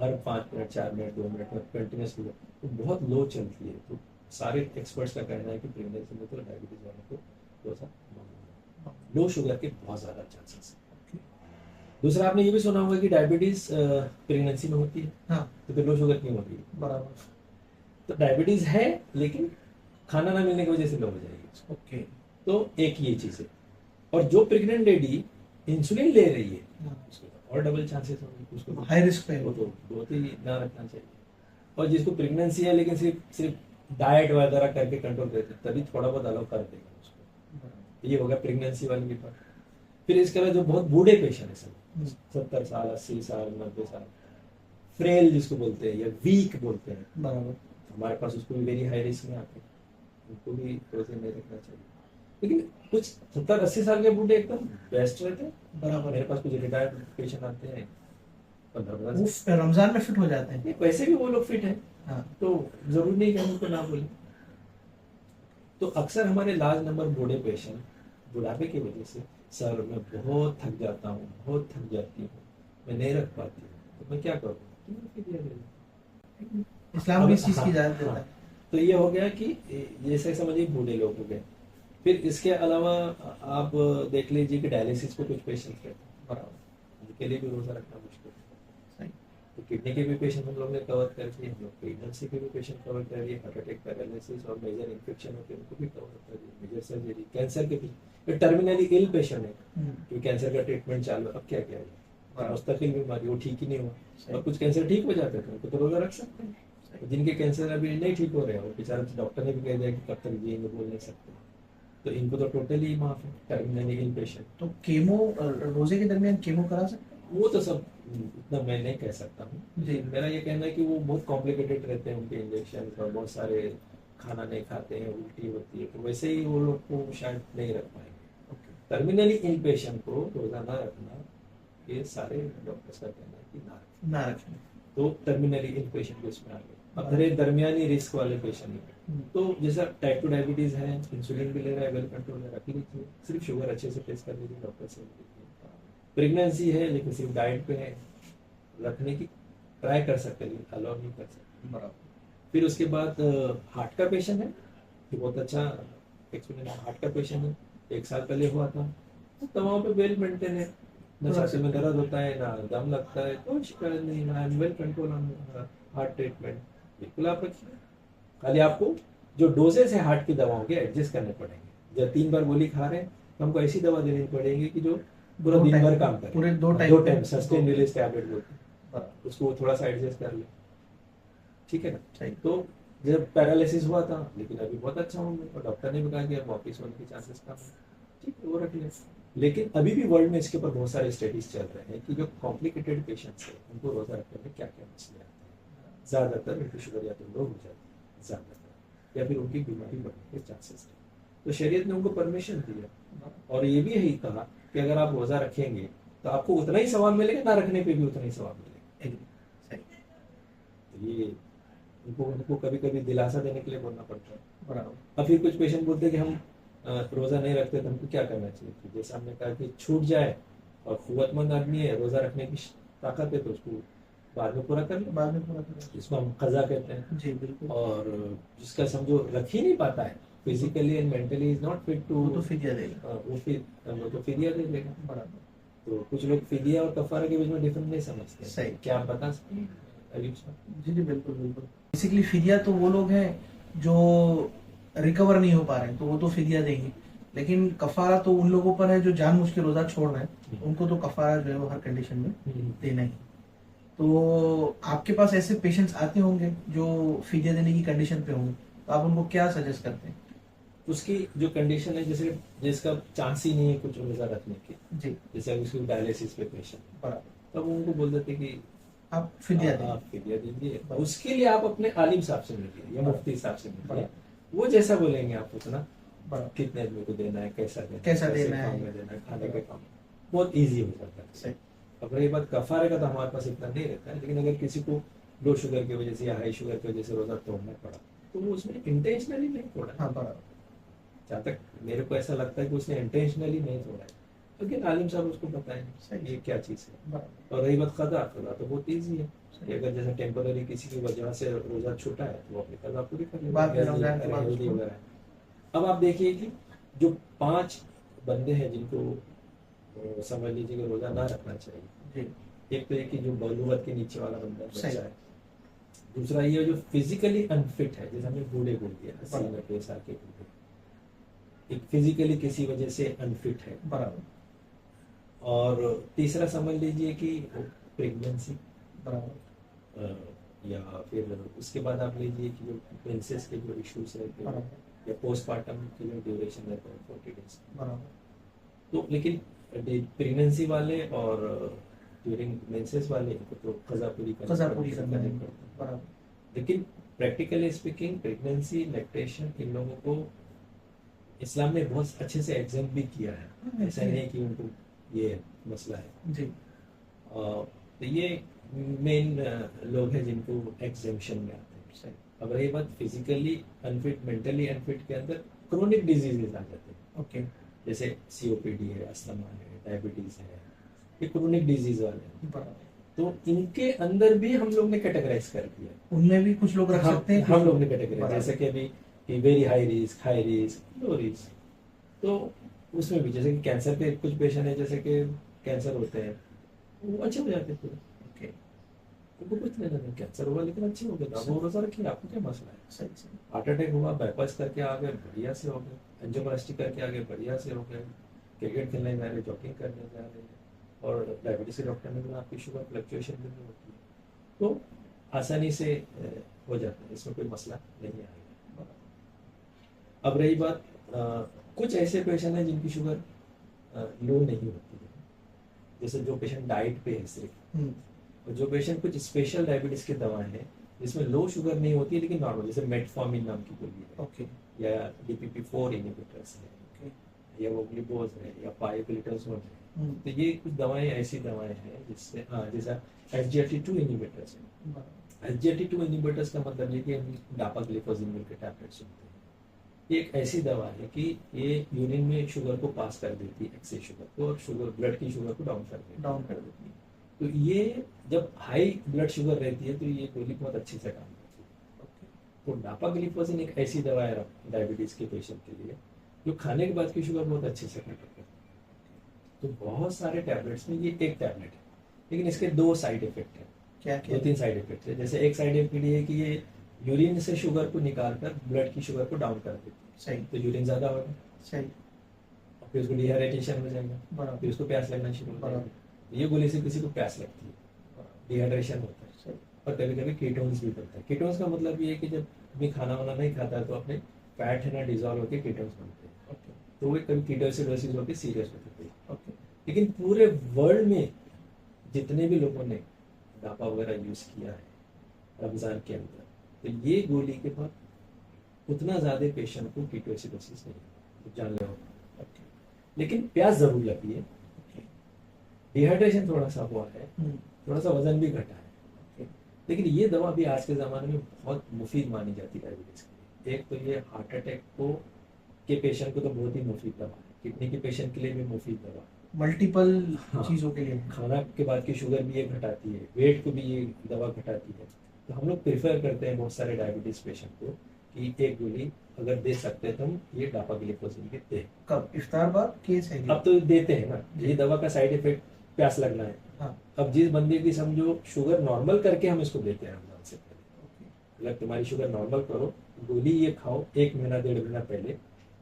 [SPEAKER 1] हर 5 मिनट 4 मिनट 2 मिनट में कंटिन्यूसली तो बहुत लो चलती है। तो सारे एक्सपर्ट्स का कहना है कि प्रेगनेंसी में तो डायबिटीज वालों को थोड़ा सा लो शुगर के बहुत ज़्यादा चांसेस है। दूसरा आपने ये भी सुना होगा कि डायबिटीज प्रेगनेंसी में होती है,
[SPEAKER 2] हाँ
[SPEAKER 1] तो फिर लो शुगर क्यों होती है?
[SPEAKER 2] बराबर।
[SPEAKER 1] तो डायबिटीज है लेकिन खाना ना मिलने की वजह से लो हो जाएगी।
[SPEAKER 2] ओके।
[SPEAKER 1] तो एक ये चीज है। और जो प्रेग्नेंट लेडी इंसुलिन ले रही है उसको तो और डबल चांसेस होंगे, उसको तो
[SPEAKER 2] हाई रिस्क पे
[SPEAKER 1] वो तो बहुत ही ना रखना चाहिए। और जिसको प्रेगनेंसी है लेकिन सिर्फ सिर्फ डाइट वगैरह करके कंट्रोल करते तभी थोड़ा बहुत अलाउ कर देगा उसको। ये हो गया प्रेगनेंसी वाली की बात। फिर इसके अलावा जो बहुत बूढ़े पेशेंट है सब 70 साल 80 साल 90 साल, फ्रेल जिसको बोलते हैं या वीक बोलते हैं,
[SPEAKER 2] बराबर।
[SPEAKER 1] हमारे पास उसको भी वेरी हाई रिस्क में आते हैं, उनको भी थोड़ा सा नहीं रखना चाहिए। लेकिन कुछ 70-80 साल के बूढ़े एकदम बेस्ट रहते हैं।
[SPEAKER 2] बराबर।
[SPEAKER 1] मेरे पास कुछ रिटायर्ड पेशेंट आते हैं 15
[SPEAKER 2] वो रमजान में फिट हो जाते हैं।
[SPEAKER 1] वैसे भी वो लोग फिट हैं,
[SPEAKER 2] हाँ
[SPEAKER 1] तो जरूरी नहीं कि हम उनको ना बोले। तो अक्सर हमारे लार्ज नंबर बूढ़े पेशेंट बुढ़ापे की वजह से, सर मैं बहुत थक जाता हूँ, बहुत थक जाती हूँ, मैं नहीं रख पाती हूँ, तो मैं क्या करूँ? तो मैं फिदिया दे दूँ।
[SPEAKER 2] इस्लाम भी इस चीज की
[SPEAKER 1] हाँ,
[SPEAKER 2] इजाजत देता
[SPEAKER 1] हाँ।
[SPEAKER 2] है।
[SPEAKER 1] तो ये हो गया कि जैसे समझिए बूढ़े लोग हो गए। फिर इसके अलावा आप देख लीजिए कि डायलिसिस पे कुछ पेशेंट रहते हैं, बराबर, उनके लिए भी रोजा रखना मुश्किल है।
[SPEAKER 2] सही।
[SPEAKER 1] तो किडनी के भी पेशेंट हम लोग ने कवर कर दिए, हम लोग प्रेगनेंसी के भी पेशेंट कवर कर दिए, हार्ट अटैक पैरालिसिस और मेजर इन्फेक्शन होते हैं उनको भी कवर कर दिए, मेजर सर्जरी, कैंसर के भी टर्मिनली इल पेशेंट है क्योंकि कैंसर का ट्रीटमेंट चालू है, अब क्या किया जाए? मुस्तकिल बीमारी वो ठीक ही नहीं हुआ, और कुछ कैंसर ठीक हो जाते हैं तो उनको तो रोजा रख सकते हैं। जिनके कैंसर अभी नहीं ठीक हो रहे हैं वो बेचारे डॉक्टर ने भी कह दिया कि कब तक जिएंगे बोल नहीं सकते, तो इनको तो टोटली माफ है, टर्मिनली इल पेशेंट।
[SPEAKER 2] तो केमो रोजे के दरमियान केमो करा सकते हैं?
[SPEAKER 1] वो तो सब इतना मैं नहीं कह सकता हूँ जी। मेरा ये कहना है कि वो बहुत कॉम्प्लिकेटेड रहते हैं उनके इंजेक्शन, और बहुत सारे खाना नहीं खाते हैं, उल्टी होती है, तो वैसे ही वो लोग को शायद नहीं रख पाएंगे। टर्मिनली इल पेशेंट को रोजाना रखना, ये सारे डॉक्टर्स का कहना है कि
[SPEAKER 2] ना रखें।
[SPEAKER 1] तो टर्मिनली इल पेशेंट इसमें आ गए। अब मेरे दरमियानी रिस्क वाले पेशेंट तो जैसा टाइप 2 डायबिटीज है, इंसुलिन भी ले रहा है, वेल कंट्रोल है, रख लीजिए, सिर्फ शुगर अच्छे से टेस्ट कर लीजिए, डॉक्टर से मिल लीजिए। प्रेगनेंसी है लेकिन सिर्फ डाइट पे है, रखने की ट्राई कर सकते हैं लेकिन अलाउ नहीं कर सकते, बराबर। फिर उसके बाद हार्ट का पेशेंट है, ये बहुत अच्छा एक्सपीरियंस, हार्ट का पेशेंट है, 1 साल पहले हुआ था, दवाओं पे वेल मेंटेन है, ना छाती में दर्द होता है ना दम लगता है, कोई शिकायत नहीं, ना well control on heart treatment, बिल्कुल आप रखिए। खाली आपको जो डोजेस है हार्ट की दवाओं के एडजस्ट करने पड़ेंगे। जब 3 बार गोली खा रहे हैं तो हमको ऐसी दवा देनी पड़ेगी कि जो पूरा दिन भर काम करे,
[SPEAKER 2] पूरे 2
[SPEAKER 1] टाइम सस्टेन रिलीज टैबलेट बोलते हैं, उसको थोड़ा सा एडजस्ट कर ले, ठीक है ना?
[SPEAKER 2] सही।
[SPEAKER 1] तो जब पैरालिसिस हुआ था लेकिन अभी बहुत अच्छा हो गया, और डॉक्टर ने भी कहा कि अब वापस होने के चांसेस कम है, ठीक है वो रख ले। लेकिन अभी भी वर्ल्ड में इसके ऊपर बहुत सारे स्टडीज चल रहे हैं कि जो कॉम्प्लिकेटेड पेशेंट्स है उनको रोजा रखने में क्या क्या मसले आते हैं। ज्यादातर उनकी शुगर या तो लो हो जाती है ज्यादातर, या फिर उनकी बीमारी बढ़ने के चांसेस है। तो शरीयत ने उनको परमिशन दिया, और ये भी यही कहा कि अगर आप रोजा रखेंगे तो आपको उतना ही सवाब मिलेगा, ना रखने पे भी उतना ही सवाब मिलेगा।
[SPEAKER 2] सही।
[SPEAKER 1] तो ये उनको कभी कभी दिलासा देने के लिए बोलना पड़ता है,
[SPEAKER 2] बराबर।
[SPEAKER 1] अब फिर कुछ पेशेंट बोलते हैं कि हम रोजा नहीं रखते तो हमको क्या करना चाहिए? तो जैसे हमने कहा कि छूट जाए और कुव्वतमंद आदमी है, रोजा रखने की ताकत है, तो उसको बाद में पूरा कर ले,
[SPEAKER 2] बाद में पूरा करें,
[SPEAKER 1] इसको हम कज़ा कहते हैं
[SPEAKER 2] जी बिल्कुल।
[SPEAKER 1] और जिसका समझो रख ही नहीं पाता है, physically and mentally is not fit to,
[SPEAKER 2] वो तो फिदिया देगा,
[SPEAKER 1] वो तो फिदिया दे देगा।
[SPEAKER 2] बराबर।
[SPEAKER 1] तो कुछ लोग फिदिया और कफारा के बीच में डिफरेंस नहीं समझते।
[SPEAKER 2] सही।
[SPEAKER 1] क्या आप बता सकते हैं अयूब साहब?
[SPEAKER 2] जी जी बिल्कुल बिल्कुल। बेसिकली फिदिया तो वो लोग हैं जो रिकवर नहीं हो पा रहे हैं, तो वो तो फिदिया देंगे, लेकिन कफारा तो उन लोगों पर है जो जानबूझ के रोजा छोड़ रहे हैं, उनको तो कफारा जो है वो हर कंडीशन में देना ही। तो आपके पास ऐसे पेशेंट्स आते होंगे जो फिदिया देने की कंडीशन पे होंगे, तो आप उनको क्या सजेस्ट करते हैं?
[SPEAKER 1] उसकी जो कंडीशन है, जैसे जिसका चांस ही नहीं है कुछ रोजा रखने की,
[SPEAKER 2] जी,
[SPEAKER 1] जैसे उसकी डायलिसिस पे पेशेंट,
[SPEAKER 2] बराबर,
[SPEAKER 1] तब उनको बोल देते कि
[SPEAKER 2] आप फिदिया दें।
[SPEAKER 1] आप फिदिया दीजिए, उसके लिए आप अपने आलिम साहब से मिलिए या मुफ्ती साहब से मिलिए, वो जैसा बोलेंगे आप उतना, कितने आदमी को देना है, कैसा देना है, खाने के काम, बहुत इजी हो जाता है। अब रही बात कफारे का, तो हमारे पास इतना नहीं रहता है, लेकिन अगर किसी को लो शुगर की वजह से या हाई शुगर की वजह से रोजा तोड़ना पड़ा, तो वो उसमें इंटेंशनली नहीं तोड़ा।
[SPEAKER 2] हाँ, बराबर।
[SPEAKER 1] जहाँ तक मेरे को ऐसा लगता है कि उसने इंटेंशनली नहीं तोड़ा है, लेकिन आलिम साहब उसको बताएं
[SPEAKER 2] सही।
[SPEAKER 1] ये क्या चीज़ है।
[SPEAKER 2] बराबर।
[SPEAKER 1] और रही बात कदा, कदा तो बहुत ईजी है कि
[SPEAKER 2] सही।
[SPEAKER 1] अगर जैसे टेम्पररी किसी की वजह से रोजा छूटा है तो वो अपनी कदा पूरी कर लेगा,
[SPEAKER 2] बाद में रमजान के बाद
[SPEAKER 1] हेल्दी
[SPEAKER 2] उसको।
[SPEAKER 1] वगैरह है। अब आप देखिए कि जो 5 बंदे हैं जिनको समझ लीजिए कि रोजा ना रखना चाहिए।
[SPEAKER 2] जी।
[SPEAKER 1] एक तो ये कि जो बलूगत के नीचे वाला बंदा है,
[SPEAKER 2] सही।
[SPEAKER 1] बच्चा है। दूसरा ये जो फिजिकली अनफिट है, जैसे हमने बूढ़े बोल दिया, 80-90 साल के बूढ़े, एक फिजिकली किसी वजह से अनफिट है।
[SPEAKER 2] बराबर।
[SPEAKER 1] और तीसरा समझ लीजिए कि प्रेगनेंसी,
[SPEAKER 2] बराबर।
[SPEAKER 1] या फिर उसके बाद आप लीजिए कि जो मेंसेस के जो इश्यूज रहते हैं,
[SPEAKER 2] बराबर।
[SPEAKER 1] या पोस्टमार्टम के जो ड्यूरेशन रहता है 40 डेज।
[SPEAKER 2] बराबर।
[SPEAKER 1] तो लेकिन प्रेगनेंसी वाले और ड्यूरिंग मेंसेस वाले को तो कज़ा पूरी
[SPEAKER 2] कज़ा पूरी करनी
[SPEAKER 1] करनी
[SPEAKER 2] है।
[SPEAKER 1] पड़ती है।
[SPEAKER 2] बराबर।
[SPEAKER 1] लेकिन प्रैक्टिकली स्पीकिंग प्रेगनेंसी लैक्टेशन इन लोगों को इस्लाम ने बहुत अच्छे से एग्जाम भी किया है। ऐसा नहीं है कि उनको ये मसला है।
[SPEAKER 2] जी।
[SPEAKER 1] तो ये मेन लोग हैं जिनको एग्जेम्पशन में आते हैं।
[SPEAKER 2] सही।
[SPEAKER 1] अब रही बात फिजिकली अनफिट, मेंटली अनफिट के अंदर क्रोनिक डिजीजेज आ जाते हैं,
[SPEAKER 2] ओके।
[SPEAKER 1] जैसे सीओपीडी है, अस्थमा है, डायबिटीज है, ये क्रोनिक डिजीज वाले हैं।
[SPEAKER 2] बराबर।
[SPEAKER 1] तो इनके अंदर भी हम लोग ने कैटेगराइज कर दिया।
[SPEAKER 2] उनमें भी कुछ लोग रख सकते हैं,
[SPEAKER 1] हम लोग ने कैटेगराइज,
[SPEAKER 2] बराबर।
[SPEAKER 1] जैसे कि अभी very high risk, high risk, low risk. तो उसमें भी जैसे कि कैंसर के कुछ पेशेंट है, जैसे कि कैंसर होते हैं वो अच्छे हो जाते हैं पूरे,
[SPEAKER 2] ओके।
[SPEAKER 1] उनको कुछ लेना नहीं, कैंसर हुआ लेकिन अच्छे हो गए, आप वो रोजा रखिए, आपको क्या मसला है।
[SPEAKER 2] सही सही।
[SPEAKER 1] हार्ट अटैक हुआ, बाईपास करके आ गए, बढ़िया से हो गए। एंजियोप्लास्टी करके आ गए, बढ़िया से हो गए। क्रिकेट खेलने जा रहे, जॉगिंग करने जा रहे हैं, और डायबिटीज के डॉक्टर ने बोला आपकी शुगर फ्लक्चुएशन भी नहीं होती है, तो आसानी से हो जाता है, इसमें कोई मसला नहीं आएगा। अब रही बात कुछ ऐसे पेशेंट हैं जिनकी शुगर लो नहीं होती है, जैसे जो पेशेंट डाइट पे है सिर्फ, और जो पेशेंट कुछ स्पेशल डायबिटीज की दवाएं हैं जिसमें लो शुगर नहीं होती है लेकिन नॉर्मल, जैसे मेटफॉर्मिन नाम की गोली है,
[SPEAKER 2] ओके।
[SPEAKER 1] या DPP-4 इनहिबिटर्स है,
[SPEAKER 2] ओके।
[SPEAKER 1] या वो ग्लूकोज है, या पाइक्लिटोजोन है।
[SPEAKER 2] हम्म।
[SPEAKER 1] तो ये कुछ दवाएं ऐसी दवाएं हैं जिससे जैसा SGLT2 इनहिबिटर्स है।
[SPEAKER 2] बराबर।
[SPEAKER 1] SGLT2 इनहिबिटर्स का मतलब ये कि हम डापाग्लिफोजिन के टैबलेट्स होते हैं। ये एक ऐसी दवा है कि ये यूरिन में शुगर को पास कर देती है, एक्सेस शुगर को, और शुगर ब्लड की शुगर को डाउन कर देती है।
[SPEAKER 2] डाउन कर देती है।
[SPEAKER 1] तो ये जब हाई ब्लड शुगर रहती है तो ये गोली बहुत अच्छे से काम करती है।
[SPEAKER 2] ओके।
[SPEAKER 1] तो डापाग्लिफोजिन एक ऐसी दवा है डायबिटीज के पेशेंट के लिए जो खाने के बाद की शुगर बहुत अच्छे से कंट्रोल करती है। तो बहुत सारे टैबलेट्स में ये एक टैबलेट है, लेकिन इसके 2 साइड इफेक्ट है,
[SPEAKER 2] क्या क्या?
[SPEAKER 1] 2-3 साइड इफेक्ट है। जैसे एक साइड इफेक्ट ये है कि ये यूरिन से शुगर को निकालकर ब्लड की शुगर को डाउन कर देती है,
[SPEAKER 2] सही।
[SPEAKER 1] तो यूरिन ज्यादा होगा,
[SPEAKER 2] सही।
[SPEAKER 1] और फिर उसको डिहाइड्रेशन हो जाएगा,
[SPEAKER 2] बराबर।
[SPEAKER 1] फिर उसको प्यास लगना शुरू हो
[SPEAKER 2] बराबर।
[SPEAKER 1] जाएगा। ये गोली से किसी को प्यास लगती है, डिहाइड्रेशन होता है,
[SPEAKER 2] सही।
[SPEAKER 1] और कभी कभी कीटोन्स भी बनता है। कीटोन्स का मतलब ये है कि जब भी खाना वाना नहीं खाता है तो अपने फैट है ना डिजॉल्व होकर कीटोन्स बनते हैं,
[SPEAKER 2] ओके।
[SPEAKER 1] तो वो कभी कीटोसिडोसिस होकर सीरियस हो जाती है।
[SPEAKER 2] ओके।
[SPEAKER 1] लेकिन पूरे वर्ल्ड में जितने भी लोगों ने डापा वगैरह यूज किया है रमजान के अंदर, तो ये गोली के बाद उतना ज्यादा पेशेंट को कीटोसिडोसिस नहीं है, तो जान लो।
[SPEAKER 2] ओके।
[SPEAKER 1] लेकिन प्यास जरूर लगी है,
[SPEAKER 2] ओके।
[SPEAKER 1] डिहाइड्रेशन थोड़ा सा हुआ है,
[SPEAKER 2] हम्म।
[SPEAKER 1] थोड़ा सा वजन भी घटा है।
[SPEAKER 2] ओके।
[SPEAKER 1] लेकिन ये दवा भी आज के ज़माने में बहुत मुफीद मानी जाती है डायबिटीज़ के लिए। एक तो ये हार्ट अटैक को के पेशेंट को तो बहुत ही मुफीद दवा है, किडनी के पेशेंट के लिए भी मुफीद दवा है,
[SPEAKER 2] मल्टीपल
[SPEAKER 1] हाँ।
[SPEAKER 2] चीजों के लिए।
[SPEAKER 1] खाना के बाद की शुगर भी ये घटाती है, वेट को भी ये दवा घटाती है। तो हम लोग प्रेफर करते हैं बहुत सारे डायबिटीज़ पेशेंट को कि एक गोली अगर दे सकते हैं तो हम ये डापाग्लिफोजिन की दें।
[SPEAKER 2] कब? इफ्तार बाद के सही?
[SPEAKER 1] अब तो देते हैं ना, ये दवा का साइड इफेक्ट प्यास लगना है।
[SPEAKER 2] हाँ।
[SPEAKER 1] अब जिस बंदे की समझो शुगर नॉर्मल करके हम इसको देते हैं रमजान से पहले,
[SPEAKER 2] ओके।
[SPEAKER 1] अगर तुम्हारी शुगर नॉर्मल करो, गोली ये खाओ 1 महीना 1.5 महीना पहले,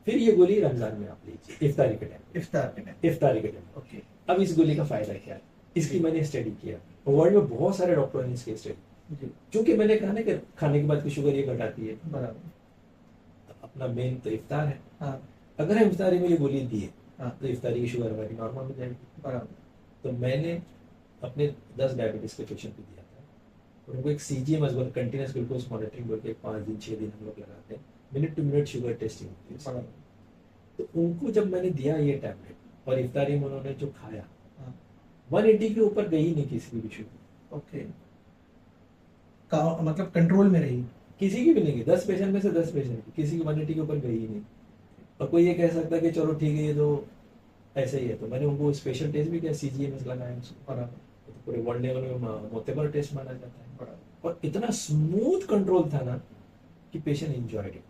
[SPEAKER 1] फिर ये गोली रमजान में आप लीजिए इफ्तारी के टाइम।
[SPEAKER 2] इफ्तार के टाइम।
[SPEAKER 1] इफ्तारी के टाइम।
[SPEAKER 2] ओके।
[SPEAKER 1] अब इस गोली का फायदा क्या है, इसकी मैंने स्टडी किया, वर्ल्ड में बहुत सारे डॉक्टरों ने इसकी स्टडी,
[SPEAKER 2] जी।
[SPEAKER 1] क्योंकि मैंने कहा ना कि खाने के बाद की शुगर ये घटाती है।
[SPEAKER 2] बराबर।
[SPEAKER 1] अपना मेन तो इफ्तार है,
[SPEAKER 2] हाँ।
[SPEAKER 1] अगर हम इफ्तारी में ये गोली दिए
[SPEAKER 2] हाँ।
[SPEAKER 1] तो इफ्तारी की शुगर हमारी नॉर्मल हो जाएगी।
[SPEAKER 2] बराबर।
[SPEAKER 1] तो मैंने अपने 10 डायबिटीज के पेशेंट को दिया था, और उनको एक CGM कंटिन्यूस ग्लूकोज मॉनिटरिंग बोल के 5 दिन 6 दिन हम लोग लगाते हैं, minute to minute sugar testing होती है।
[SPEAKER 2] बराबर।
[SPEAKER 1] तो उनको जब मैंने दिया ये टैबलेट और इफ्तारी में उन्होंने जो खाया,
[SPEAKER 2] हाँ।
[SPEAKER 1] 180 के ऊपर गई नहीं किसी की भी शुगर,
[SPEAKER 2] ओके। मतलब कंट्रोल में रही?
[SPEAKER 1] किसी की भी नहीं गई। 10 पेशेंट में से 10 पेशेंट की किसी की 180 के ऊपर गई ही नहीं। और कोई ये कह सकता है कि चलो ठीक है ये तो ऐसे ही है। तो मैंने उनको स्पेशल टेस्ट भी किया, CGMS लगाया उसको,
[SPEAKER 2] बराबर
[SPEAKER 1] तो पूरे वर्ल्ड लेवल में मोतेबर टेस्ट माना जाता है।
[SPEAKER 2] बराबर।
[SPEAKER 1] और इतना स्मूथ कंट्रोल था ना कि पेशेंट एंजॉयड इट,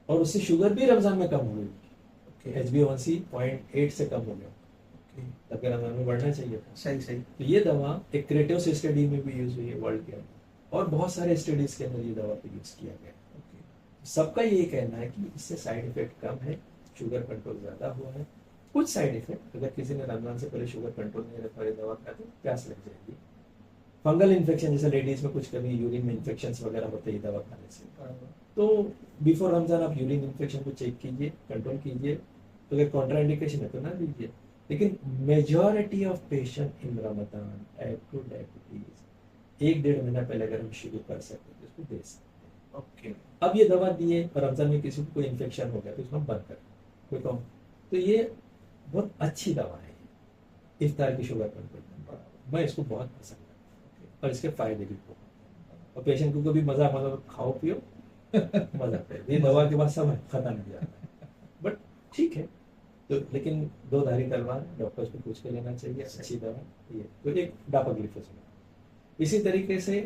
[SPEAKER 1] और उससे शुगर भी रमजान में कम हो गई।
[SPEAKER 2] ओके
[SPEAKER 1] HbA1c 0.8 से कम हो गया,
[SPEAKER 2] ओके,
[SPEAKER 1] तब रमजान में बढ़ना चाहिए था।
[SPEAKER 2] सही सही।
[SPEAKER 1] तो ये दवा एक क्रेटिव्स स्टडी में भी यूज हुई है वर्ल्ड के अंदर, और बहुत सारे स्टडीज के अंदर ये दवा को यूज किया गया है।
[SPEAKER 2] ओके
[SPEAKER 1] सबका ये कहना है कि इससे साइड इफेक्ट कम है, शुगर कंट्रोल ज्यादा हुआ है। कुछ साइड इफेक्ट, अगर किसी ने रमजान से पहले शुगर कंट्रोल नहीं रखा, ये दवा खाते प्यास लग जाएगी। फंगल इन्फेक्शन, जैसे लेडीज में कुछ कभी यूरिन में इन्फेक्शन वगैरह होते हैं दवा खाने से,
[SPEAKER 2] बराबर।
[SPEAKER 1] तो बिफोर रमजान आप यूरिन इन्फेक्शन को चेक कीजिए, कंट्रोल कीजिए। तो अगर कॉन्ट्राइंडिकेशन है तो ना लीजिए। लेकिन majority of patient in Ramzan type 2 diabetes 1-1.5 महीना पहले अगर हम शुरू कर सकते तो इसको दे सकते।
[SPEAKER 2] ओके
[SPEAKER 1] अब ये दवा दिए और रमजान में किसी को कोई इन्फेक्शन हो गया तो इसको हम बंद कर कोई कम, तो ये बहुत अच्छी दवा है इफ्तार की शुगर कंट्रोल में। मैं इसको बहुत पसंद करता हूँ, और इसके फायदे भी बहुत हैं। और पेशेंट को कभी मजा मतलब खाओ पियो मजा पे, ये दवा के बाद सब खत्म हो जाता है। बट ठीक है, तो लेकिन दो धारी तलवार, डॉक्टर्स को पूछ के लेना चाहिए। अच्छी दवा ये तो एक डापाग्लिफोसमेट। इसी तरीके से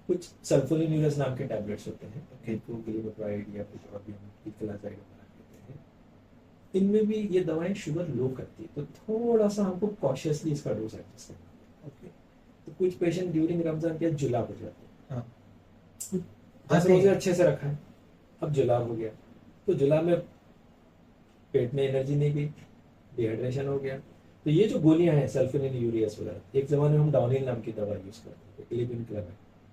[SPEAKER 1] कुछ सल्फोनिलूरस नाम के टैबलेट्स होते हैं, ग्लिमेप्राइड या कुछ और भी हम इक्लाजाइड बना देते हैं। इनमें भी ये दवाएं शुगर लो करती है, तो थोड़ा सा हमको कॉशियसली इसका डोज एडजस्ट करना है।
[SPEAKER 2] ओके।
[SPEAKER 1] तो कुछ पेशेंट ड्यूरिंग रमजान के जुलाब हो जाते हैं।
[SPEAKER 2] हाँ
[SPEAKER 1] 10 रोजे अच्छे से रखा है, अब जुलाब हो गया, तो जुलाब में पेट में एनर्जी नहीं गई, डिहाइड्रेशन हो गया। तो ये जो गोलियां हैं सल्फोनिल यूरियस वगैरह, एक जमाने में हम डाउनिल नाम की दवा यूज करते थे, ग्लिबिनक्लेब,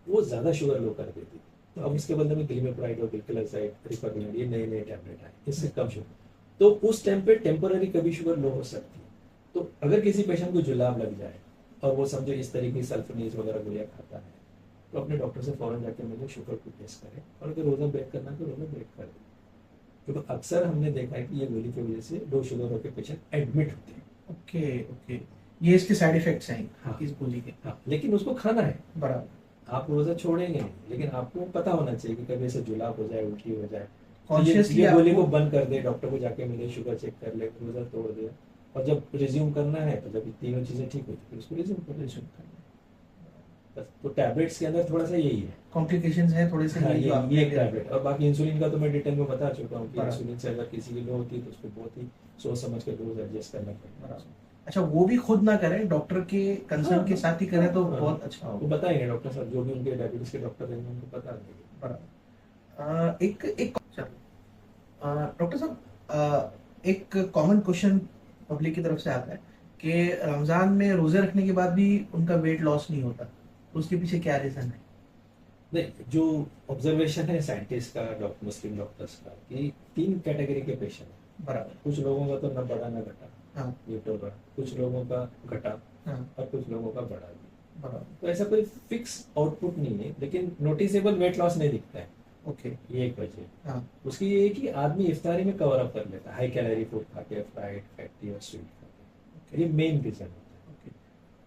[SPEAKER 1] वो ज्यादा शुगर लो कर देती। तो अब इसके बदले में ग्लिमेप्राइड और ग्लिकलाजाइड, रिफाग्लिन, ये नए नए टैबलेट आए, इससे कम शुगर। तो उस टाइम पे टेम्पोररी कभी शुगर लो हो सकती है। तो अगर किसी पेशेंट को जुलाब लग जाए और वो समझो इस तरीके की सल्फोनीज वगैरह गोलियां खाता है, तो अपने डॉक्टर से फौरन जाके मिले, शुगर को टेस्ट करें, और अगर रोजा ब्रेक करना है तो रोजा ब्रेक कर दें। क्योंकि अक्सर हमने देखा है कि ये गोली की वजह से लो शुगर होकर पेशेंट एडमिट होते हैं।
[SPEAKER 2] ओके ओके, ये इसके साइड इफेक्ट्स हैं
[SPEAKER 1] हाँ।
[SPEAKER 2] इस गोली के।
[SPEAKER 1] हाँ, लेकिन उसको खाना है,
[SPEAKER 2] बराबर।
[SPEAKER 1] आप रोजा छोड़ेंगे नहीं, लेकिन आपको पता होना चाहिए कि कभी ऐसे जुलाब हो जाए, उल्टी हो जाए, तो
[SPEAKER 2] कॉन्शियसली
[SPEAKER 1] ये गोली को
[SPEAKER 2] आपको
[SPEAKER 1] बंद कर दे, डॉक्टर को जाके मिले, शुगर चेक कर ले, रोजा तोड़ दे, और जब रिज्यूम करना है तो जब तीनों चीजें ठीक होती है उसको रिज्यूम कर
[SPEAKER 2] रिज्यूम करना है।
[SPEAKER 1] बस। तो टैबलेट्स के अंदर थोड़ा सा यही है।
[SPEAKER 2] कॉम्प्लिकेशंस हैं थोड़े से,
[SPEAKER 1] हाँ,
[SPEAKER 2] ये जो
[SPEAKER 1] ये
[SPEAKER 2] आपने
[SPEAKER 1] एक टैबलेट। और बाकी इंसुलिन का तो मैं डिटेल में बता चुका हूँ कि
[SPEAKER 2] बराबर।
[SPEAKER 1] इंसुलिन से अगर किसी की लो होती है तो उसको बहुत ही सोच समझ के डोज एडजस्ट करना पड़ेगा।
[SPEAKER 2] बराबर। अच्छा, वो भी खुद ना करें, डॉक्टर के कंसर्न
[SPEAKER 1] हाँ,
[SPEAKER 2] के साथ ही करें तो
[SPEAKER 1] हाँ,
[SPEAKER 2] बहुत अच्छा
[SPEAKER 1] वो
[SPEAKER 2] होगा।
[SPEAKER 1] बताएंगे डॉक्टर साहब, जो भी उनके डायबिटीज के डॉक्टर रहेंगे उनको बता देंगे।
[SPEAKER 2] बराबर। एक एक डॉक्टर साहब, एक कॉमन क्वेश्चन पब्लिक की तरफ से आता है कि रमजान में रोजे रखने के बाद भी उनका वेट लॉस नहीं होता, तो उसके पीछे क्या रीजन है?
[SPEAKER 1] नहीं, जो ऑब्जर्वेशन है साइंटिस्ट का, मुस्लिम डॉक्टर्स का, कि 3 कैटेगरी के पेशेंट हैं।
[SPEAKER 2] बराबर।
[SPEAKER 1] कुछ लोगों का तो न बढ़ा न घटा,
[SPEAKER 2] हाँ
[SPEAKER 1] न्यूट्रल रहा, कुछ लोगों का घटा,
[SPEAKER 2] हाँ।
[SPEAKER 1] और कुछ लोगों का बढ़ा भी।
[SPEAKER 2] बराबर।
[SPEAKER 1] तो ऐसा कोई फिक्स आउटपुट नहीं है, लेकिन नोटिसेबल वेट लॉस नहीं दिखता है।
[SPEAKER 2] ओके।
[SPEAKER 1] ये एक वजह।
[SPEAKER 2] हाँ
[SPEAKER 1] उसकी ये है कि आदमी इफ्तारी में कवर अप कर लेता है, हाई कैलोरी फूड खा के, फ्राइड, फैटी और स्वीट खा के। ये मेन रीजन होता है।
[SPEAKER 2] ओके।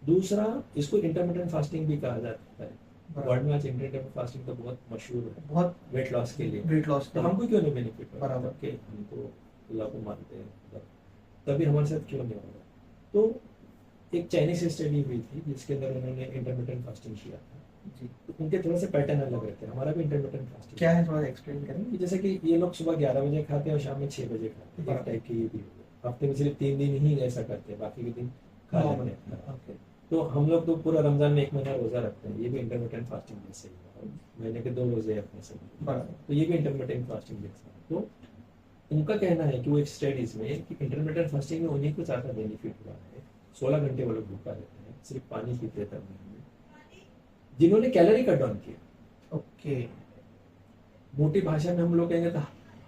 [SPEAKER 1] दूसरा, इसको इंटरमिटेंट फास्टिंग भी कहा जाता है।
[SPEAKER 2] बराबर।
[SPEAKER 1] वर्ल्ड में आज इंटरमिटेंट फास्टिंग तो बहुत मशहूर है
[SPEAKER 2] बहुत
[SPEAKER 1] वेट लॉस के लिए।
[SPEAKER 2] वेट लॉस
[SPEAKER 1] तो हमको क्यों नहीं बेनिफिट होगा?
[SPEAKER 2] बराबर।
[SPEAKER 1] के हम तो अल्लाह को मानते हैं, तभी हमारे साथ क्यों नहीं होगा? तो एक चाइनीज स्टडी हुई थी जिसके अंदर उन्होंने इंटरमिटेंट फास्टिंग किया था
[SPEAKER 2] जी।
[SPEAKER 1] तो उनके थोड़े से पैटर्न अलग रहते हैं, हमारा भी इंटरमिटेंट फास्टिंग
[SPEAKER 2] क्या है, थोड़ा एक्सप्लेन करेंगे?
[SPEAKER 1] कि जैसे कि ये लोग सुबह 11 बजे खाते हैं और शाम में 6 बजे खाते हैं,
[SPEAKER 2] बराबर।
[SPEAKER 1] एक टाइप की ये भी हो गया। हफ्ते में सिर्फ 3 दिन ही ऐसा करते हैं, बाकी के दिन खा लेते हैं।
[SPEAKER 2] ओके।
[SPEAKER 1] तो हम लोग तो पूरा रमजान में 1 महीना रोजा रखते हैं, ये भी इंटरमिटेंट फास्टिंग जैसे ही है, और महीने के 2 रोजे अपने से,
[SPEAKER 2] बराबर।
[SPEAKER 1] तो ये भी इंटरमिटेंट फास्टिंग जैसा है। तो उनका कहना है कि वो एक स्टडीज में कि इंटरमिटेंट फास्टिंग में उन्हीं को ज्यादा बेनिफिट हुआ है। 16 घंटे वो लोग भूखा रहते हैं, सिर्फ पानी पीते तब में, जिन्होंने कैलोरी कट डाउन किया।
[SPEAKER 2] ओके।
[SPEAKER 1] मोटी भाषा में हम लोग कहेंगे तो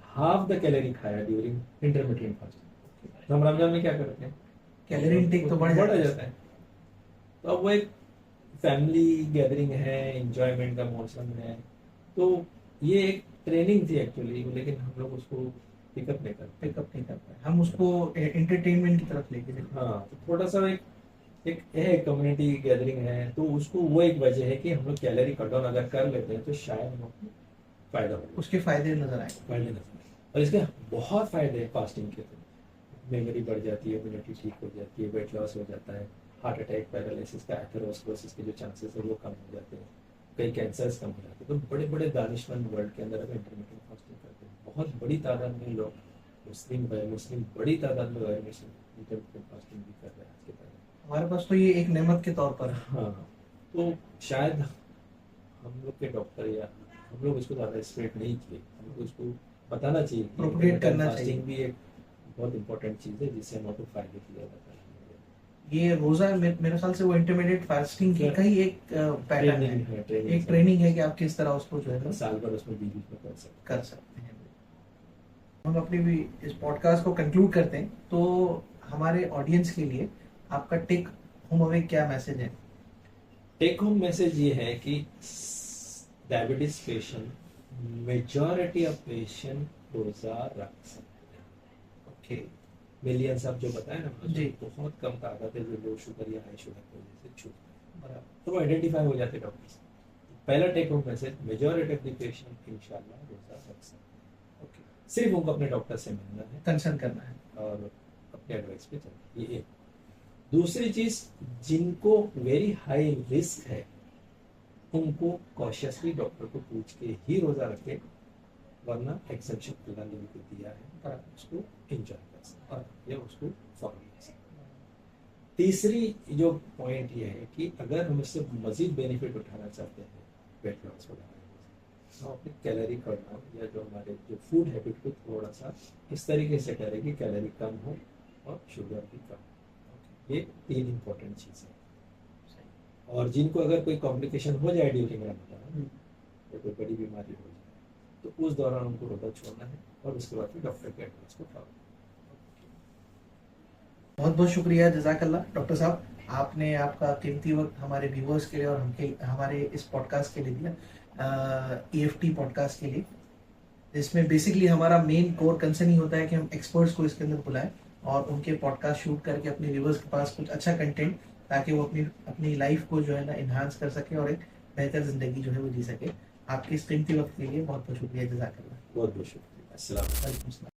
[SPEAKER 1] हाफ द कैलोरी खाया ड्यूरिंग इंटरमिटेंट फास्टिंग। तो हम रमजान में क्या करते हैं,
[SPEAKER 2] कैलोरी इनटेक तो बढ़
[SPEAKER 1] जाता है। तो अब वो एक फैमिली गैदरिंग है, एंजॉयमेंट का मौसम है, तो ये एक ट्रेनिंग थी एक्चुअली, लेकिन हम लोग उसको पिकअप नहीं कर पाए।
[SPEAKER 2] हम उसको एंटरटेनमेंट की तरफ लेके गए।
[SPEAKER 1] हाँ, तो थोड़ा सा एक है, कम्युनिटी गैदरिंग है, तो उसको वो एक वजह है कि हम लोग कैलोरी कट डाउन अगर कर लेते हैं तो शायद हमको फायदा हो,
[SPEAKER 2] उसके फायदे नजर आए।
[SPEAKER 1] फायदे नजर आए। और इसके बहुत फायदे हैं फास्टिंग के, तो मेमोरी बढ़ जाती है, इम्यूनिटी ठीक हो जाती है, वेट लॉस हो जाता है, हार्ट अटैक, पैरालिसिस का, एथेरोस्क्लेरोसिस के जो चांसेस है वो कम हो जाते हैं, कई कैंसर्स कम हो जाते हैं। तो बड़े बड़े दानिशमंद वर्ल्ड के अंदर अगर इंटरमीडिएट फास्टिंग करते हैं, बहुत बड़ी तादाद में लोग, मुस्लिम गैर मुस्लिम, बड़ी तादाद में गैर मुस्लिम इंटरमीडिएट फास्टिंग भी कर रहे हैं आज के टाइम में।
[SPEAKER 2] हमारे पास तो ये एक नेमत के तौर पर है।
[SPEAKER 1] हाँ, तो शायद हम लोग के डॉक्टर या हम लोग इसको ज़्यादा स्प्रेड नहीं किए, हमको इसको बताना चाहिए कि
[SPEAKER 2] Propagate करना
[SPEAKER 1] फास्टिंग
[SPEAKER 2] चाहिए।
[SPEAKER 1] भी एक बहुत इंपॉर्टेंट चीज़ है जिससे हम लोग को फायदे की ज़्यादा है।
[SPEAKER 2] ये रोजा मेरे ख्याल से वो इंटरमीडिएट फास्टिंग का ही एक पैटर्न है,
[SPEAKER 1] ट्रेनिंग है,
[SPEAKER 2] एक ट्रेनिंग है कि आप किस तरह उसको जो है ना
[SPEAKER 1] साल भर उसमें बीच बीच में कर सकते
[SPEAKER 2] कर सकते हैं। हम अपनी भी इस पॉडकास्ट को कंक्लूड करते हैं, तो हमारे ऑडियंस के लिए आपका टेक होम अवे क्या मैसेज है?
[SPEAKER 1] टेक होम मैसेज ये है कि diabetes patient, majority of patient रोजा रख सकते हैं।
[SPEAKER 2] ओके,
[SPEAKER 1] मिलियंस आप जो बताए ना,
[SPEAKER 2] जी।
[SPEAKER 1] बहुत कम तादाद है जो लो शुगर या हाई शुगर की वजह से छूट गए।
[SPEAKER 2] बराबर।
[SPEAKER 1] तो वो आइडेंटिफाई हो जाते डॉक्टर से। पहला take home message, majority of the patient इंशाल्लाह रोजा रख सकते हैं।
[SPEAKER 2] ओके,
[SPEAKER 1] सिर्फ उनको अपने डॉक्टर से मिलना है
[SPEAKER 2] कंसर्न करना है।
[SPEAKER 1] और अपने एडवाइस पे चलना है, ये एक। दूसरी चीज, जिनको वेरी हाई रिस्क है उनको कॉशियसली डॉक्टर को पूछ के ही रोजा रखे, वरना एग्जेम्पशन अल्लाह ने उनको दिया है, पर उसको एंजॉय कर सकते हैं या उसको फॉलो कर सकते हैं। तीसरी जो पॉइंट ये है कि अगर हम इससे मजीद बेनिफिट उठाना चाहते हैं वेट लॉस वगैरह, हम अपनी कैलोरी करना या जो हमारे जो फूड हैबिट को थोड़ा सा इस तरीके से करें कि कैलोरी कम हो और शुगर भी कम हो। ये तीन इंपॉर्टेंट चीज़ है। और जिनको अगर कोई कॉम्प्लिकेशन हो जाए ड्यूरिंग रमजान या कोई बड़ी बीमारी हो जाए तो उस दौरान उनको रोजा छोड़ना है और उसके बाद फिर डॉक्टर के एडवाइस को फॉलो।
[SPEAKER 2] बहुत बहुत शुक्रिया, जज़ाकल्लाह डॉक्टर साहब, आपने आपका कीमती वक्त हमारे व्यूअर्स के लिए और हमारे इस पॉडकास्ट के लिए दिया, EFT पॉडकास्ट के लिए। इसमें बेसिकली हमारा मेन कोर कंसर्न ही होता है कि हम एक्सपर्ट्स को इसके अंदर बुलाएं और उनके पॉडकास्ट शूट करके अपने व्यूअर्स के पास कुछ अच्छा कंटेंट, ताकि वो अपनी लाइफ को जो है ना इन्हांस कर सके और एक बेहतर जिंदगी जो है वो जी सके। आपके इस कीमती वक्त के लिए बहुत बहुत शुक्रिया, जज़ाकल्लाह।
[SPEAKER 1] बहुत बहुत शुक्रिया। अस्सलाम वालेकुम।
[SPEAKER 2] वालेकुम सलाम।